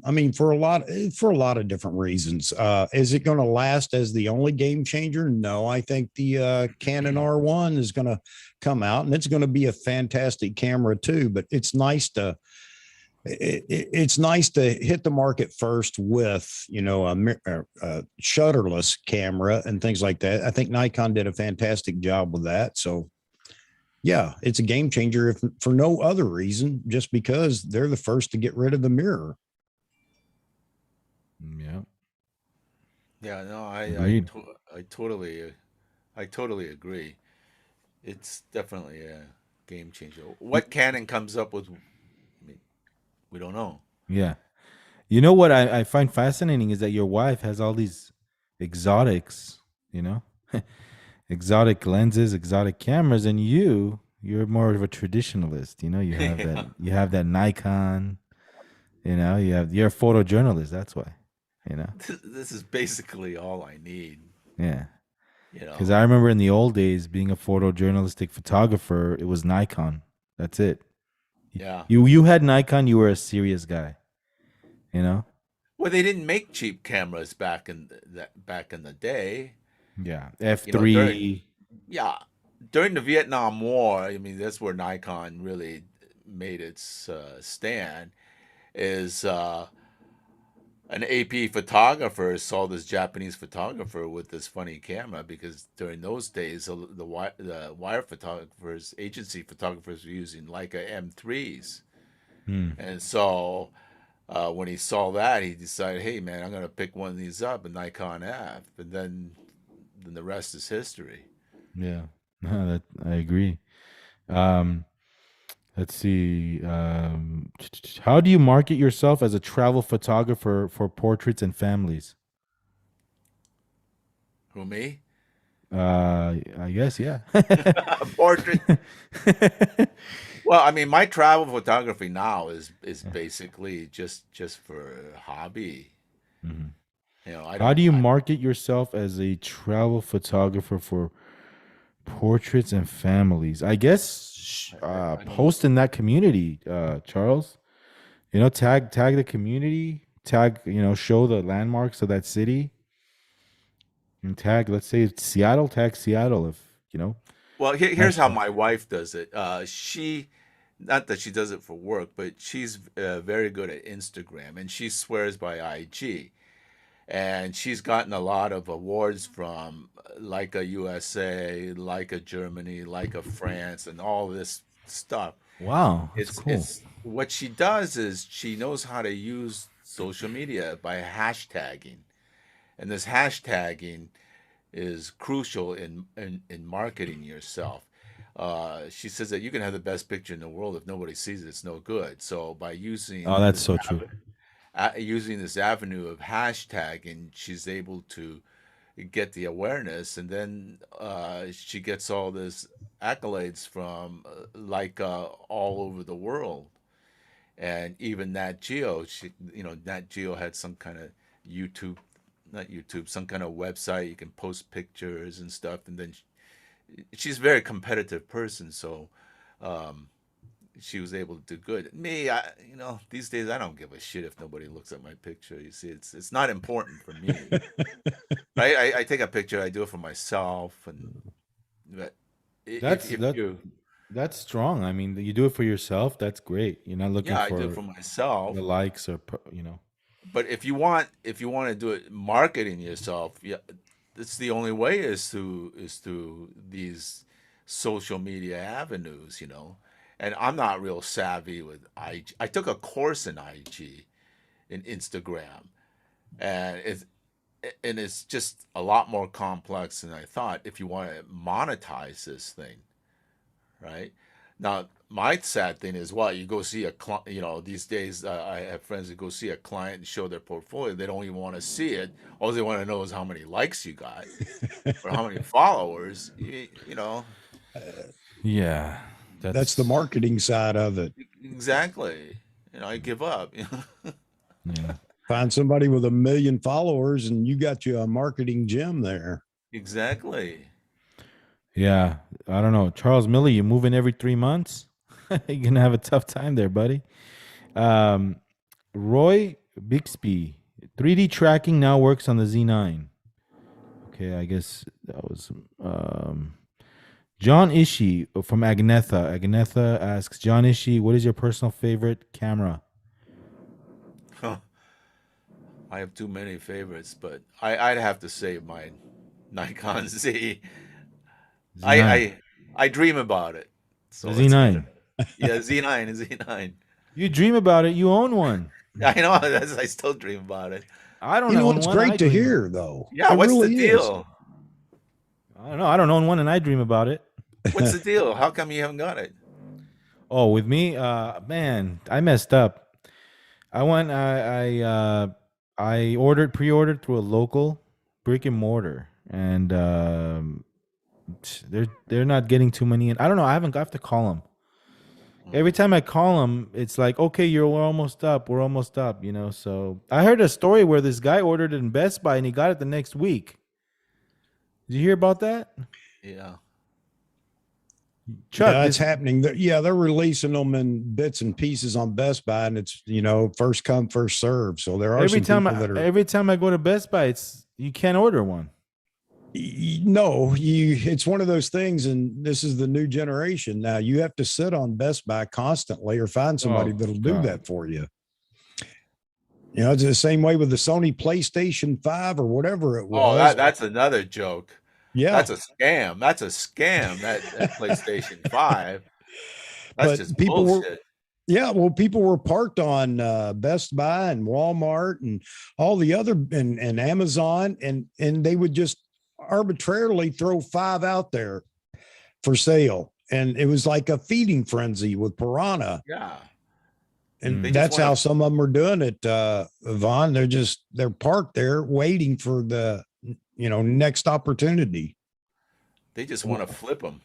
Speaker 3: I mean, for a lot of different reasons. Is it going to last as the only game changer? No, I think the Canon R1 is going to come out, and it's going to be a fantastic camera too. But it's nice to hit the market first with a shutterless camera and things like that. I think Nikon did a fantastic job with that. So yeah, it's a game changer if for no other reason, just because they're the first to get rid of the mirror.
Speaker 1: Yeah.
Speaker 2: Yeah, no,
Speaker 1: Agreed.
Speaker 2: I totally agree. It's definitely a game changer. What Canon comes up with, I mean, we don't know.
Speaker 1: Yeah. You know what I find fascinating is that your wife has all these exotics, exotic lenses, exotic cameras, and you're more of a traditionalist. You have
Speaker 2: Yeah.
Speaker 1: that Nikon. You're a photojournalist. That's why.
Speaker 2: This is basically all I need,
Speaker 1: Yeah.
Speaker 2: you
Speaker 1: Because
Speaker 2: know.
Speaker 1: I remember in the old days being a photojournalistic photographer, it was Nikon. That's it.
Speaker 2: Yeah.
Speaker 1: You had Nikon. You were a serious guy. You know.
Speaker 2: Well, they didn't make cheap cameras back in the day.
Speaker 1: Yeah.
Speaker 2: You know, during
Speaker 1: F3.
Speaker 2: yeah, during the Vietnam War, I mean, that's where Nikon really made its stand. Is an AP photographer saw this Japanese photographer with this funny camera because during those days the wire photographers, agency photographers were using Leica M3s,
Speaker 1: Hmm.
Speaker 2: and so when he saw that, he decided, hey man, I'm gonna pick one of these up, a Nikon F, and then the rest is history.
Speaker 1: Yeah. That I agree. Um, let's see. How do you market yourself as a travel photographer for portraits and families?
Speaker 2: Who, me?
Speaker 1: I guess, yeah.
Speaker 2: Portrait. Well, I mean, my travel photography now is basically just for hobby.
Speaker 1: Mhm.
Speaker 2: You know, I
Speaker 1: How
Speaker 2: don't.
Speaker 1: do you market yourself as a travel photographer for portraits and families? I guess
Speaker 2: I don't know.
Speaker 1: post in that community, Charles. You know, tag the community, tag, show the landmarks of that city, and tag, let's say it's Seattle, tag Seattle if,
Speaker 2: Well, here's how
Speaker 1: hashtag.
Speaker 2: my wife does it. She, not that she does it for work, but she's very good at Instagram, and she swears by IG. And she's gotten a lot of awards from Leica USA, Leica Germany, Leica France, and all this stuff.
Speaker 1: Wow, that's cool.
Speaker 2: It's what she does is she knows how to use social media by hashtagging, and this hashtagging is crucial in marketing yourself. She says that you can have the best picture in the world if nobody sees it, it's no good. So by
Speaker 1: Oh, that's so true.
Speaker 2: using this avenue of hashtagging, she's able to get the awareness, and then she gets all this accolades from all over the world, and even Nat Geo. Nat Geo had some kind of YouTube, not YouTube, some kind of website you can post pictures and stuff, and then she's a very competitive person, so um, she was able to do good. Me, these days I don't give a shit if nobody looks at my picture. You see, it's not important for me. Right? I take a picture, I do it for myself, and but
Speaker 1: That's
Speaker 2: if
Speaker 1: that
Speaker 2: you,
Speaker 1: that's strong. I mean, you do it for yourself. That's great. You're not looking
Speaker 2: yeah, I do it
Speaker 1: for
Speaker 2: for myself.
Speaker 1: the likes or
Speaker 2: But if you want to do it marketing yourself, yeah, it's the only way is through these social media avenues. And I'm not real savvy with IG. I took a course in IG in Instagram, and it's just a lot more complex than I thought if you want to monetize this thing, right? Now, my sad thing is, what you go see a client. These days I have friends that go see a client and show their portfolio. They don't even want to see it. All they want to know is how many likes you got or how many followers.
Speaker 1: yeah.
Speaker 3: That's the marketing side of it.
Speaker 2: Exactly. I give up.
Speaker 1: Yeah.
Speaker 3: Find somebody with 1 million followers and you got you a marketing gem there.
Speaker 2: Exactly.
Speaker 1: Yeah. I don't know. Charles Miller, you moving every 3 months? You're gonna have a tough time there, buddy. Um, Roy Bixby, 3D tracking now works on the Z9. Okay, I guess that was John Ishii from Agnetha. Agnetha asks John Ishii, what is your personal favorite camera?
Speaker 2: I have too many favorites, but I'd have to say my Nikon Z. I
Speaker 1: Z9.
Speaker 2: I I dream about it,
Speaker 1: The
Speaker 2: so it's
Speaker 1: Z9.
Speaker 2: yeah, Z9 is Z9.
Speaker 1: You dream about it, you own one.
Speaker 2: I know. I still dream about it.
Speaker 1: I don't own
Speaker 3: It's
Speaker 1: one. I
Speaker 3: great to
Speaker 1: dream.
Speaker 3: hear, though.
Speaker 2: Yeah,
Speaker 3: It
Speaker 2: what's the
Speaker 3: really is.
Speaker 2: deal?
Speaker 1: I don't know. I don't own one, and I dream about it.
Speaker 2: What's the deal? How come you haven't got it?
Speaker 1: Oh, with me, man, I messed up. I went. I pre-ordered through a local brick and mortar, and they're not getting too many in. I don't know. I have to call them. Every time I call them, it's like, okay, we're almost up. We're almost up. So I heard a story where this guy ordered it in Best Buy and he got it the next week. Did you hear about that?
Speaker 2: Yeah.
Speaker 1: Chuck,
Speaker 3: Yeah, it's
Speaker 1: this
Speaker 3: happening. Yeah, they're releasing them in bits and pieces on Best Buy, and it's first come, first serve. So there are
Speaker 1: every
Speaker 3: some
Speaker 1: time
Speaker 3: people that are
Speaker 1: every time I go to Best Buy, it's you can't order one.
Speaker 3: no, it's one of those things, and this is the new generation. Now you have to sit on Best Buy constantly or find somebody
Speaker 1: Oh
Speaker 3: that'll do
Speaker 1: God.
Speaker 3: that for you. It's the same way with the Sony PlayStation 5 or whatever it
Speaker 2: Oh,
Speaker 3: was.
Speaker 2: that's another joke.
Speaker 3: Yeah.
Speaker 2: That's a scam. That's a scam. That PlayStation 5. That's
Speaker 3: But
Speaker 2: just
Speaker 3: people were,
Speaker 2: bullshit.
Speaker 3: yeah, well, people were parked on Best Buy and Walmart and all the other and Amazon, and they would just arbitrarily throw 5 out there for sale. And it was like a feeding frenzy with Piranha.
Speaker 2: Yeah.
Speaker 3: And
Speaker 2: They just
Speaker 3: that's how
Speaker 2: want to
Speaker 3: some of them are doing it, Vaughn. They're parked there waiting for the next opportunity.
Speaker 2: flip them.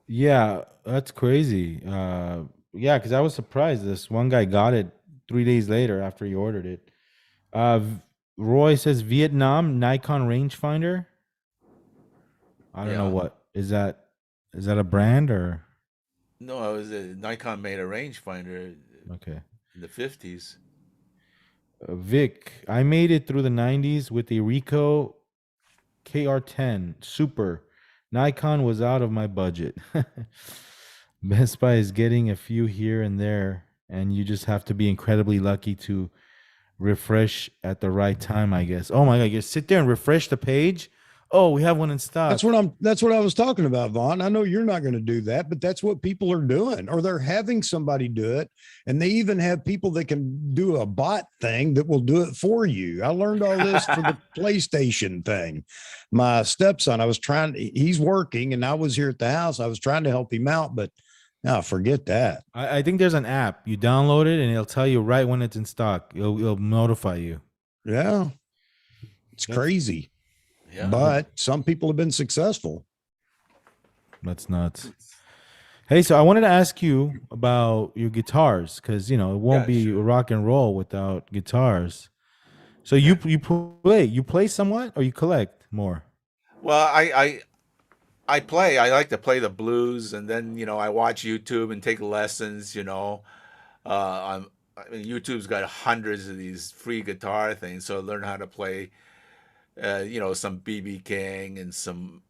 Speaker 1: Yeah, that's crazy. Yeah, because I was surprised. This one guy got it 3 days later after he ordered it. Roy says Vietnam Nikon rangefinder. I don't know
Speaker 2: Yeah.
Speaker 1: what is that. Is that a brand or
Speaker 2: No, it was Nikon made a rangefinder
Speaker 1: okay?
Speaker 2: in the 50s.
Speaker 1: Vic, I made it through the 90s with a Ricoh KR10 Super. Nikon was out of my budget. Best Buy is getting a few here and there, and you just have to be incredibly lucky to refresh at the right time, I guess. Oh my God, you sit there and refresh the page. Oh, we have one in stock.
Speaker 3: That's what I was talking about, Vaughn. I know you're not going to do that, but that's what people are doing, or they're having somebody do it. And they even have people that can do a bot thing that will do it for you. I learned all this for the PlayStation thing. My stepson, he's working and I was here at the house. I was trying to help him out, but no, forget that.
Speaker 1: I think there's an app. You download it and it'll tell you right when it's in stock. It'll notify you.
Speaker 3: Yeah. It's crazy.
Speaker 2: Yeah.
Speaker 3: But some people have been successful.
Speaker 1: That's nuts. Hey, so I wanted to ask you about your guitars because it won't
Speaker 2: Yeah,
Speaker 1: be
Speaker 2: sure.
Speaker 1: rock and roll without guitars. So you play somewhat or you collect more?
Speaker 2: Well, I play. I like to play the blues, and then I watch YouTube and take lessons. YouTube's got hundreds of these free guitar things, so I learn how to play. Some BB King and some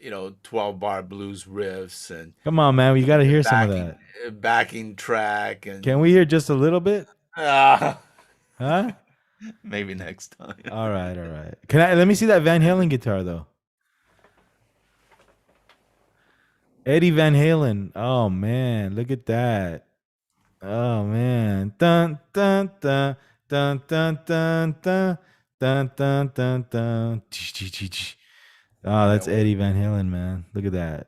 Speaker 2: 12-bar blues riffs and
Speaker 1: Come on, man, we got to hear some of that.
Speaker 2: backing track and
Speaker 1: Can we hear just a little bit? Huh?
Speaker 2: maybe next time.
Speaker 1: All right, all right. Let me see that Van Halen guitar though. Eddie Van Halen. Oh man, look at that. Oh man. Dun dun dun dun dun dun dun dun dun dun dun. Oh, that's Eddie Van Halen, man. Look at that.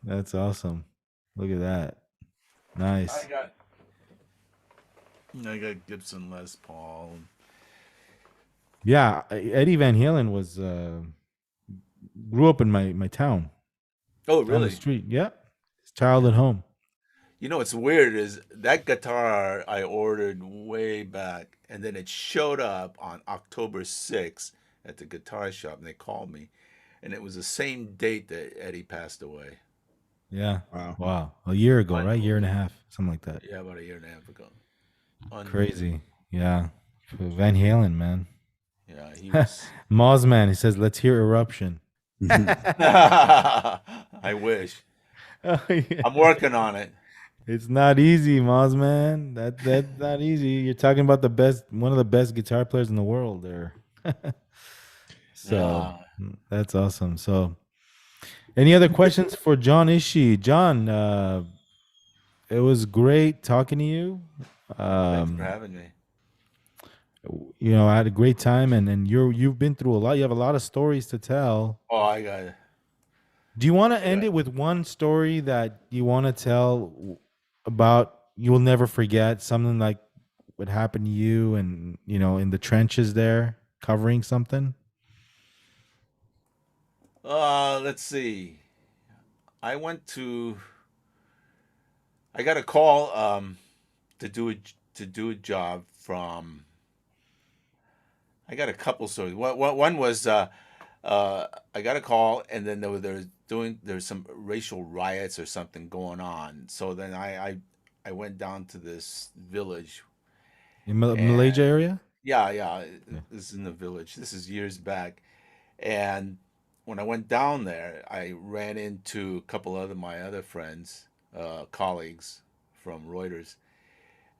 Speaker 1: That's awesome. Look at that. Nice.
Speaker 2: I got Gibson Les Paul.
Speaker 1: Yeah, Eddie Van Halen was grew up in my town.
Speaker 2: Oh,
Speaker 1: On the
Speaker 2: really?
Speaker 1: street. Yeah. His childhood home.
Speaker 2: What's weird is that guitar I ordered way back, and then it showed up on October 6th at the guitar shop, and they called me, and it was the same date that Eddie passed away.
Speaker 1: Yeah. Wow. A year ago, right?
Speaker 2: Unbelievable.
Speaker 1: Year and a half, something like that.
Speaker 2: Yeah, about a year and a half ago.
Speaker 1: Crazy. Yeah. Van Halen, man.
Speaker 2: Yeah, he was.
Speaker 1: Mozzman, he says, let's hear Eruption.
Speaker 2: I wish.
Speaker 1: Oh, yeah.
Speaker 2: I'm working on it.
Speaker 1: It's not easy, Mozzman. That's not easy. You're talking about one of the best guitar players in the world there. So that's awesome. So any other questions for John Ishii? John, it was great talking to you.
Speaker 2: Thanks for having me.
Speaker 1: I had a great time, and you've been through a lot. You have a lot of stories to tell.
Speaker 2: Oh, I got it.
Speaker 1: Do you want to end it with one story that you want to tell about you will never forget, something like what happened to you and, in the trenches there covering something?
Speaker 2: Let's see. I got a call to do a job from. I got a couple stories. One was I got a call, and then there's some racial riots or something going on. So then I went down to this village,
Speaker 1: In
Speaker 2: and
Speaker 1: Malaysia area?
Speaker 2: yeah,
Speaker 1: Yeah.
Speaker 2: this is in the village. This is years back, and when I went down there, I ran into a couple of my other friends, colleagues from Reuters,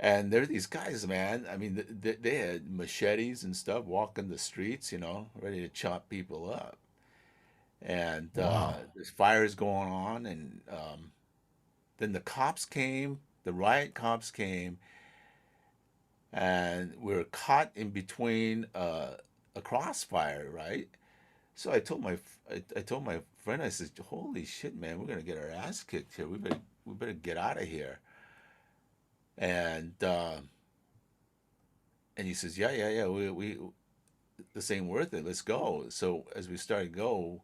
Speaker 2: and there are these guys, man. I mean, they had machetes and stuff, walking the streets, ready to chop people up. And
Speaker 1: Wow.
Speaker 2: there's fires going on, and then the cops came, the riot cops came, and we were caught in between a crossfire, right? So I told my friend, I said, "Holy shit, man, we're gonna get our ass kicked here. We better get out of here." And and he says, "Yeah, we this ain't worth it. Let's go." So as we started to go,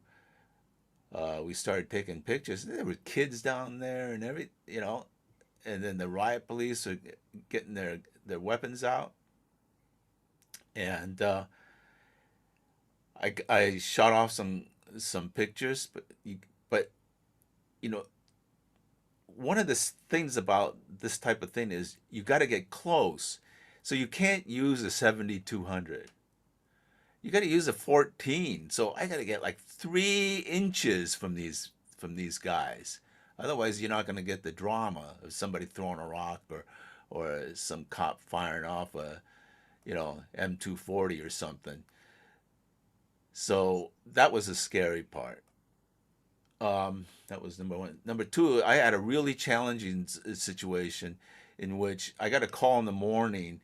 Speaker 2: we started taking pictures. There were kids down there and and then the riot police are getting their weapons out, and I shot off some pictures, but you know one of the things about this type of thing is you got to get close, so you can't use a 7200. You got to use a 14. So I got to get like 3 inches from these guys. Otherwise, you're not going to get the drama of somebody throwing a rock or some cop firing off a M240 or something. So that was a scary part. That was number one. Number two, I had a really challenging situation in which I got a call in the morning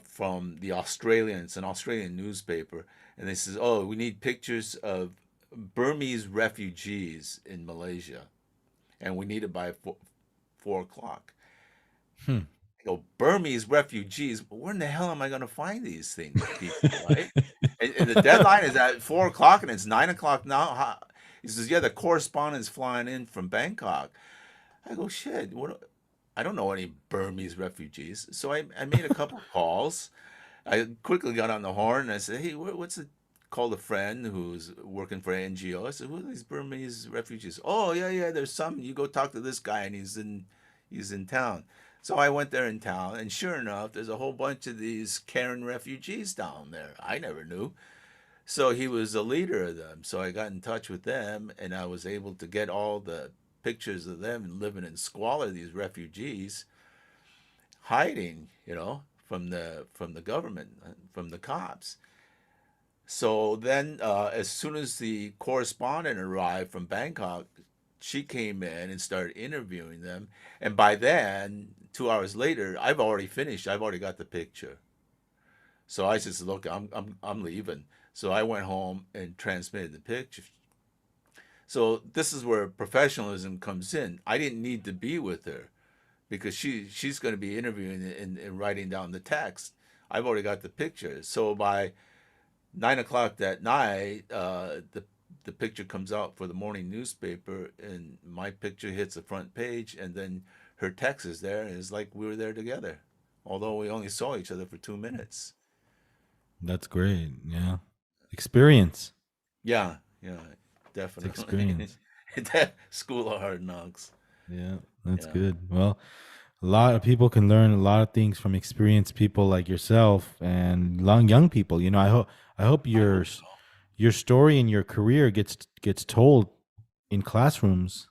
Speaker 2: from the Australian. It's an Australian newspaper, and they says, "Oh, we need pictures of Burmese refugees in Malaysia, and we need it by 4 o'clock."
Speaker 1: Hmm.
Speaker 2: I go, Burmese refugees. Where in the hell am I going to find these people, right? And the deadline is at 4 o'clock, and it's 9 o'clock now. He says, "Yeah, the correspondent's flying in from Bangkok." I go, "Shit, I don't know any Burmese refugees." So I made a couple calls. I quickly got on the horn and I said, "Hey, what's it?" Called a friend who's working for an NGO. I said, "Who are these Burmese refugees?" "Oh, yeah, there's some. You go talk to this guy, and he's in town." So I went there in town, and sure enough, there's a whole bunch of these Karen refugees down there. I never knew. So he was the leader of them. So I got in touch with them, and I was able to get all the pictures of them living in squalor, these refugees hiding, from the government, from the cops. So then, as soon as the correspondent arrived from Bangkok, she came in and started interviewing them. And by then, 2 hours later, I've already finished. I've already got the picture. So I just look, I'm leaving. So I went home and transmitted the picture. So this is where professionalism comes in. I didn't need to be with her because she's going to be interviewing and writing down the text. I've already got the picture. So by 9 o'clock that night, the picture comes out for the morning newspaper, and my picture hits the front page, and then her text is there, and it's like we were there together, although we only saw each other for 2 minutes.
Speaker 1: That's great. Yeah. Experience.
Speaker 2: Yeah,
Speaker 1: It's
Speaker 2: definitely.
Speaker 1: experience.
Speaker 2: That School of Hard Knocks.
Speaker 1: Yeah. That's
Speaker 2: Yeah.
Speaker 1: good. Well, a lot of people can learn a lot of things from experienced people like yourself and young people. I hope
Speaker 2: I hope so.
Speaker 1: your story and your career gets told in classrooms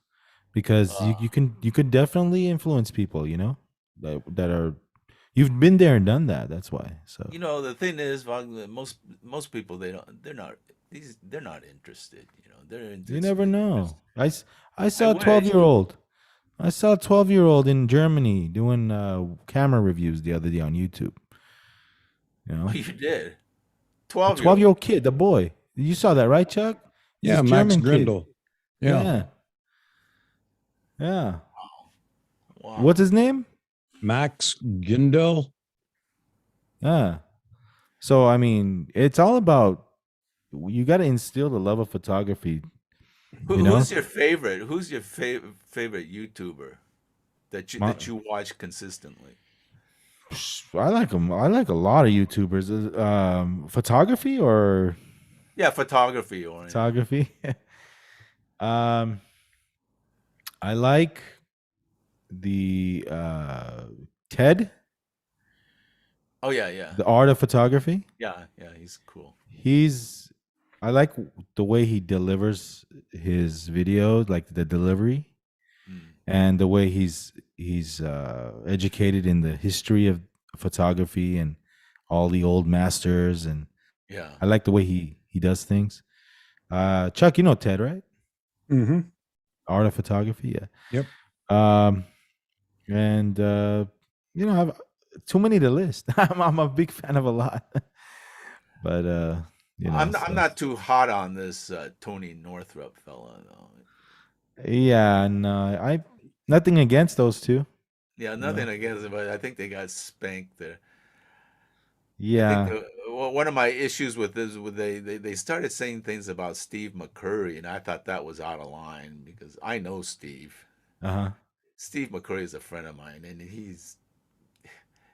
Speaker 1: because
Speaker 2: Uh,
Speaker 1: you could definitely influence people, that are you've been there and done that. That's why. So
Speaker 2: the thing is, Wagner, most people they're not interested.
Speaker 1: you
Speaker 2: It's
Speaker 1: never know.
Speaker 2: interesting.
Speaker 1: I
Speaker 2: I
Speaker 1: saw a
Speaker 2: wish.
Speaker 1: 12-year-old. I saw a 12-year-old in Germany doing camera reviews the other day on YouTube. You
Speaker 2: Oh,
Speaker 1: know,
Speaker 2: you did.
Speaker 1: a
Speaker 2: 12-year-old.
Speaker 1: 12-year-old kid, the boy. You saw that, right, Chuck? He's this
Speaker 3: Yeah, Max
Speaker 1: German kid.
Speaker 3: Grindle. Yeah,
Speaker 1: Yeah, yeah. What's
Speaker 2: Wow.
Speaker 1: his name?
Speaker 3: Max Gindel.
Speaker 1: Yeah. So I mean, it's all about you got to instill the love of photography.
Speaker 2: Who,
Speaker 1: You know,
Speaker 2: who's your favorite? Who's your favorite YouTuber that you
Speaker 1: My,
Speaker 2: that you watch consistently?
Speaker 1: I like them. I like a lot of YouTubers. Photography or
Speaker 2: Yeah, photography oriented.
Speaker 1: photography. um, I like the Ted,
Speaker 2: Oh yeah, yeah,
Speaker 1: the art of photography.
Speaker 2: yeah, yeah. He's cool.
Speaker 1: He's I like the way he delivers his videos, like the delivery,
Speaker 2: Mm.
Speaker 1: and the way he's educated in the history of photography and all the old masters, and
Speaker 2: Yeah.
Speaker 1: I like the way he does things. Chuck, you know Ted, right?
Speaker 3: Mm-hmm.
Speaker 1: Art of photography, yeah.
Speaker 3: Yep.
Speaker 1: And I've too many to list. I'm a big fan of a lot, but
Speaker 2: I'm
Speaker 1: so,
Speaker 2: not too hot on this Tony Northrup fella though.
Speaker 1: yeah, no, I nothing against those two.
Speaker 2: Yeah,
Speaker 1: You know,
Speaker 2: nothing against it, but I think they got spanked there. I think
Speaker 1: yeah,
Speaker 2: one of my issues with this was they started saying things about Steve McCurry, and I thought that was out of line because I know Steve.
Speaker 1: uh-huh.
Speaker 2: Steve McCurry is a friend of mine, and he's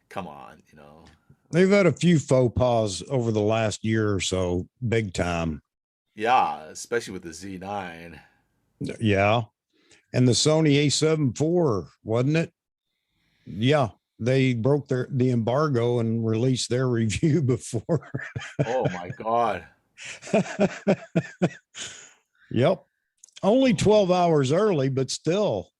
Speaker 2: come on, you know.
Speaker 3: They've had a few faux pas over the last year or so, big time.
Speaker 2: Yeah, especially with the Z9.
Speaker 3: Yeah. And the Sony A7 IV, wasn't it? Yeah. They broke the embargo and released their review before.
Speaker 2: Oh my God.
Speaker 3: Yep. Only 12 hours early, but still.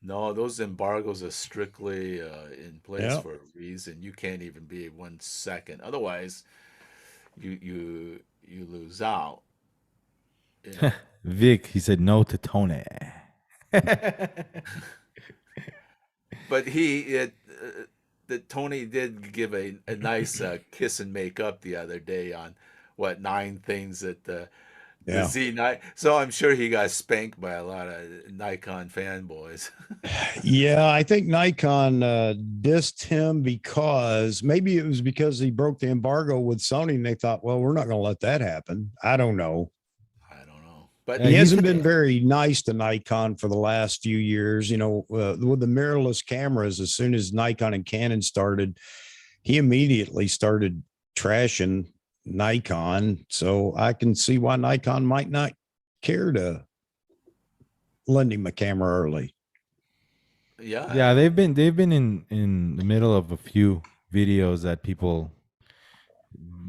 Speaker 2: No, those embargoes are strictly in place
Speaker 3: Yep.
Speaker 2: for a reason. You can't even be 1 second. Otherwise, you lose out. You know?
Speaker 1: Vic, he said no to Tony.
Speaker 2: But that Tony did give a nice kiss and make up the other day on what 9 things that the
Speaker 3: Yeah.
Speaker 2: Z9. So I'm sure he got spanked by a lot of Nikon fanboys.
Speaker 3: Yeah, I think Nikon dissed him because maybe it was because he broke the embargo with Sony and they thought, well, we're not going to let that happen. I don't know.
Speaker 2: I don't know, but
Speaker 3: He hasn't been very nice to Nikon for the last few years. You know, with the mirrorless cameras, as soon as Nikon and Canon started, he immediately started trashing Nikon. So I can see why Nikon might not care to lend him a camera early.
Speaker 1: Yeah, they've been in the middle of a few videos that people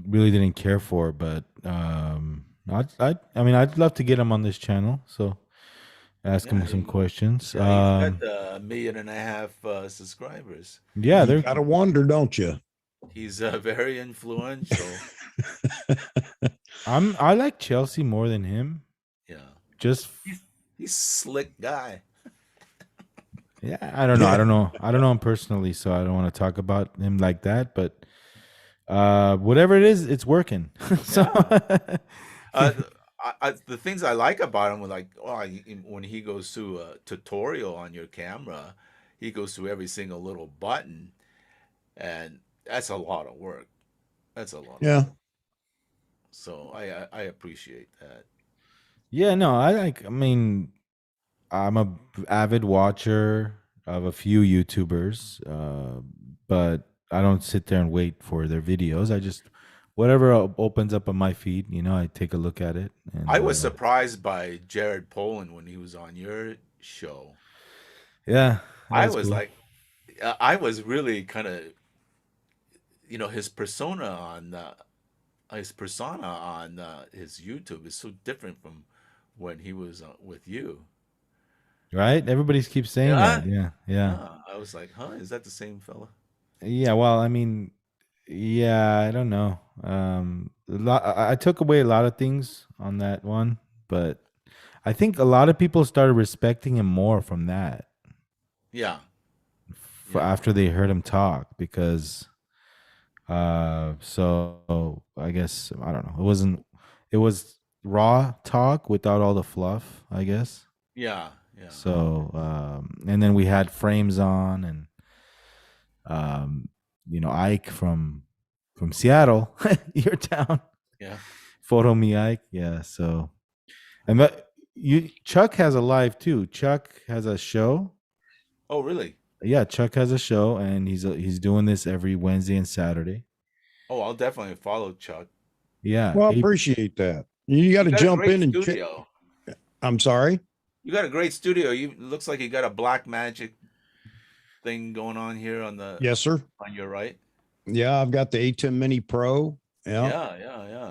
Speaker 1: really didn't care for, but I mean I'd love to get him on this channel, so ask him some questions.
Speaker 2: Yeah, he's got 1.5 million subscribers.
Speaker 1: Yeah,
Speaker 3: You
Speaker 1: they're
Speaker 3: gotta wonder, don't you?
Speaker 2: He's very influential.
Speaker 1: I like Chelsea more than him.
Speaker 2: Yeah,
Speaker 1: Just
Speaker 2: he's slick guy.
Speaker 1: yeah, I don't know. I don't know him personally, so I don't want to talk about him like that. But whatever it is, it's working. So
Speaker 2: The things I like about him were like, when he goes through a tutorial on your camera, he goes through every single little button, and that's a lot of work. That's a lot.
Speaker 3: Yeah.
Speaker 2: Of work. So I appreciate that.
Speaker 1: yeah, no, I mean, I'm a avid watcher of a few YouTubers, but I don't sit there and wait for their videos. I just whatever opens up on my feed, I take a look at it. And
Speaker 2: I was surprised by Jared Poland when he was on your show.
Speaker 1: Yeah,
Speaker 2: I was cool. I was really kind of, his persona on his YouTube is so different from when he was with you.
Speaker 1: Right? Everybody keeps saying that. Yeah.
Speaker 2: I was like, is that the same fella?
Speaker 1: Yeah. Well, I mean, yeah, I don't know. I took away a lot of things on that one, but I think a lot of people started respecting him more from that.
Speaker 2: Yeah.
Speaker 1: After they heard him talk, because so I guess I don't know. It was raw talk without all the fluff, I guess.
Speaker 2: Yeah.
Speaker 1: So and then we had frames on, and Ike from Seattle, your town.
Speaker 2: Yeah.
Speaker 1: Photo me Ike. Yeah. So and Chuck has a live too. Chuck has a show.
Speaker 2: Oh, really?
Speaker 1: Yeah, Chuck has a show, and he's doing this every Wednesday and Saturday.
Speaker 2: Oh, I'll definitely follow Chuck.
Speaker 1: Yeah.
Speaker 3: Well, I appreciate that. You got to
Speaker 2: got a
Speaker 3: jump
Speaker 2: great
Speaker 3: in and check.
Speaker 2: studio.
Speaker 3: I'm sorry.
Speaker 2: You got a great studio. You looks like you got a black magic thing going on here on
Speaker 3: Yes, sir.
Speaker 2: your right.
Speaker 3: Yeah, I've got the A10 Mini Pro. Yeah.
Speaker 2: Yeah.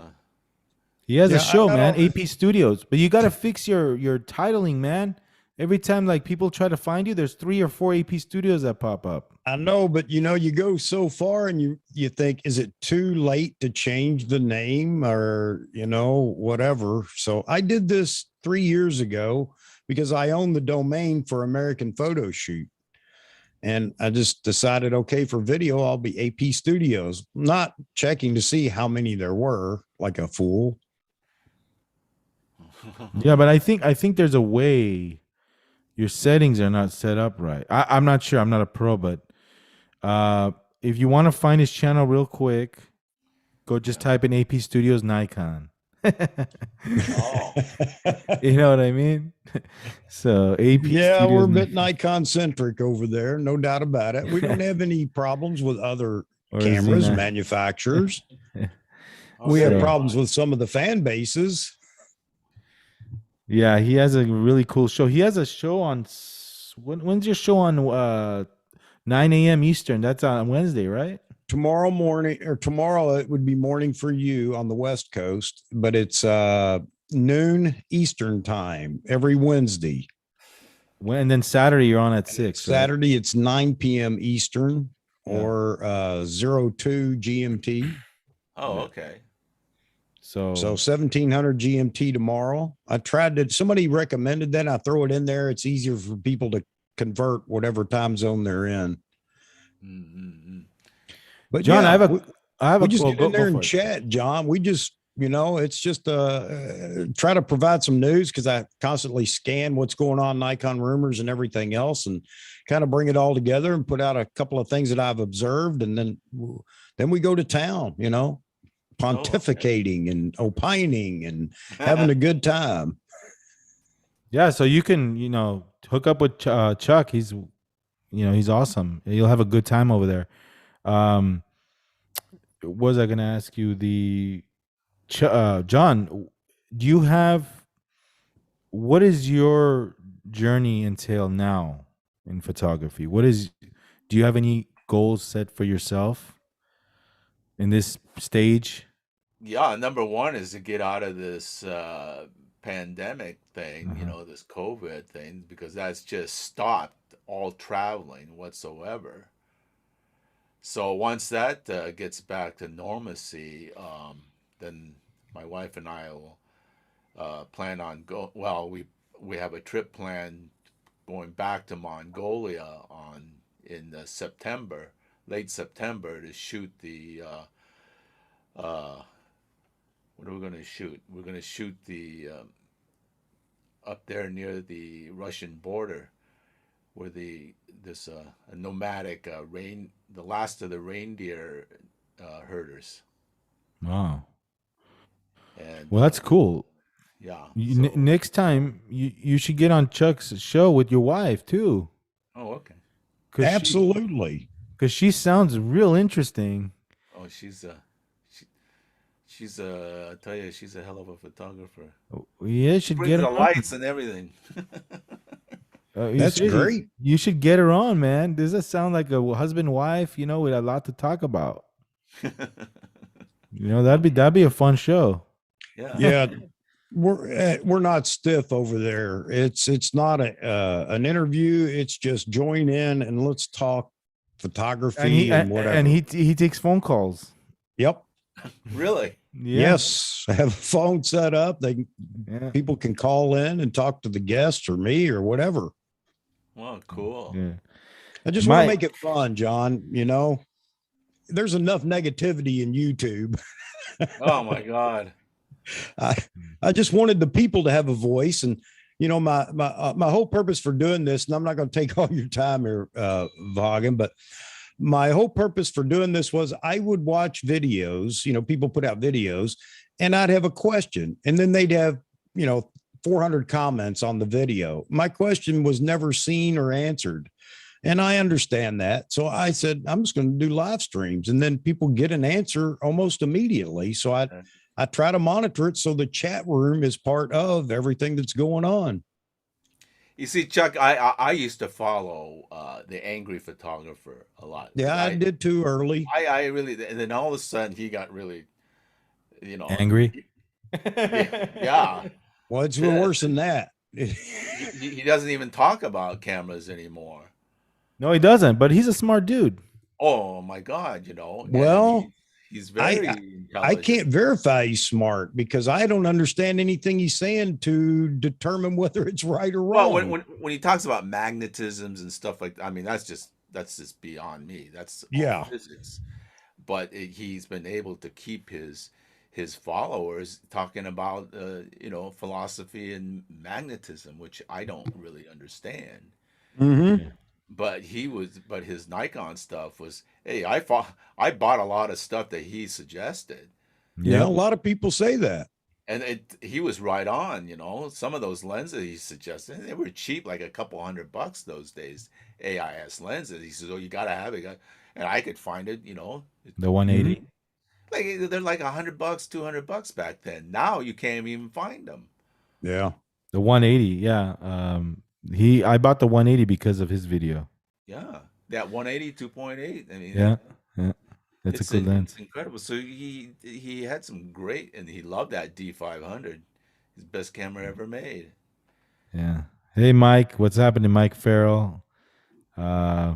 Speaker 1: He has a
Speaker 3: Yeah, I
Speaker 1: show,
Speaker 3: got
Speaker 1: man.
Speaker 3: all this.
Speaker 1: AP Studios, but you got to fix your titling, man. Every time like people try to find you, there's 3 or 4 AP Studios that pop up.
Speaker 3: I know, but you go so far and you think, is it too late to change the name or, whatever. So I did this 3 years ago because I own the domain for American Photo Shoot. And I just decided, okay, for video, I'll be AP Studios, not checking to see how many there were, like a fool.
Speaker 1: Yeah, but I think there's a way your settings are not set up right. I'm not sure. I'm not a pro, but if you want to find his channel real quick, go just type in AP Studios Nikon.
Speaker 2: Oh,
Speaker 1: You know what I mean? So AP
Speaker 3: Yeah,
Speaker 1: Studios
Speaker 3: we're a
Speaker 1: Nikon.
Speaker 3: bit Nikon centric over there, no doubt about it. We don't have any problems with other
Speaker 1: Or
Speaker 3: cameras
Speaker 1: Z9.
Speaker 3: manufacturers. We have
Speaker 1: So-
Speaker 3: problems with some of the fan bases.
Speaker 1: Yeah, he has a really cool show. He has a show on when's your show on 9 a.m. Eastern? That's on Wednesday, right?
Speaker 3: Tomorrow morning, or tomorrow it would be morning for you on the West Coast, but it's noon Eastern time every Wednesday.
Speaker 1: And then Saturday you're on at 6. Right?
Speaker 3: Saturday it's 9 p.m. Eastern
Speaker 1: Yeah.
Speaker 3: or 02 GMT.
Speaker 2: oh, okay.
Speaker 1: So,
Speaker 3: So 1700 GMT tomorrow. I tried to, somebody recommended that. I throw it in there. It's easier for people to convert whatever time zone they're in.
Speaker 2: Mm-hmm.
Speaker 3: But
Speaker 1: John,
Speaker 3: yeah,
Speaker 1: I have
Speaker 3: we
Speaker 1: a
Speaker 3: just
Speaker 1: well,
Speaker 3: get in there
Speaker 1: go
Speaker 3: and
Speaker 1: for it.
Speaker 3: chat, John. We just, it's just try to provide some news because I constantly scan what's going on, Nikon rumors and everything else, and kind of bring it all together and put out a couple of things that I've observed, and then we go to town, pontificating and opining and having a good time.
Speaker 1: Yeah, so you can, hook up with Chuck. He's awesome. You'll have a good time over there. Was I going to ask you John, what is your journey entail now in photography? Do you have any goals set for yourself in this stage?
Speaker 2: Yeah, number one is to get out of this pandemic thing,
Speaker 1: Uh-huh.
Speaker 2: this COVID thing, because that's just stopped all traveling whatsoever. So once that gets back to normalcy, then my wife and I will plan on we have a trip planned going back to Mongolia in September, late September, to shoot the what are we going to shoot? We're going to shoot the up there near the Russian border, where this a nomadic the last of the reindeer herders.
Speaker 1: Wow.
Speaker 2: And
Speaker 1: Well, that's cool.
Speaker 2: yeah.
Speaker 1: Next time you should get on Chuck's show with your wife too.
Speaker 2: Oh, okay.
Speaker 3: Absolutely.
Speaker 1: Because she sounds real interesting.
Speaker 2: Oh, she's I tell you, she's a hell of a photographer.
Speaker 1: Yeah, should
Speaker 2: Brings
Speaker 1: get
Speaker 2: the
Speaker 1: her on.
Speaker 2: lights and everything.
Speaker 3: That's great.
Speaker 1: You should get her on, man. Does that sound like a husband wife? With a lot to talk about. That'd be a fun show.
Speaker 2: Yeah.
Speaker 3: Yeah. We're not stiff over there. It's not an interview. It's just join in and let's talk photography and whatever.
Speaker 1: And he takes phone calls.
Speaker 3: Yep.
Speaker 2: Really?
Speaker 1: Yeah.
Speaker 3: Yes. I have a phone set up. People can call in and talk to the guests or me or whatever.
Speaker 2: Wow, cool.
Speaker 1: Yeah.
Speaker 3: I just want to make it fun, John. There's enough negativity in YouTube.
Speaker 2: Oh my God.
Speaker 3: I just wanted the people to have a voice, and my whole purpose for doing this, and I'm not going to take all your time here, Vaughan, but my whole purpose for doing this was I would watch videos, people put out videos, and I'd have a question, and then they'd have 400 comments on the video. My question was never seen or answered. And I understand that. So I said, I'm just going to do live streams, and then people get an answer almost immediately. So I try to monitor it so the chat room is part of everything that's going on.
Speaker 2: You see, Chuck, I used to follow the angry photographer a lot because
Speaker 3: Yeah, I did too early.
Speaker 2: I really, and then all of a sudden he got really, you know,
Speaker 1: Angry.
Speaker 2: yeah.
Speaker 3: Well, it's
Speaker 2: To-
Speaker 3: worse than that.
Speaker 2: he doesn't even talk about cameras anymore.
Speaker 1: No, he doesn't. But he's a smart dude.
Speaker 2: Oh my God, and
Speaker 3: Well,
Speaker 2: he's
Speaker 3: I
Speaker 2: very
Speaker 3: I can't
Speaker 2: intelligent.
Speaker 3: verify he's smart because I don't understand anything he's saying to determine whether it's right or
Speaker 2: Well,
Speaker 3: wrong.
Speaker 2: when he talks about magnetisms and stuff like, I mean, that's just beyond me. That's all
Speaker 3: Yeah.
Speaker 2: physics. But he's been able to keep his followers talking about philosophy and magnetism, which I don't really understand.
Speaker 3: Mm-hmm.
Speaker 1: Yeah.
Speaker 2: But his Nikon stuff was, hey, I bought a lot of stuff that he suggested,
Speaker 3: Yeah, a
Speaker 1: Yep.
Speaker 3: lot of people say that.
Speaker 2: and he was right on. Some of those lenses he suggested, they were cheap, like a couple $100 those days. AIS lenses. He says, "Oh, you gotta have it," and I could find it.
Speaker 1: The 180.
Speaker 3: Mm-hmm.
Speaker 2: Like they're like $100, $200 back then. Now you can't even find them.
Speaker 3: Yeah.
Speaker 1: The 180. Yeah. I bought the 180 because of his video.
Speaker 2: Yeah, that 180 2.8. I mean,
Speaker 1: Yeah. Yeah. That's a
Speaker 2: it's
Speaker 1: good lens.
Speaker 2: it's incredible. So he had some great, and he loved that D500. His best camera ever made.
Speaker 1: Yeah. Hey, Mike. What's happening, Mike Farrell? Uh,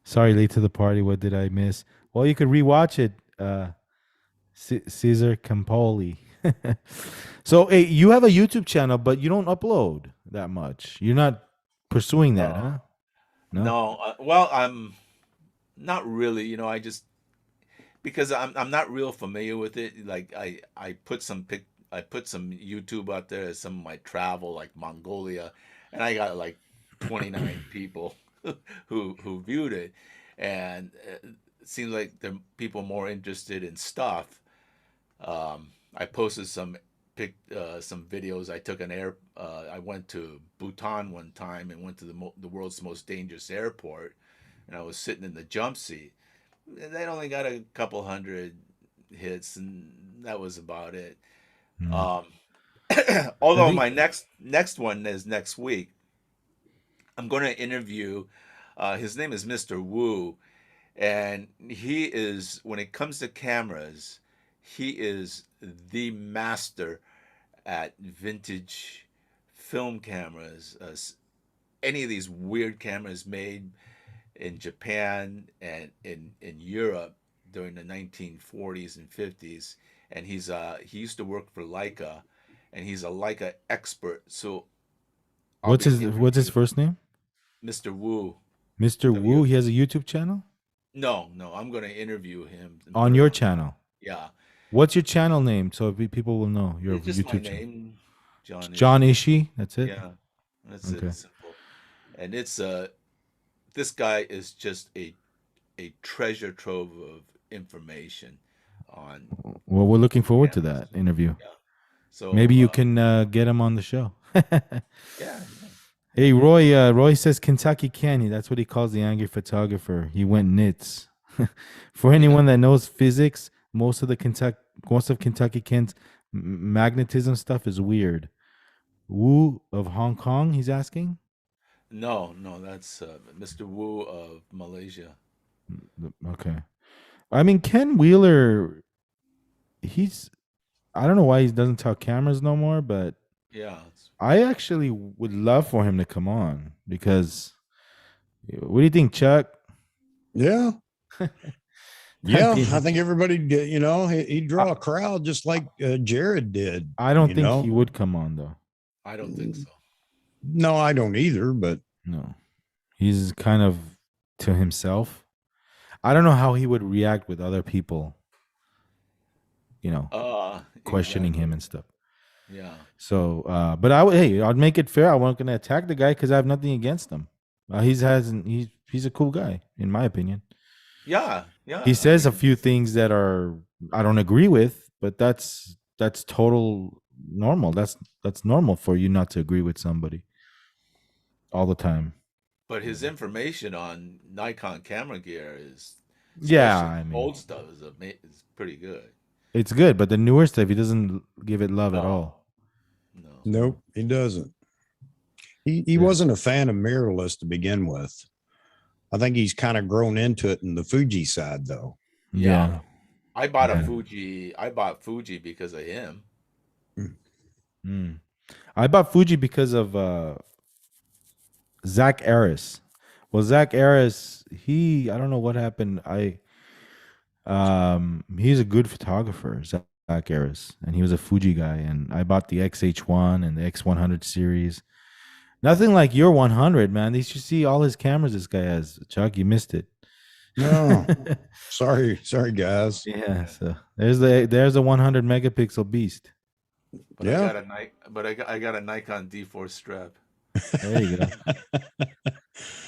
Speaker 1: sorry, late to the party. What did I miss? Well, you could rewatch it. Caesar Campoli. So, hey, you have a YouTube channel, but you don't upload that much. You're not pursuing that, huh? No.
Speaker 2: No, well, I'm not really. I just because I'm not real familiar with it. Like I put some YouTube out there, some of my travel, like Mongolia, and I got like 29 people who viewed it, and it seems like the people more interested in stuff. I posted some videos. I took an air. I went to Bhutan one time and went to the world's most dangerous airport, and I was sitting in the jump seat. That only got a couple hundred hits, and that was about it.
Speaker 1: Mm.
Speaker 2: Um,
Speaker 1: I
Speaker 2: although
Speaker 1: think
Speaker 2: my next one is next week. I'm going to interview. His name is Mr. Wu, and he is, when it comes to cameras, he is the master at vintage film cameras. Any of these weird cameras made in Japan and in Europe during the 1940s and 50s, and he used to work for Leica, and he's a Leica expert. So I'll
Speaker 1: what's
Speaker 2: be
Speaker 1: his
Speaker 2: interviewing
Speaker 1: first name?
Speaker 2: Mr. Wu.
Speaker 1: Mr. Wu.
Speaker 2: W.
Speaker 1: He has a YouTube channel
Speaker 2: No, I'm going to interview him and
Speaker 1: on
Speaker 2: put it
Speaker 1: your
Speaker 2: on.
Speaker 1: channel.
Speaker 2: Yeah,
Speaker 1: What's your channel name so people will know your
Speaker 2: it's just my
Speaker 1: YouTube channel?
Speaker 2: name, John
Speaker 1: John
Speaker 2: Ishii.
Speaker 1: Ishii. That's it.
Speaker 2: Yeah, that's it.
Speaker 1: Okay.
Speaker 2: It's simple, and it's this guy is just a treasure trove of information on
Speaker 1: Well, we're looking forward to
Speaker 2: cameras.
Speaker 1: that interview.
Speaker 2: Yeah. So
Speaker 1: Maybe you can get him on the show.
Speaker 2: yeah.
Speaker 1: Hey, Roy. Roy says Kentucky Candy. That's what he calls the angry photographer. He went nits. For anyone that knows physics, most of Kentucky Ken's magnetism stuff is weird. Wu of Hong Kong. He's asking.
Speaker 2: No, that's Mr. Wu of Malaysia.
Speaker 1: Okay. I mean, Ken Wheeler. I don't know why he doesn't tell cameras no more, but
Speaker 2: Yeah.
Speaker 1: I actually would love for him to come on because what do you think, Chuck?
Speaker 3: Yeah.
Speaker 1: I
Speaker 3: Yeah.
Speaker 1: mean,
Speaker 3: I think everybody did, he'd draw a crowd just like Jared did.
Speaker 1: I don't
Speaker 3: you
Speaker 1: think
Speaker 3: know?
Speaker 1: he would come on though.
Speaker 2: I don't think so.
Speaker 3: No, I don't either, but
Speaker 1: No. He's kind of to himself. I don't know how he would react with other people, questioning
Speaker 2: Exactly.
Speaker 1: him and stuff.
Speaker 2: Yeah.
Speaker 1: So, but I'd make it fair. I wasn't gonna attack the guy because I have nothing against him. He's a cool guy in my opinion.
Speaker 2: Yeah.
Speaker 1: He says a few things that I don't agree with, but that's total normal. That's normal for you not to agree with somebody all the time.
Speaker 2: But his information on Nikon camera gear is,
Speaker 1: Yeah,
Speaker 2: especially
Speaker 1: I mean,
Speaker 2: old stuff, is pretty good.
Speaker 1: It's good, but the newer stuff, he doesn't give it love at
Speaker 2: No.
Speaker 1: all.
Speaker 2: No.
Speaker 3: Nope, he doesn't. He
Speaker 1: Yeah.
Speaker 3: wasn't a fan of mirrorless to begin with. I think he's kind of grown into it in the Fuji side, though.
Speaker 1: Yeah.
Speaker 2: I bought
Speaker 1: Yeah.
Speaker 2: a Fuji. I bought Fuji because of him.
Speaker 1: Mm. I bought Fuji because of Zach Aris. Well, Zach Aris, I don't know what happened. He's a good photographer, Zach Aris, and he was a Fuji guy. And I bought the XH1 and the X100 series. Nothing like your 100, man. You should see all his cameras this guy has. Chuck, you missed it.
Speaker 3: No, sorry, guys.
Speaker 1: Yeah. So there's a 100 megapixel beast.
Speaker 2: But
Speaker 3: Yeah.
Speaker 2: I got a Nikon D4 strap.
Speaker 1: There you go.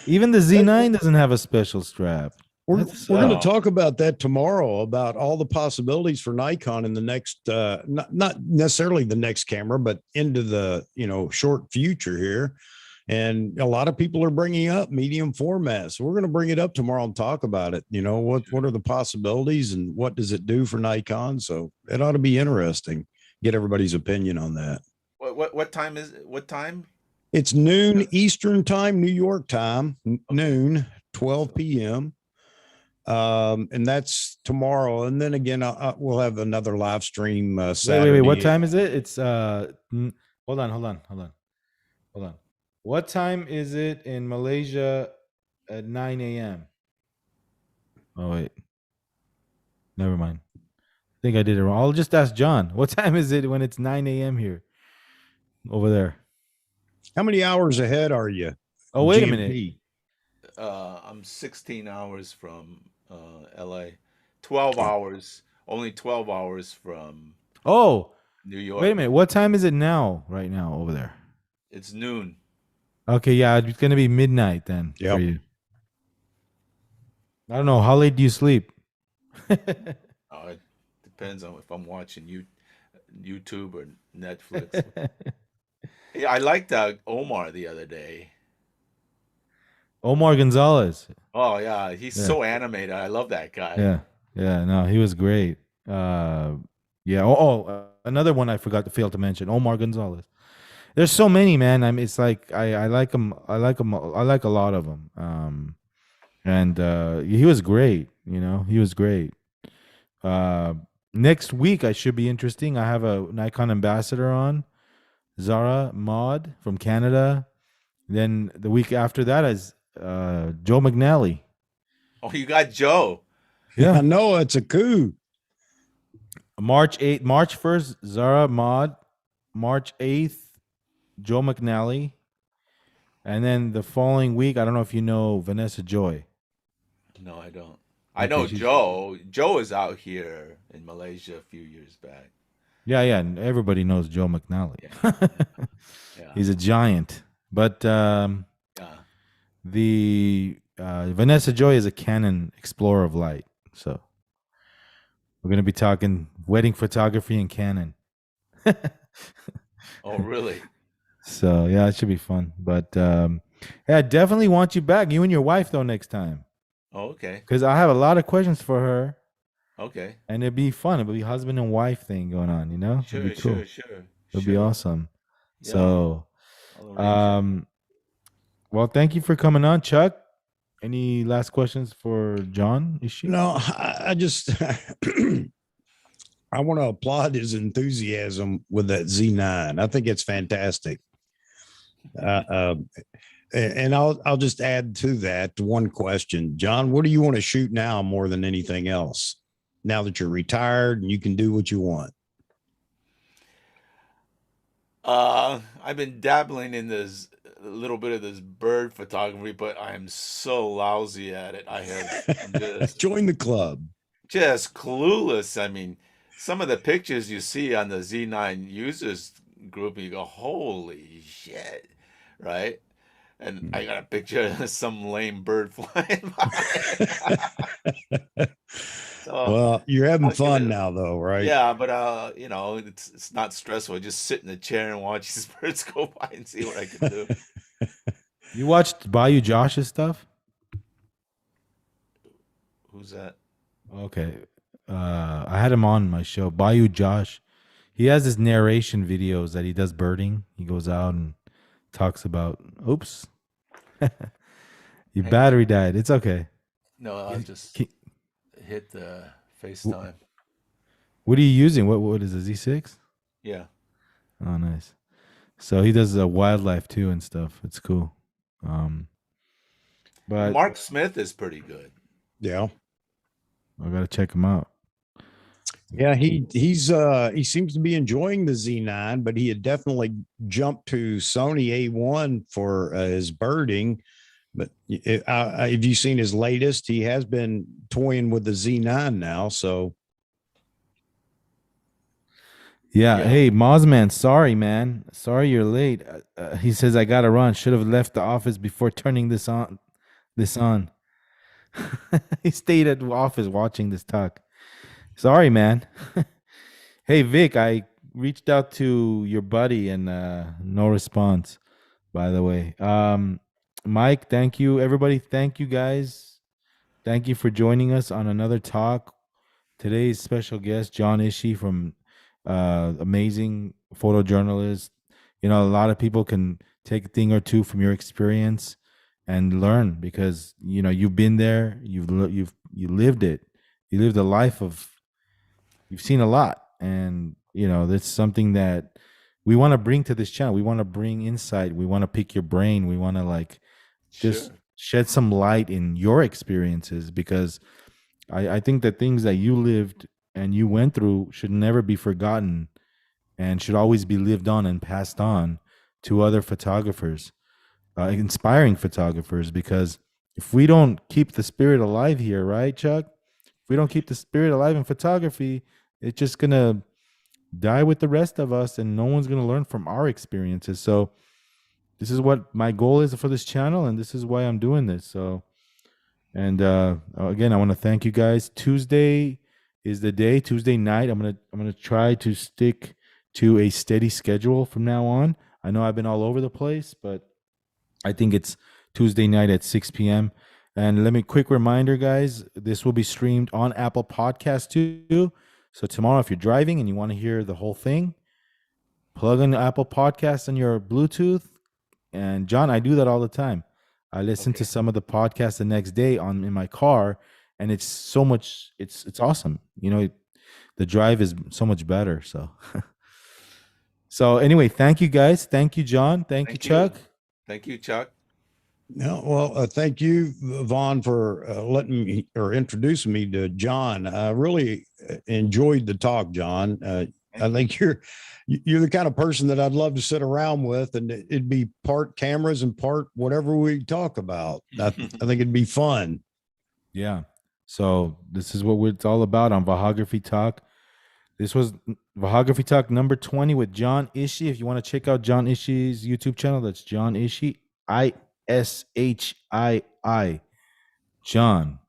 Speaker 1: Even the Z9 doesn't have a special strap.
Speaker 3: We're
Speaker 1: That's,
Speaker 3: going to
Speaker 2: uh,
Speaker 3: talk about that tomorrow, about all the possibilities for Nikon in the next, not necessarily the next camera, but into the, short future here. And a lot of people are bringing up medium format. So we're going to bring it up tomorrow and talk about it. What are the possibilities and what does it do for Nikon? So it ought to be interesting. Get everybody's opinion on that.
Speaker 2: What time is it? What time?
Speaker 3: It's noon Eastern time, New York time, noon, 12 p.m. And that's tomorrow. And then again, we'll have another live stream Saturday.
Speaker 1: wait. What time is it? It's hold on. What time is it in Malaysia at 9 a.m.? Oh wait. Never mind. I think I did it wrong. I'll just ask John. What time is it when it's 9 a.m. here? Over there.
Speaker 3: How many hours ahead are you?
Speaker 1: Oh, wait a
Speaker 3: GMT?
Speaker 1: minute.
Speaker 2: I'm 16 hours from LA. 12 hours. Only 12 hours from
Speaker 1: Oh,
Speaker 2: New York.
Speaker 1: wait a minute. What time is it now, right now, over there?
Speaker 2: It's noon.
Speaker 1: Okay, yeah, it's going to be midnight then
Speaker 3: Yep.
Speaker 1: for you. I don't know. How late do you sleep?
Speaker 2: It depends on if I'm watching YouTube or Netflix. Yeah, I liked Omar the other day.
Speaker 1: Omar Gonzalez.
Speaker 2: Oh yeah, he's
Speaker 1: Yeah.
Speaker 2: so animated. I love that guy.
Speaker 1: Yeah, no, he was great. Another one I forgot to fail to mention, Omar Gonzalez. There's so many, man. It's like I like him. I like a lot of them. And he was great. He was great. Next week I should be interesting. I have a Nikon ambassador on, Zara Maud from Canada. Then the week after that is Joe McNally.
Speaker 2: Oh, you got Joe.
Speaker 3: I know it's a coup.
Speaker 1: March 1st, Zara Maud. March 8th, Joe McNally. And then the following week, I don't know if you know Vanessa Joy.
Speaker 2: No, I don't. I
Speaker 1: Okay,
Speaker 2: know
Speaker 1: she's-
Speaker 2: Joe. Joe is out here in Malaysia a few years back.
Speaker 1: Yeah, and everybody knows Joe McNally.
Speaker 2: Yeah.
Speaker 1: He's a giant. But
Speaker 2: Yeah.
Speaker 1: the Vanessa Joy is a Canon Explorer of Light. So we're going to be talking wedding photography and Canon.
Speaker 2: Oh, really?
Speaker 1: So, yeah, it should be fun. But I definitely want you back. You and your wife, though, next time.
Speaker 2: Oh, okay.
Speaker 1: Because I have a lot of questions for her.
Speaker 2: Okay.
Speaker 1: And it'd be fun. It'd be husband and wife thing going on,
Speaker 2: Sure,
Speaker 1: It'd be cool.
Speaker 2: sure.
Speaker 1: It'd be awesome.
Speaker 2: Yeah.
Speaker 1: So,
Speaker 2: I'll arrange it.
Speaker 1: well, thank you for coming on, Chuck. Any last questions for John? Ishii?
Speaker 3: No, I just I want to applaud his enthusiasm with that Z9. I think it's fantastic. And I'll just add to that one question. John, what do you want to shoot now more than anything else? Now that you're retired and you can do what you want.
Speaker 2: I've been dabbling in this a little bit of this bird photography, but I am so lousy at it. I'm
Speaker 3: Join the club.
Speaker 2: just clueless. I mean, some of the pictures you see on the Z9 users group, you go, holy shit, right? And I got a picture of some lame bird flying by. So,
Speaker 3: Well, you're having
Speaker 2: I'll give
Speaker 3: fun
Speaker 2: it-
Speaker 3: now, though, right?
Speaker 2: yeah, but it's not stressful. I just sit in the chair and watch these birds go by and see what I can do.
Speaker 1: You watched Bayou Josh's stuff?
Speaker 2: Who's that?
Speaker 1: Okay. I had him on my show, Bayou Josh. He has his narration videos that he does birding. He goes out and talks about, oops, your
Speaker 2: Hang
Speaker 1: battery died. It's okay.
Speaker 2: No, I just
Speaker 1: Ki-
Speaker 2: hit the FaceTime.
Speaker 1: What are you using? What is it, Z6?
Speaker 2: Yeah.
Speaker 1: Oh, nice. So he does wildlife too and stuff. It's cool. But
Speaker 2: Mark Smith is pretty good.
Speaker 3: Yeah.
Speaker 1: I gotta check him out.
Speaker 3: Yeah, he seems to be enjoying the Z9, but he had definitely jumped to Sony A1 for his birding. But have you seen his latest? He has been toying with the Z9 now. So
Speaker 1: Yeah.
Speaker 2: Yeah.
Speaker 1: Hey, Mozman, sorry, man. Sorry you're late. He says I gotta run. Should have left the office before turning this on. He stayed at the office watching this talk. Sorry, man. Hey, Vic, I reached out to your buddy and no response, by the way. Mike, thank you. Everybody, thank you guys. Thank you for joining us on another talk. Today's special guest, John Ishii from amazing photojournalist. You know, a lot of people can take a thing or two from your experience and learn because you know you've been there, you lived it, you lived a life of, you've seen a lot, and you know that's something that we want to bring to this channel. We want to bring insight. We want to pick your brain. We want to like just
Speaker 2: Sure.
Speaker 1: shed some light in your experiences because I think that things that you lived and you went through should never be forgotten and should always be lived on and passed on to other photographers, inspiring photographers. Because if we don't keep the spirit alive here, right, Chuck? If we don't keep the spirit alive in photography, it's just going to die with the rest of us and no one's going to learn from our experiences. So this is what my goal is for this channel and this is why I'm doing this. So, and again, I want to thank you guys. Tuesday is the day. Tuesday night, I'm gonna try to stick to a steady schedule from now on. I know I've been all over the place, but I think it's Tuesday night at 6 p.m. And let me quick reminder, guys, this will be streamed on Apple Podcasts too. So tomorrow, if you're driving and you want to hear the whole thing, plug in the Apple Podcasts on your Bluetooth. And John, I do that all the time. I listen to some of the podcasts the next day in my car, and it's so much. It's awesome. You know, the drive is so much better. So, so anyway, thank you guys. Thank you, John. Thank you, Chuck.
Speaker 2: Thank you, Chuck.
Speaker 3: no, well, thank you, Vaughn, for letting me or introducing me to John. I really enjoyed the talk, John. I think you're the kind of person that I'd love to sit around with, and it'd be part cameras and part whatever we talk about. I think it'd be fun.
Speaker 1: Yeah. So this is what it's all about on Vahagraphy Talk. This was Vahagraphy Talk number 20 with John Ishii. If you want to check out John Ishii's YouTube channel, that's John Ishii, Ishii, John.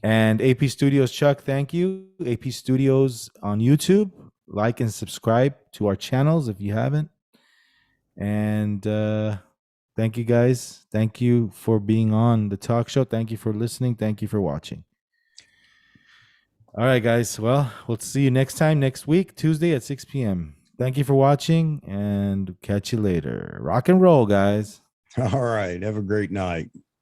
Speaker 1: And AP Studios, Chuck, thank you. AP Studios on YouTube. Like and subscribe to our channels if you haven't. And thank you guys. Thank you for being on the talk show. Thank you for listening. Thank you for watching. All right, guys. Well, we'll see you next time, next week, Tuesday at 6 p.m. Thank you for watching and catch you later. Rock and roll, guys.
Speaker 3: All right. Have a great night.